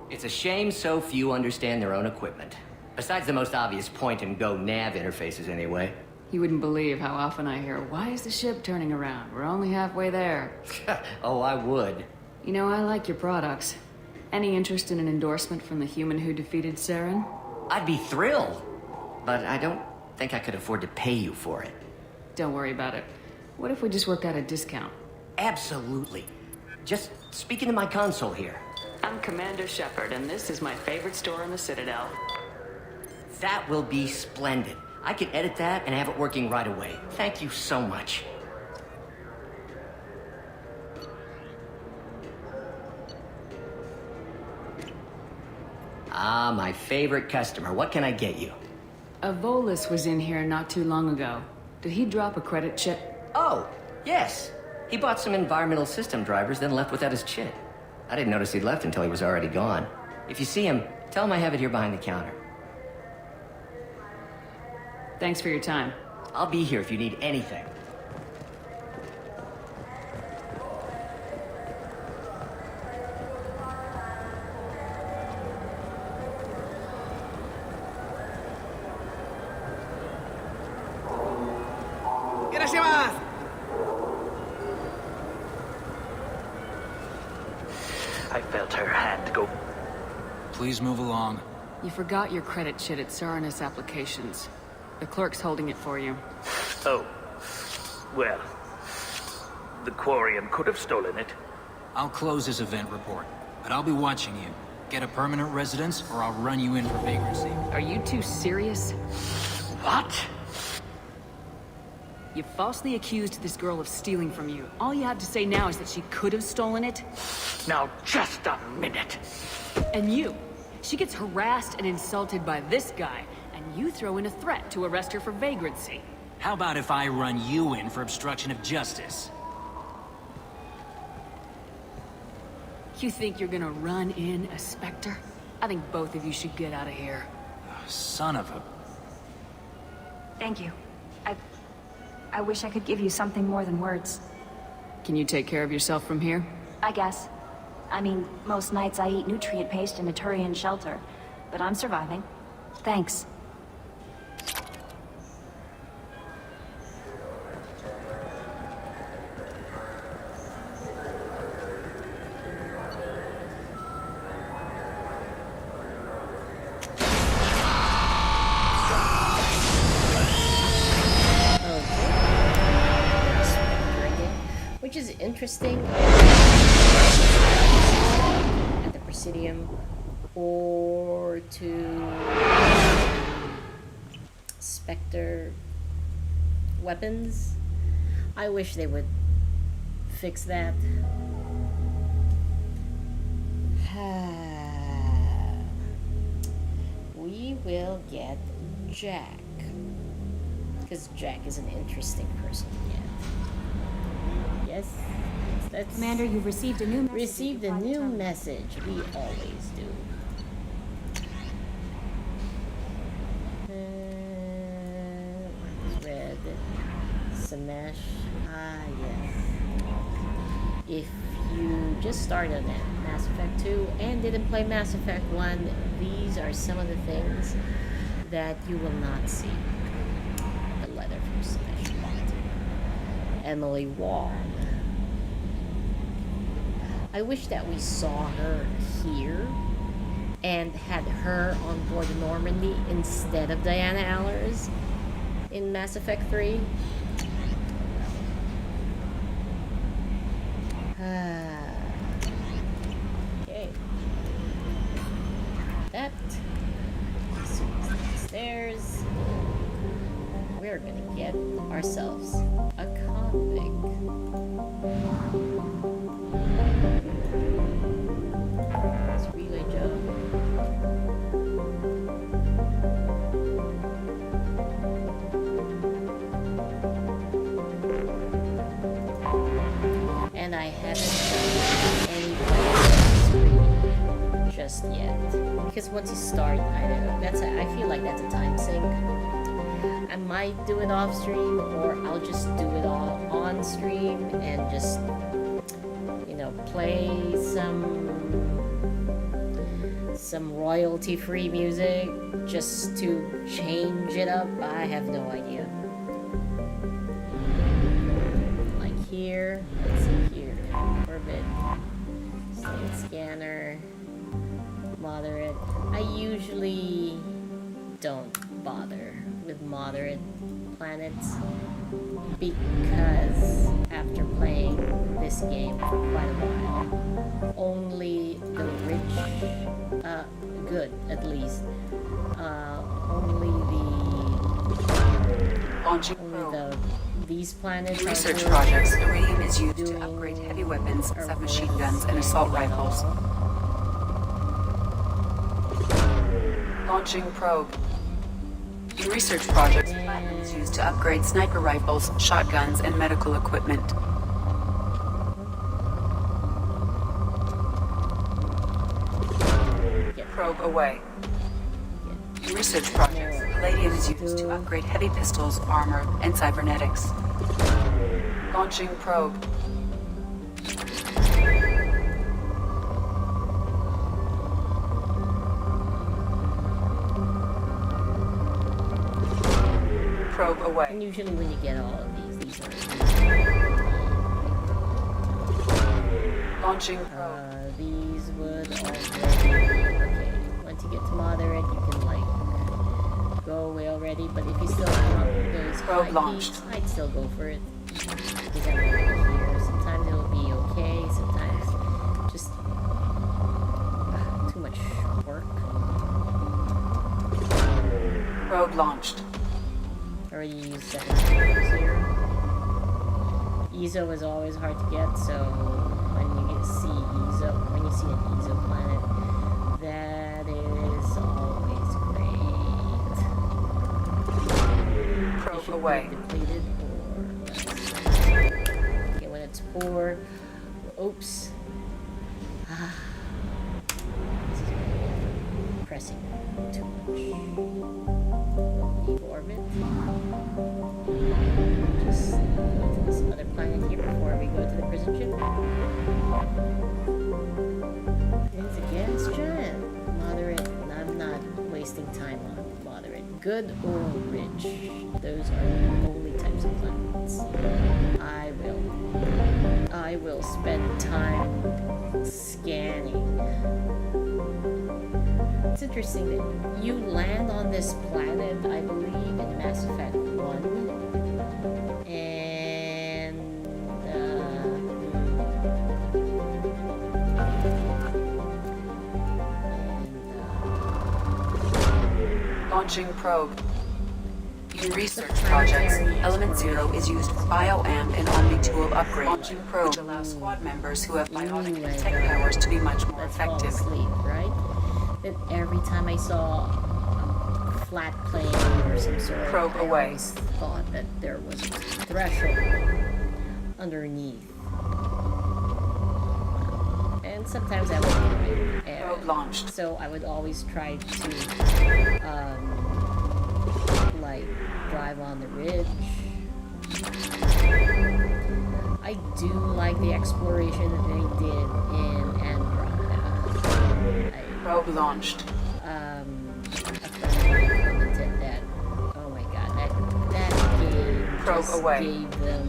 It's a shame so few understand their own equipment. Besides the most obvious point-and-go nav interfaces, anyway. You wouldn't believe how often I hear, "Why is the ship turning around? We're only halfway there." Oh, I would. You know, I like your products. Any interest in an endorsement from the human who defeated Saren? I'd be thrilled. But I don't think I could afford to pay you for it. Don't worry about it. What if we just work out a discount? Absolutely. Just speak into my console here. I'm Commander Shepard, and this is my favorite store in the Citadel. That will be splendid. I can edit that and have it working right away. Thank you so much. Ah, my favorite customer. What can I get you? A Volus was in here not too long ago. Did he drop a credit chip? Oh, yes. He bought some environmental system drivers, then left without his chip. I didn't notice he'd left until he was already gone. If you see him, tell him I have it here behind the counter. Thanks for your time. I'll be here if you need anything. I felt her hand go. Please move along. You forgot your credit chit at Sarenus Applications. The clerk's holding it for you. Oh. Well. The Quarian could have stolen it. I'll close this event report, but I'll be watching you. Get a permanent residence, or I'll run you in for vagrancy. Are you two serious? What? You falsely accused this girl of stealing from you. All you have to say now is that she could have stolen it? Now, just a minute. And you. She gets harassed and insulted by this guy, and you throw in a threat to arrest her for vagrancy. How about if I run you in for obstruction of justice? You think you're gonna run in a Spectre? I think both of you should get out of here. Son of a... Thank you. I wish I could give you something more than words. Can you take care of yourself from here? I guess. I mean, most nights I eat nutrient paste in a Turian shelter. But I'm surviving. Thanks. Which is interesting at the Presidium or to Spectre weapons. I wish they would fix that. We will get Jack, because Jack is an interesting person. Yeah. Yes. That's Commander, you've received a new message. Received a new message. We always do. Red. Smash. Ah, yes. If you just started on Mass Effect 2 and didn't play Mass Effect 1, these are some of the things that you will not see. The letter from Smash. Emily Wall. I wish that we saw her here and had her on board Normandy instead of Diana Allers in Mass Effect 3. Okay. That. As soon as downstairs, we're gonna get ourselves a convict. Let's relay job. once you start, I feel like that's a time sink. I might do it off stream, or I'll just do it all on stream and just, play some royalty-free music just to change it up. I have no idea. Like here, let's see here, orbit, state scanner, moderate. I usually don't bother with moderate planets because after playing this game for quite a while, only the rich, good at least, these planets. Research projects. Iridium is used to upgrade heavy weapons, submachine guns, and assault rifles. Launching probe. In research projects, platinum is used to upgrade sniper rifles, shotguns, and medical equipment. Probe away. In research projects, palladium is used to upgrade heavy pistols, armor, and cybernetics. Launching probe. Probe away. And usually when you get all of these are launching probe. These would already okay. Once you get to moderate, you can go away already. But if you still have those probe high launched, peaks, I'd still go for it because I'm already here. Sometimes it'll be okay. Sometimes just too much work. Probe launched. Already used 7 times here. EZO is always hard to get, so when you see an EZO planet, that is always great. Probe away. Depleted okay, when it's poor. Oops. This is pressing too much. Leave orbit. Just go to this other planet here before we go to the prison ship. It's against giant. Moderate. I'm not wasting time on moderate. Good or rich. Those are the only types of planets. I will spend time scanning. It's interesting that you land on this planet, I believe, in Mass Effect 1. And launching probe. In research projects, Element Zero is used for bioamp and Omni-tool upgrade. Launching probe, which allows squad members who have biotic and tech powers to be much more effective. Sleep, right? That every time I saw a flat plane or some sort of probe away, I always thought that there was a threshold underneath. And sometimes I would probe launched. So I would always try to drive on the ridge. I do like the exploration that they did in Andromeda. Probe launched. A friend of mine commented that, oh my god, that game probe just away. Gave them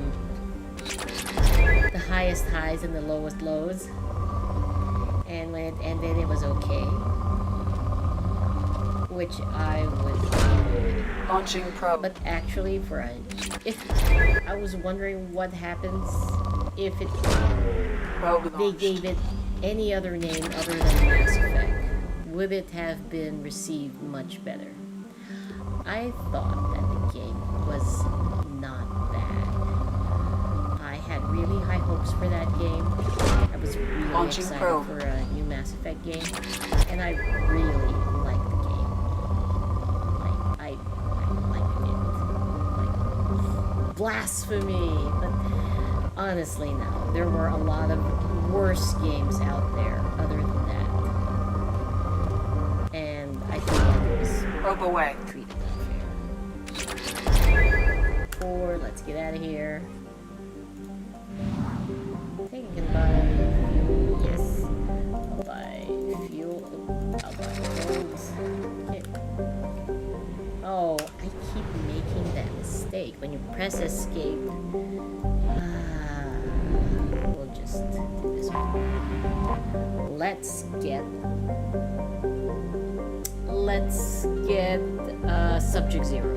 the highest highs and the lowest lows. And when it ended, it was okay. Which I would launching probe. But actually, if I was wondering what happens if they gave it any other name other than Mass Effect, would it have been received much better? I thought that the game was not bad. I had really high hopes for that game. I was really launching excited probe. for a new Mass Effect game, and I really liked the game. I liked it. Blasphemy! But honestly, no. There were a lot of worse games out there other than that. And I think that was Probe away. treated unfair. 4, let's get out of here. I think I can buy fuel. Yes. I'll buy fuel. I'll buy clothes. Okay. Oh, I keep making that mistake. When you press escape, we'll just do this one. Let's get subject 0.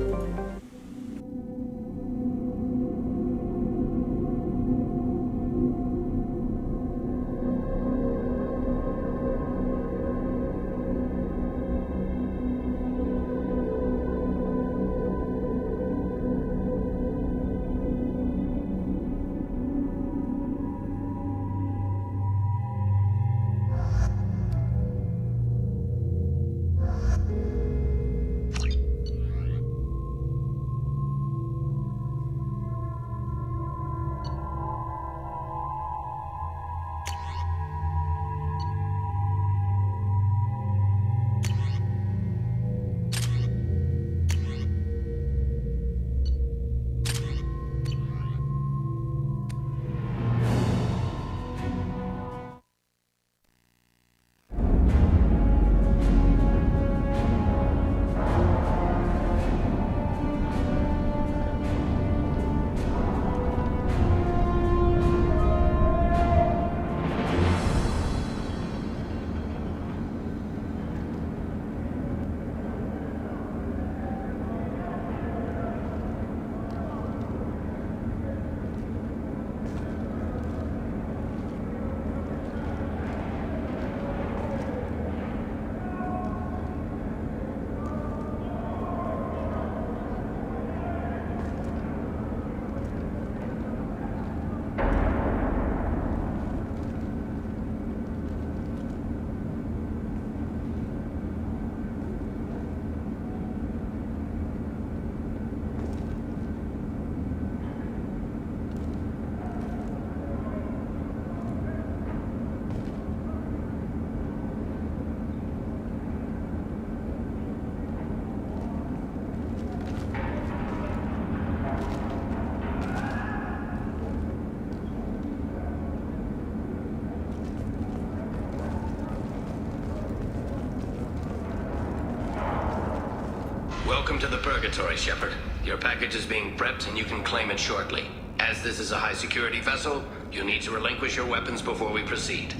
Welcome to the Purgatory, Shepard. Your package is being prepped and you can claim it shortly. As this is a high-security vessel, you need to relinquish your weapons before we proceed.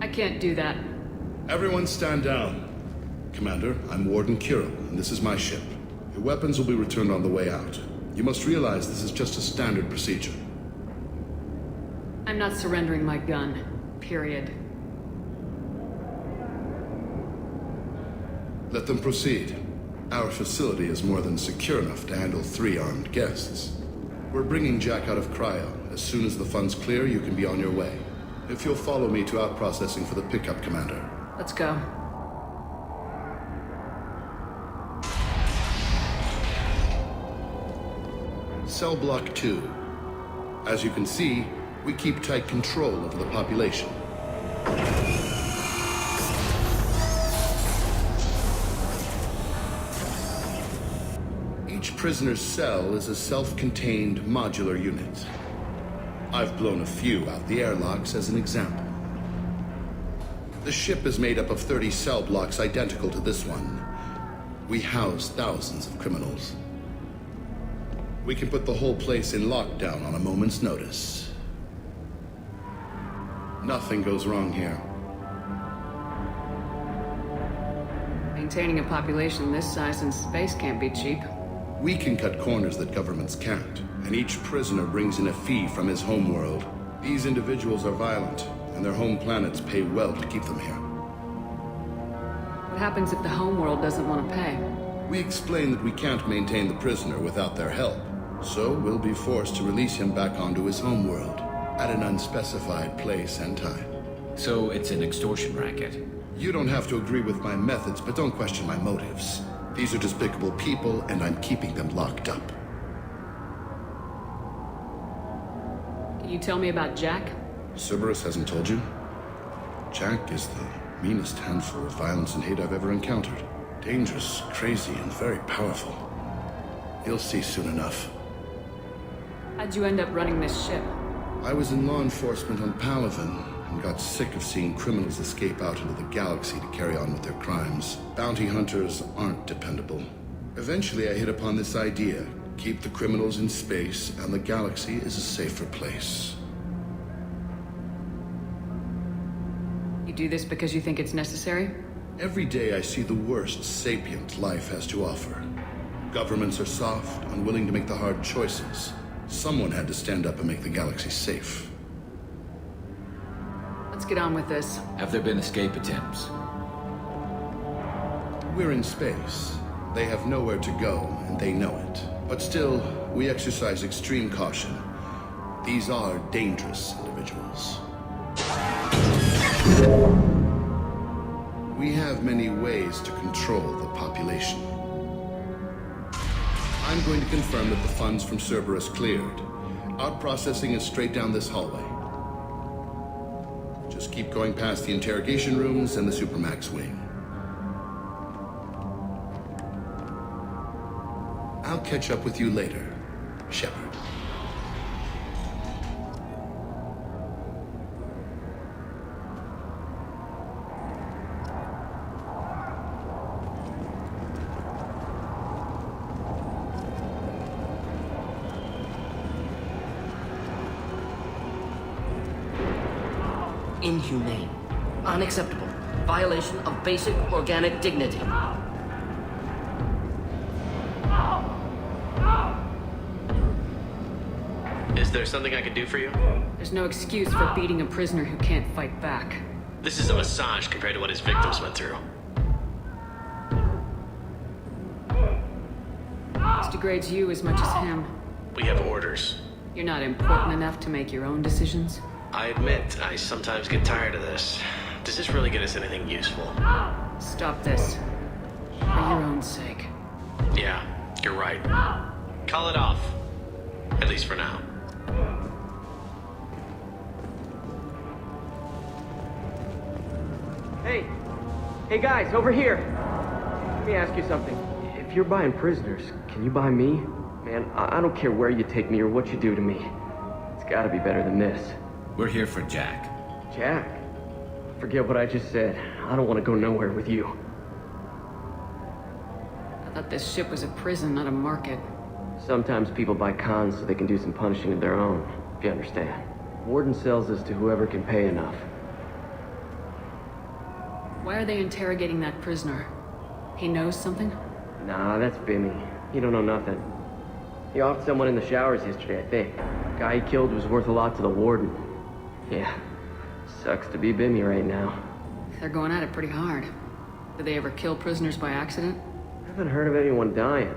I can't do that. Everyone stand down. Commander, I'm Warden Kirill, and this is my ship. Your weapons will be returned on the way out. You must realize this is just a standard procedure. I'm not surrendering my gun. Period. Let them proceed. Our facility is more than secure enough to handle 3 armed guests. We're bringing Jack out of cryo. As soon as the funds clear, you can be on your way. If you'll follow me to out-processing for the pickup, Commander. Let's go. Cell Block 2. As you can see, we keep tight control over the population. Each prisoner's cell is a self-contained modular unit. I've blown a few out the airlocks as an example. The ship is made up of 30 cell blocks identical to this one. We house thousands of criminals. We can put the whole place in lockdown on a moment's notice. Nothing goes wrong here. Maintaining a population this size in space can't be cheap. We can cut corners that governments can't, and each prisoner brings in a fee from his homeworld. These individuals are violent, and their home planets pay well to keep them here. What happens if the homeworld doesn't want to pay? We explain that we can't maintain the prisoner without their help, so we'll be forced to release him back onto his homeworld at an unspecified place and time. So it's an extortion racket? You don't have to agree with my methods, but don't question my motives. These are despicable people, and I'm keeping them locked up. Can you tell me about Jack? Cerberus hasn't told you? Jack is the Meanest handful of violence and hate I've ever encountered. Dangerous, crazy, and very powerful. You'll see soon enough. How'd you end up running this ship? I was in law enforcement on Palaven and got sick of seeing criminals escape out into the galaxy to carry on with their crimes. Bounty hunters aren't dependable. Eventually I hit upon this idea. Keep the criminals in space, and the galaxy is a safer place. You do this because you think it's necessary? Every day I see the worst sapient life has to offer. Governments are soft, unwilling to make the hard choices. Someone had to stand up and make the galaxy safe. Let's get on with this. Have there been escape attempts? We're in space. They have nowhere to go, and they know it. But still, we exercise extreme caution. These are dangerous individuals. We have many ways to control the population. I'm going to confirm that the funds from Cerberus cleared. Out processing is straight down this hallway. Just keep going past the interrogation rooms and the Supermax wing. I'll catch up with you later, Shepard. Inhumane. Unacceptable. Violation of basic organic dignity. Is there something I can do for you? There's no excuse for beating a prisoner who can't fight back. This is a massage compared to what his victims went through. This degrades you as much as him. We have orders. You're not important enough to make your own decisions? I admit, I sometimes get tired of this. Does this really get us anything useful? Stop this. For your own sake. Yeah, you're right. Call it off. At least for now. Hey guys, over here! Let me ask you something. If you're buying prisoners, can you buy me? Man, I don't care where you take me or what you do to me. It's gotta be better than this. We're here for Jack. Jack? Forget what I just said. I don't want to go nowhere with you. I thought this ship was a prison, not a market. Sometimes people buy cons so they can do some punishing of their own, if you understand. Warden sells this to whoever can pay enough. Why are they interrogating that prisoner? He knows something? Nah, that's Bimmy. He don't know nothing. He offed someone in the showers yesterday, I think. The guy he killed was worth a lot to the warden. Yeah, sucks to be Bimmy right now. They're going at it pretty hard. Did they ever kill prisoners by accident? I haven't heard of anyone dying.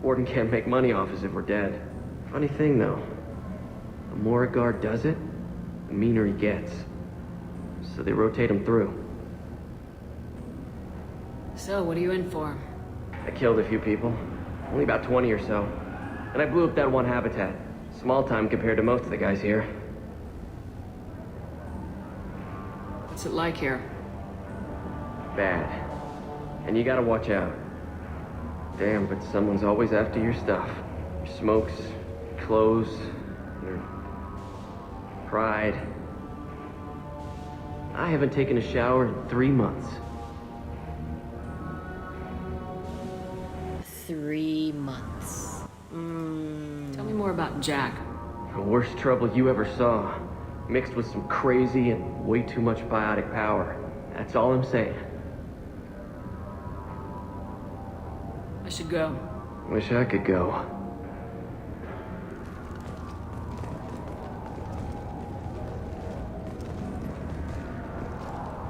Warden can't make money off us if we're dead. Funny thing, though. The more a guard does it, the meaner he gets. So they rotate him through. So, what are you in for? I killed a few people. Only about 20 or so. And I blew up that one habitat. Small time compared to most of the guys here. What's it like here? Bad. And you gotta watch out. Damn, but someone's always after your stuff. Your smokes, clothes, your pride. I haven't taken a shower in 3 months. 3 months. Tell me more about Jack. The worst trouble you ever saw. Mixed with some crazy and way too much biotic power. That's all I'm saying. I should go. Wish I could go.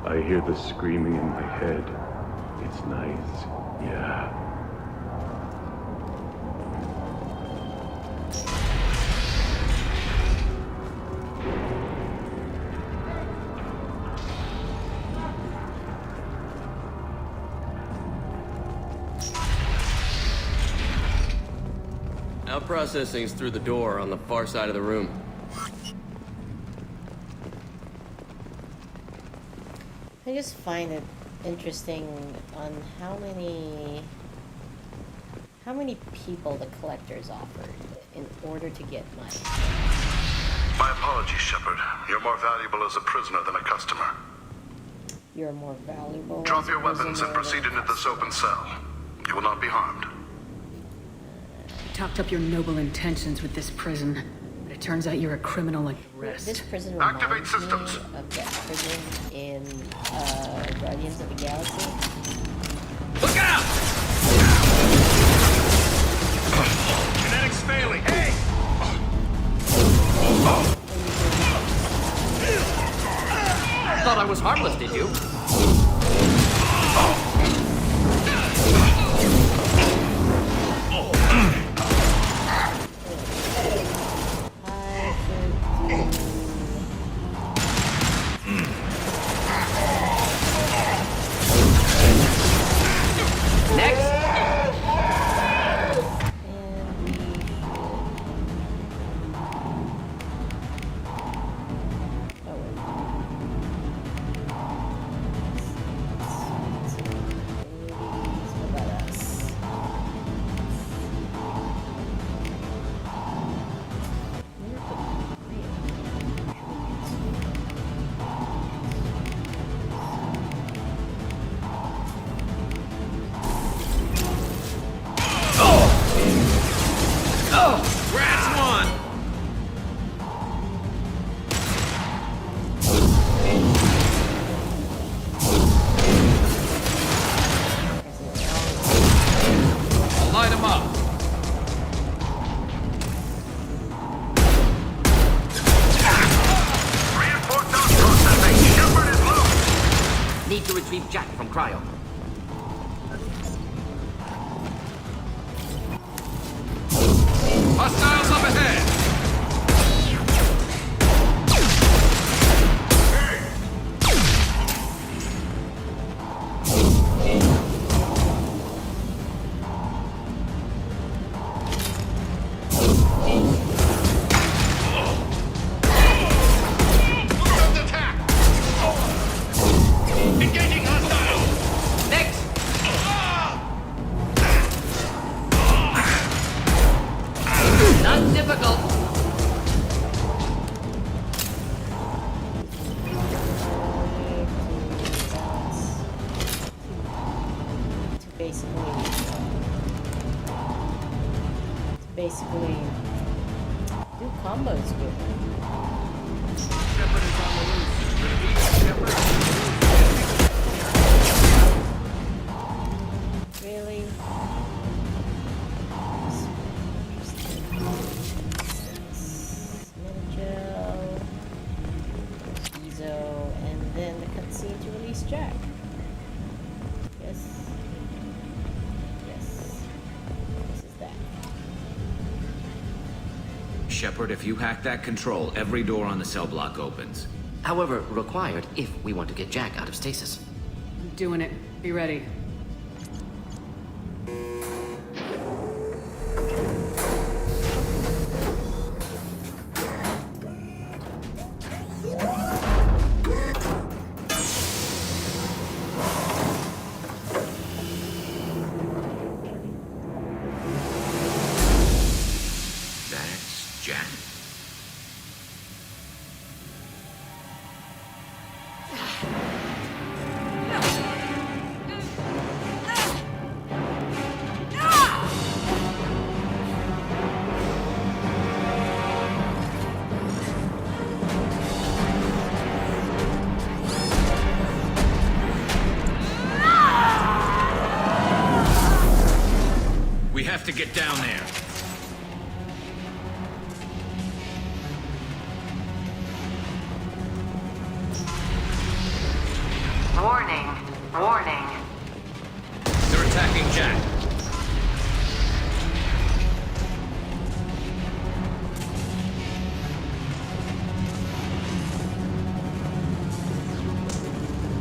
I hear the screaming in my head. It's nice, yeah. Now processing's through the door on the far side of the room. I just find it interesting on how many people the collectors offered in order to get money. My apologies, Shepard. You're more valuable as a prisoner than a customer. You're more valuable. Drop your weapons and proceed into this open cell. You will not be harmed. You talked up your noble intentions with this prison, but it turns out you're a criminal like the rest. This prison reminds me of that prison in Guardians of the Galaxy. Look out! Kinetics failing. Hey! Thought I was harmless, did you? Jack from Cryo. Hostiles up ahead! Basically do combos with it. Really? Minigel, Ezo, and then the cutscene to release Jack. Yes. Shepard, if you hack that control, every door on the cell block opens. However, required if we want to get Jack out of stasis. I'm doing it. Be ready. We have to get down there. Warning. Warning. They're attacking Jack.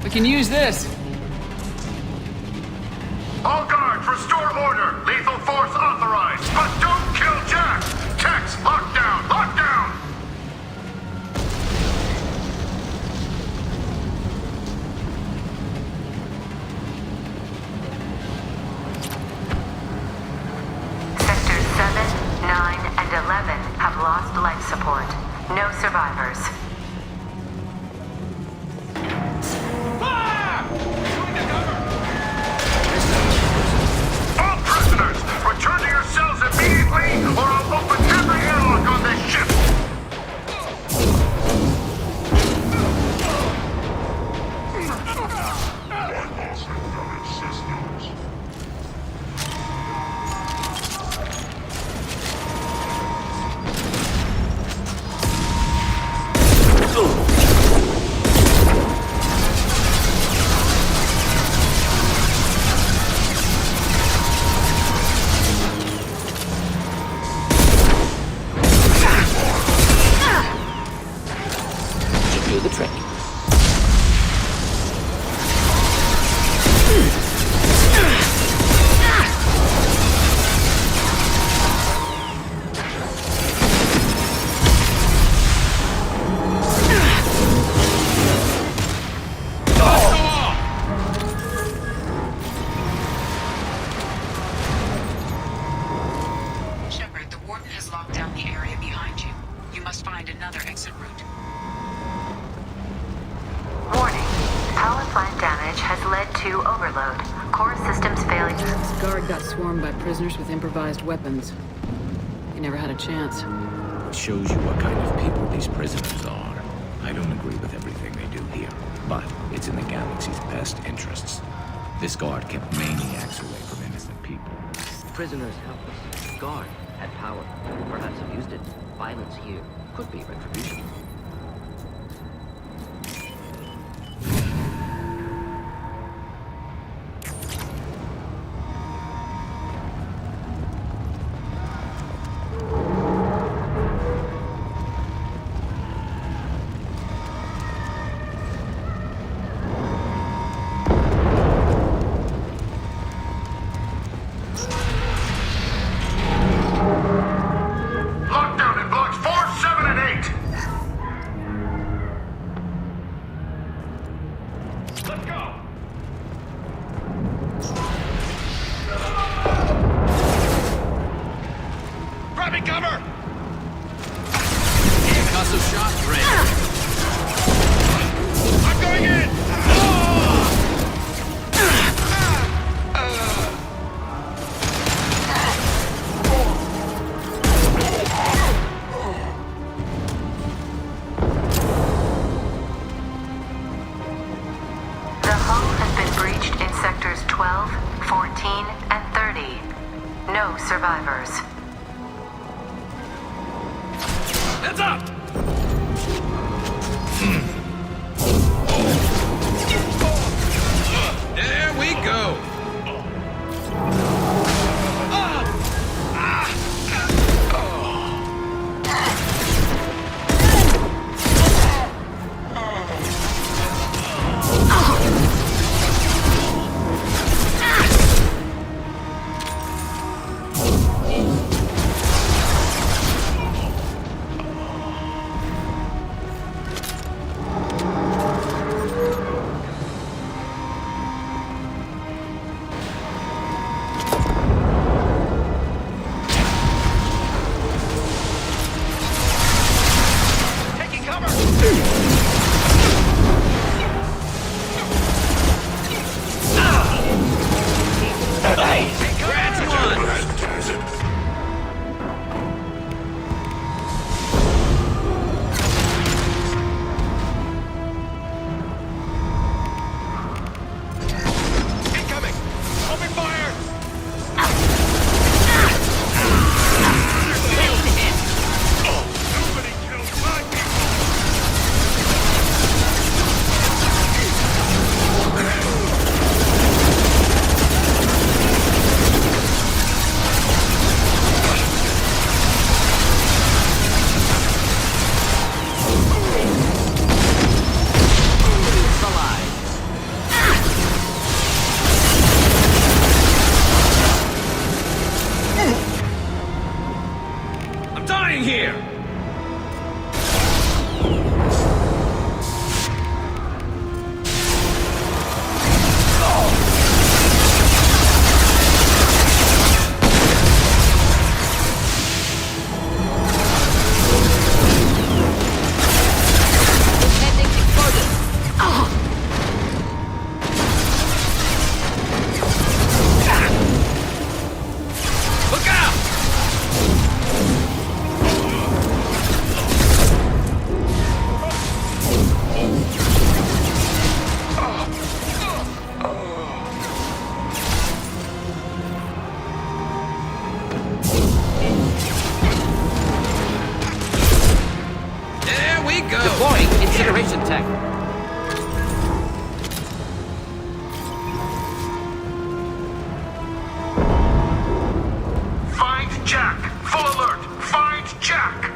We can use this. All guards, restore order. Lethal force authorized. But don't kill Jack. Tex, lockdown. Lockdown. lost life support. No survivors. All prisoners, return to your cells immediately, or I'll open every airlock on this ship! Should do the trick. Shepard, the Warden has locked down the area behind you. You must find another exit route. Warning. Power plant damage has led to overload. Core systems failure. This guard got swarmed by prisoners with improvised weapons. He never had a chance. It shows you what kind of people these prisoners are. I don't agree with everything they do here, but it's in the galaxy's best interests. This guard kept maniacs away from innocent people. Prisoners helpless. Guard had power. Perhaps abused it. Violence here could be retribution. Lockdown in blocks 4, 7, and 8! Let's go! Grabbing cover! Concussive shot ready. I'm going in! The hull has been breached in sectors 12, 14, and 30. No survivors. Heads up! There we go. Taking cover! Incoming! Open fire! Nobody killed my people! I'm dying here. tech. Find Jack! Full alert! Find Jack!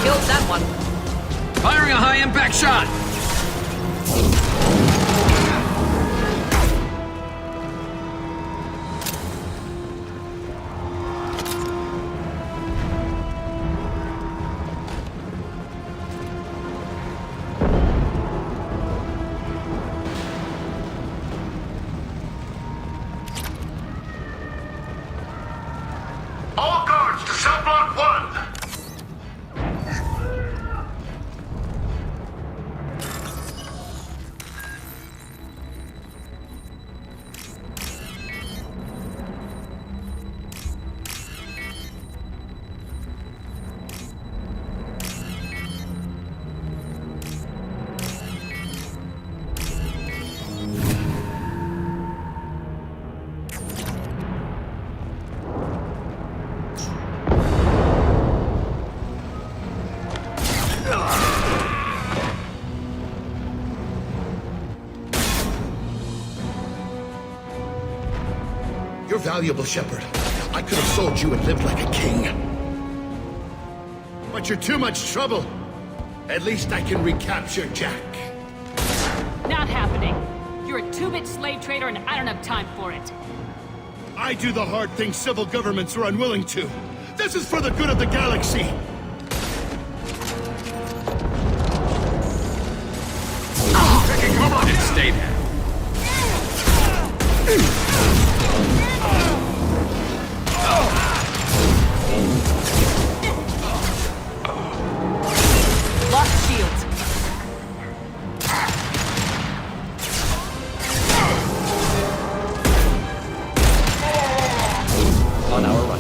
Killed that one. Firing a high-impact shot. All guards to cell block 1! You're valuable, Shepard. I could have sold you and lived like a king. But you're too much trouble. At least I can recapture Jack. Not happening. You're a two-bit slave trader and I don't have time for it. I do the hard things civil governments are unwilling to. This is for the good of the galaxy. Taking cover! It stayed there. Lost shields. On our run.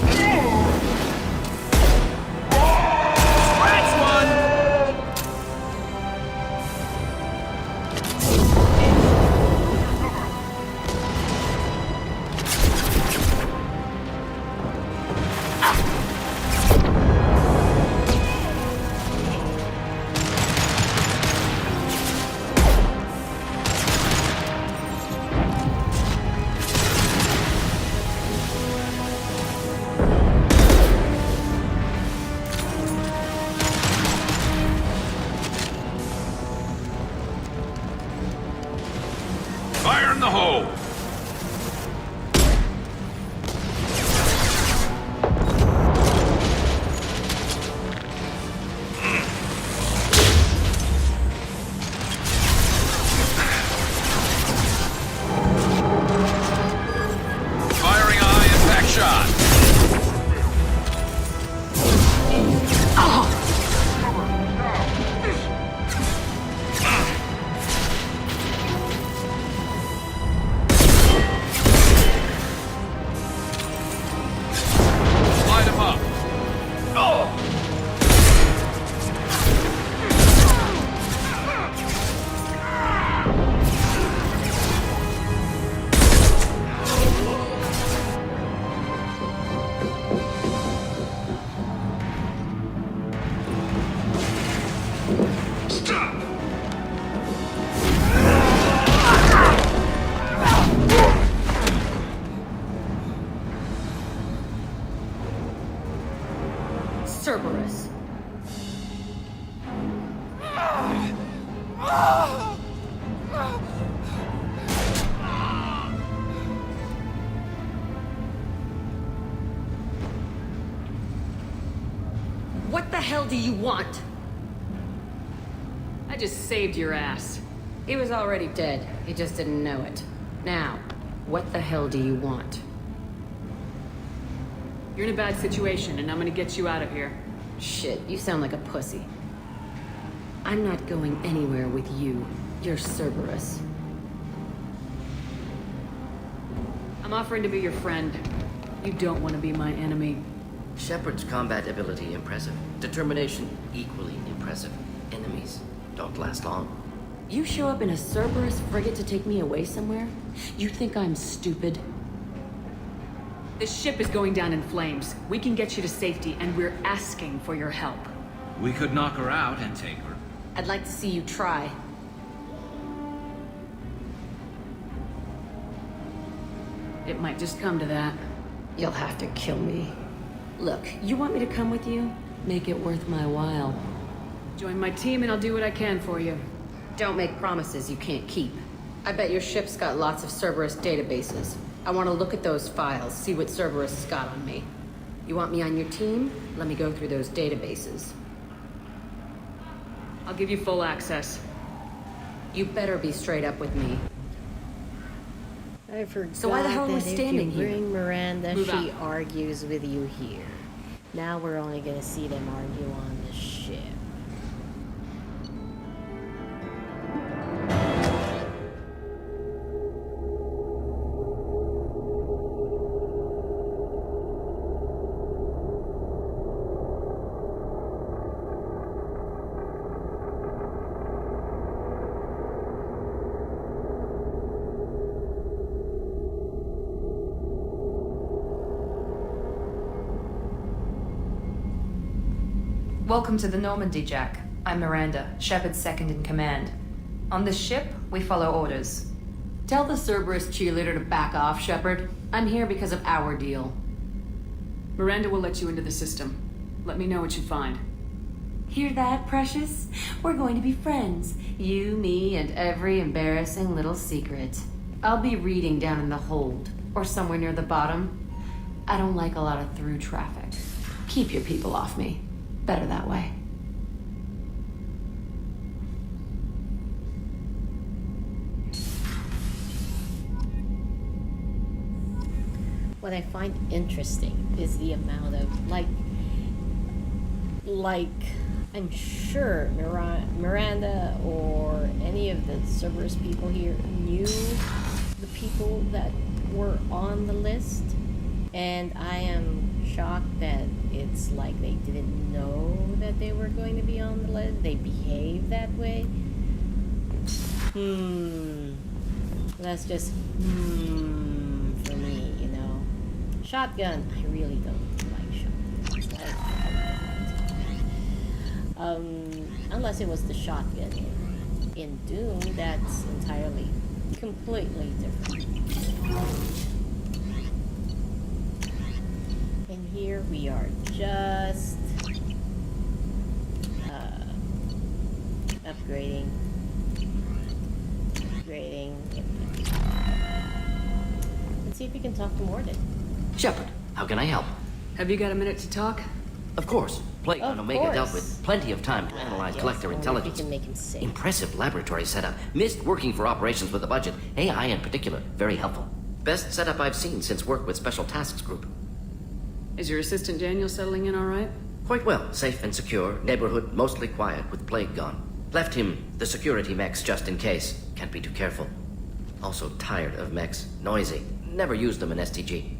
Fire in the hole! Firing a high-impact shot! Light him up! Stop! Cerberus. What the hell do you want? I just saved your ass. He was already dead. He just didn't know it. Now, what the hell do you want? You're in a bad situation, and I'm gonna get you out of here. Shit, you sound like a pussy. I'm not going anywhere with you. You're Cerberus. I'm offering to be your friend. You don't want to be my enemy. Shepard's combat ability impressive. Determination equally impressive. Enemies don't last long. You show up in a Cerberus frigate to take me away somewhere? You think I'm stupid? This ship is going down in flames. We can get you to safety, and we're asking for your help. We could knock her out and take her. I'd like to see you try. It might just come to that. You'll have to kill me. Look, you want me to come with you? Make it worth my while. Join my team and I'll do what I can for you. Don't make promises you can't keep. I bet your ship's got lots of Cerberus databases. I want to look at those files, see what Cerberus has got on me. You want me on your team? Let me go through those databases. I'll give you full access. You better be straight up with me. I forgot. So why the hell are we standing here? If you bring Miranda, Move she out. argues with you here. Now we're only gonna see them argue on the ship. Welcome to the Normandy, Jack. I'm Miranda, Shepard's second in command. On this ship, we follow orders. Tell the Cerberus cheerleader to back off, Shepard. I'm here because of our deal. Miranda will let you into the system. Let me know what you find. Hear that, Precious? We're going to be friends. You, me, and every embarrassing little secret. I'll be reading down in the hold, or somewhere near the bottom. I don't like a lot of through traffic. Keep your people off me. Better that way. What I find interesting is the amount of, like, I'm sure Miranda or any of the Cerberus people here knew the people that were on the list, and I am shocked that it's like they didn't know that they were going to be on the list. They behave that way. That's just for me, you know. Shotgun, I really don't like shotguns. Unless it was the shotgun in Doom, that's entirely, completely different. And here we are just upgrading. Let's see if we can talk to Mordin. Shepard, how can I help? Have you got a minute to talk? Of course. Plague on Of Omega course. dealt with plenty of time to analyze Yes, collector only if intelligence. we can make him safe. Impressive laboratory setup. Missed working for operations with a budget. AI in particular, very helpful. Best setup I've seen since work with Special Tasks Group. Is your assistant Daniel settling in all right? Quite well. Safe and secure. Neighborhood mostly quiet with Plague gone. Left him the security mechs just in case. Can't be too careful. Also tired of mechs. Noisy. Never used them in STG.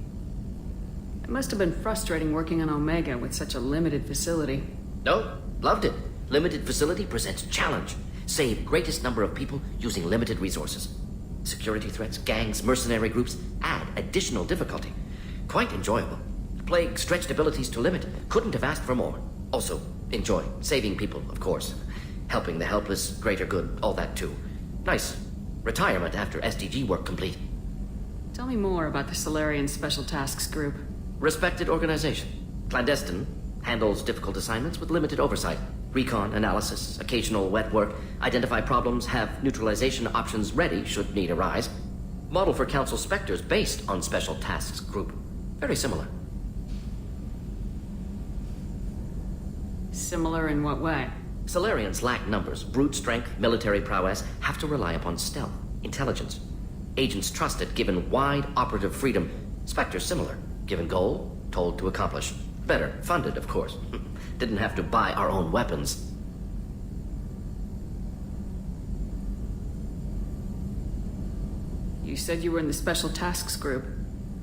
It must have been frustrating working on Omega with such a limited facility. No, loved it. Limited facility presents challenge. Save greatest number of people using limited resources. Security threats, gangs, mercenary groups add additional difficulty. Quite enjoyable. Plague stretched abilities to limit. Couldn't have asked for more. Also, enjoy. Saving people, of course. Helping the helpless, greater good, all that too. Nice. Retirement after SDG work complete. Tell me more about the Solarian Special Tasks Group. Respected organization. Clandestine. Handles difficult assignments with limited oversight. Recon, analysis, occasional wet work. Identify problems, have neutralization options ready should need arise. Model for Council Spectres based on Special Tasks Group. Very similar. Similar in what way? Solarians lack numbers, brute strength, military prowess, have to rely upon stealth, intelligence. Agents trusted, given wide operative freedom. Spectres similar, given goal, told to accomplish. Better, funded, of course. Didn't have to buy our own weapons. You said you were in the Special Tasks Group.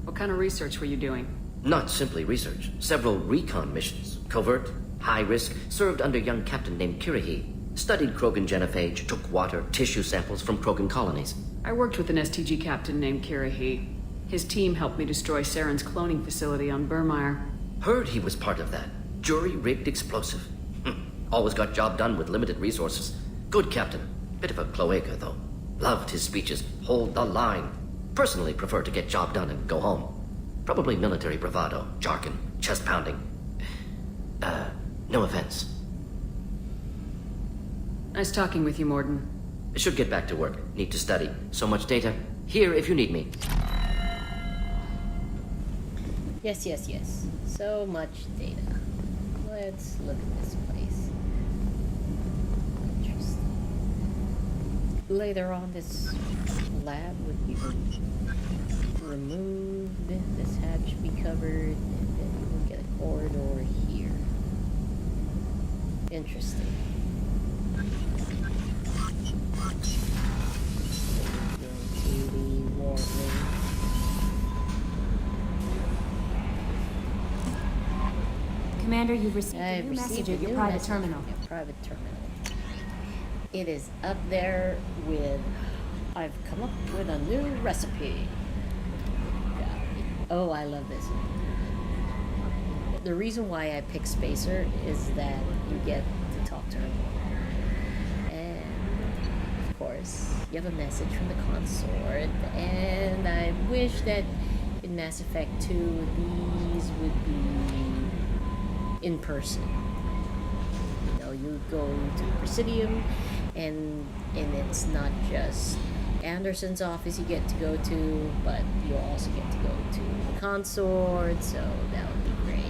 What kind of research were you doing? Not simply research. Several recon missions. Covert, high risk, served under a young captain named Kirihi. Studied Krogan genophage, took water, tissue samples from Krogan colonies. I worked with an STG captain named Kirihi. His team helped me destroy Saren's cloning facility on Burmire. Heard he was part of that. Jury-rigged explosive. Always got job done with limited resources. Good captain. Bit of a cloaca, though. Loved his speeches. Hold the line. Personally prefer to get job done and go home. Probably military bravado, jargon, chest pounding. No offense. Nice talking with you, Morden. Should get back to work. Need to study. So much data. Here if you need me. Yes, yes, yes. So much data. Let's look at this place. Interesting. Later on, this lab would be removed. This hatch should be covered, and then you will get a corridor here. Interesting. Going to the ward room. Commander, you've received a I've new received message a at your new private message terminal. from your private terminal. It is up there with... I've come up with a new recipe. Oh, I love this. The reason why I pick Spacer is that you get to talk to her more. And, of course, you have a message from the consort. And I wish that in Mass Effect 2, these would be in person. You know, you go to the Presidium, and it's not just Anderson's office you get to go to, but you also get to go to the consort, so that would be great.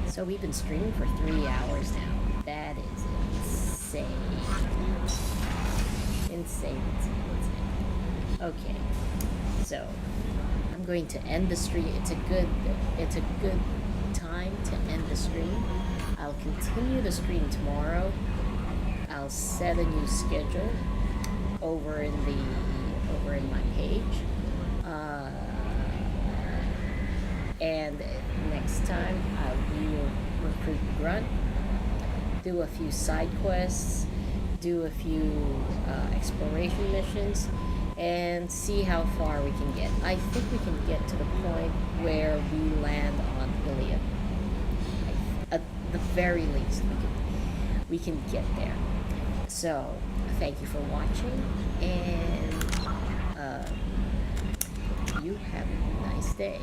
So we've been streaming for 3 hours now. That is insane. Insane. Okay. So I'm going to end the stream. It's a good time to end the stream. I'll continue the stream tomorrow. I'll set a new schedule over in my page. And next time I will recruit Grunt, do a few side quests, do a few exploration missions, and see how far we can get. I think we can get to the point where we land on Ilium. At the very least, we can get there. So, thank you for watching, and you have a nice day.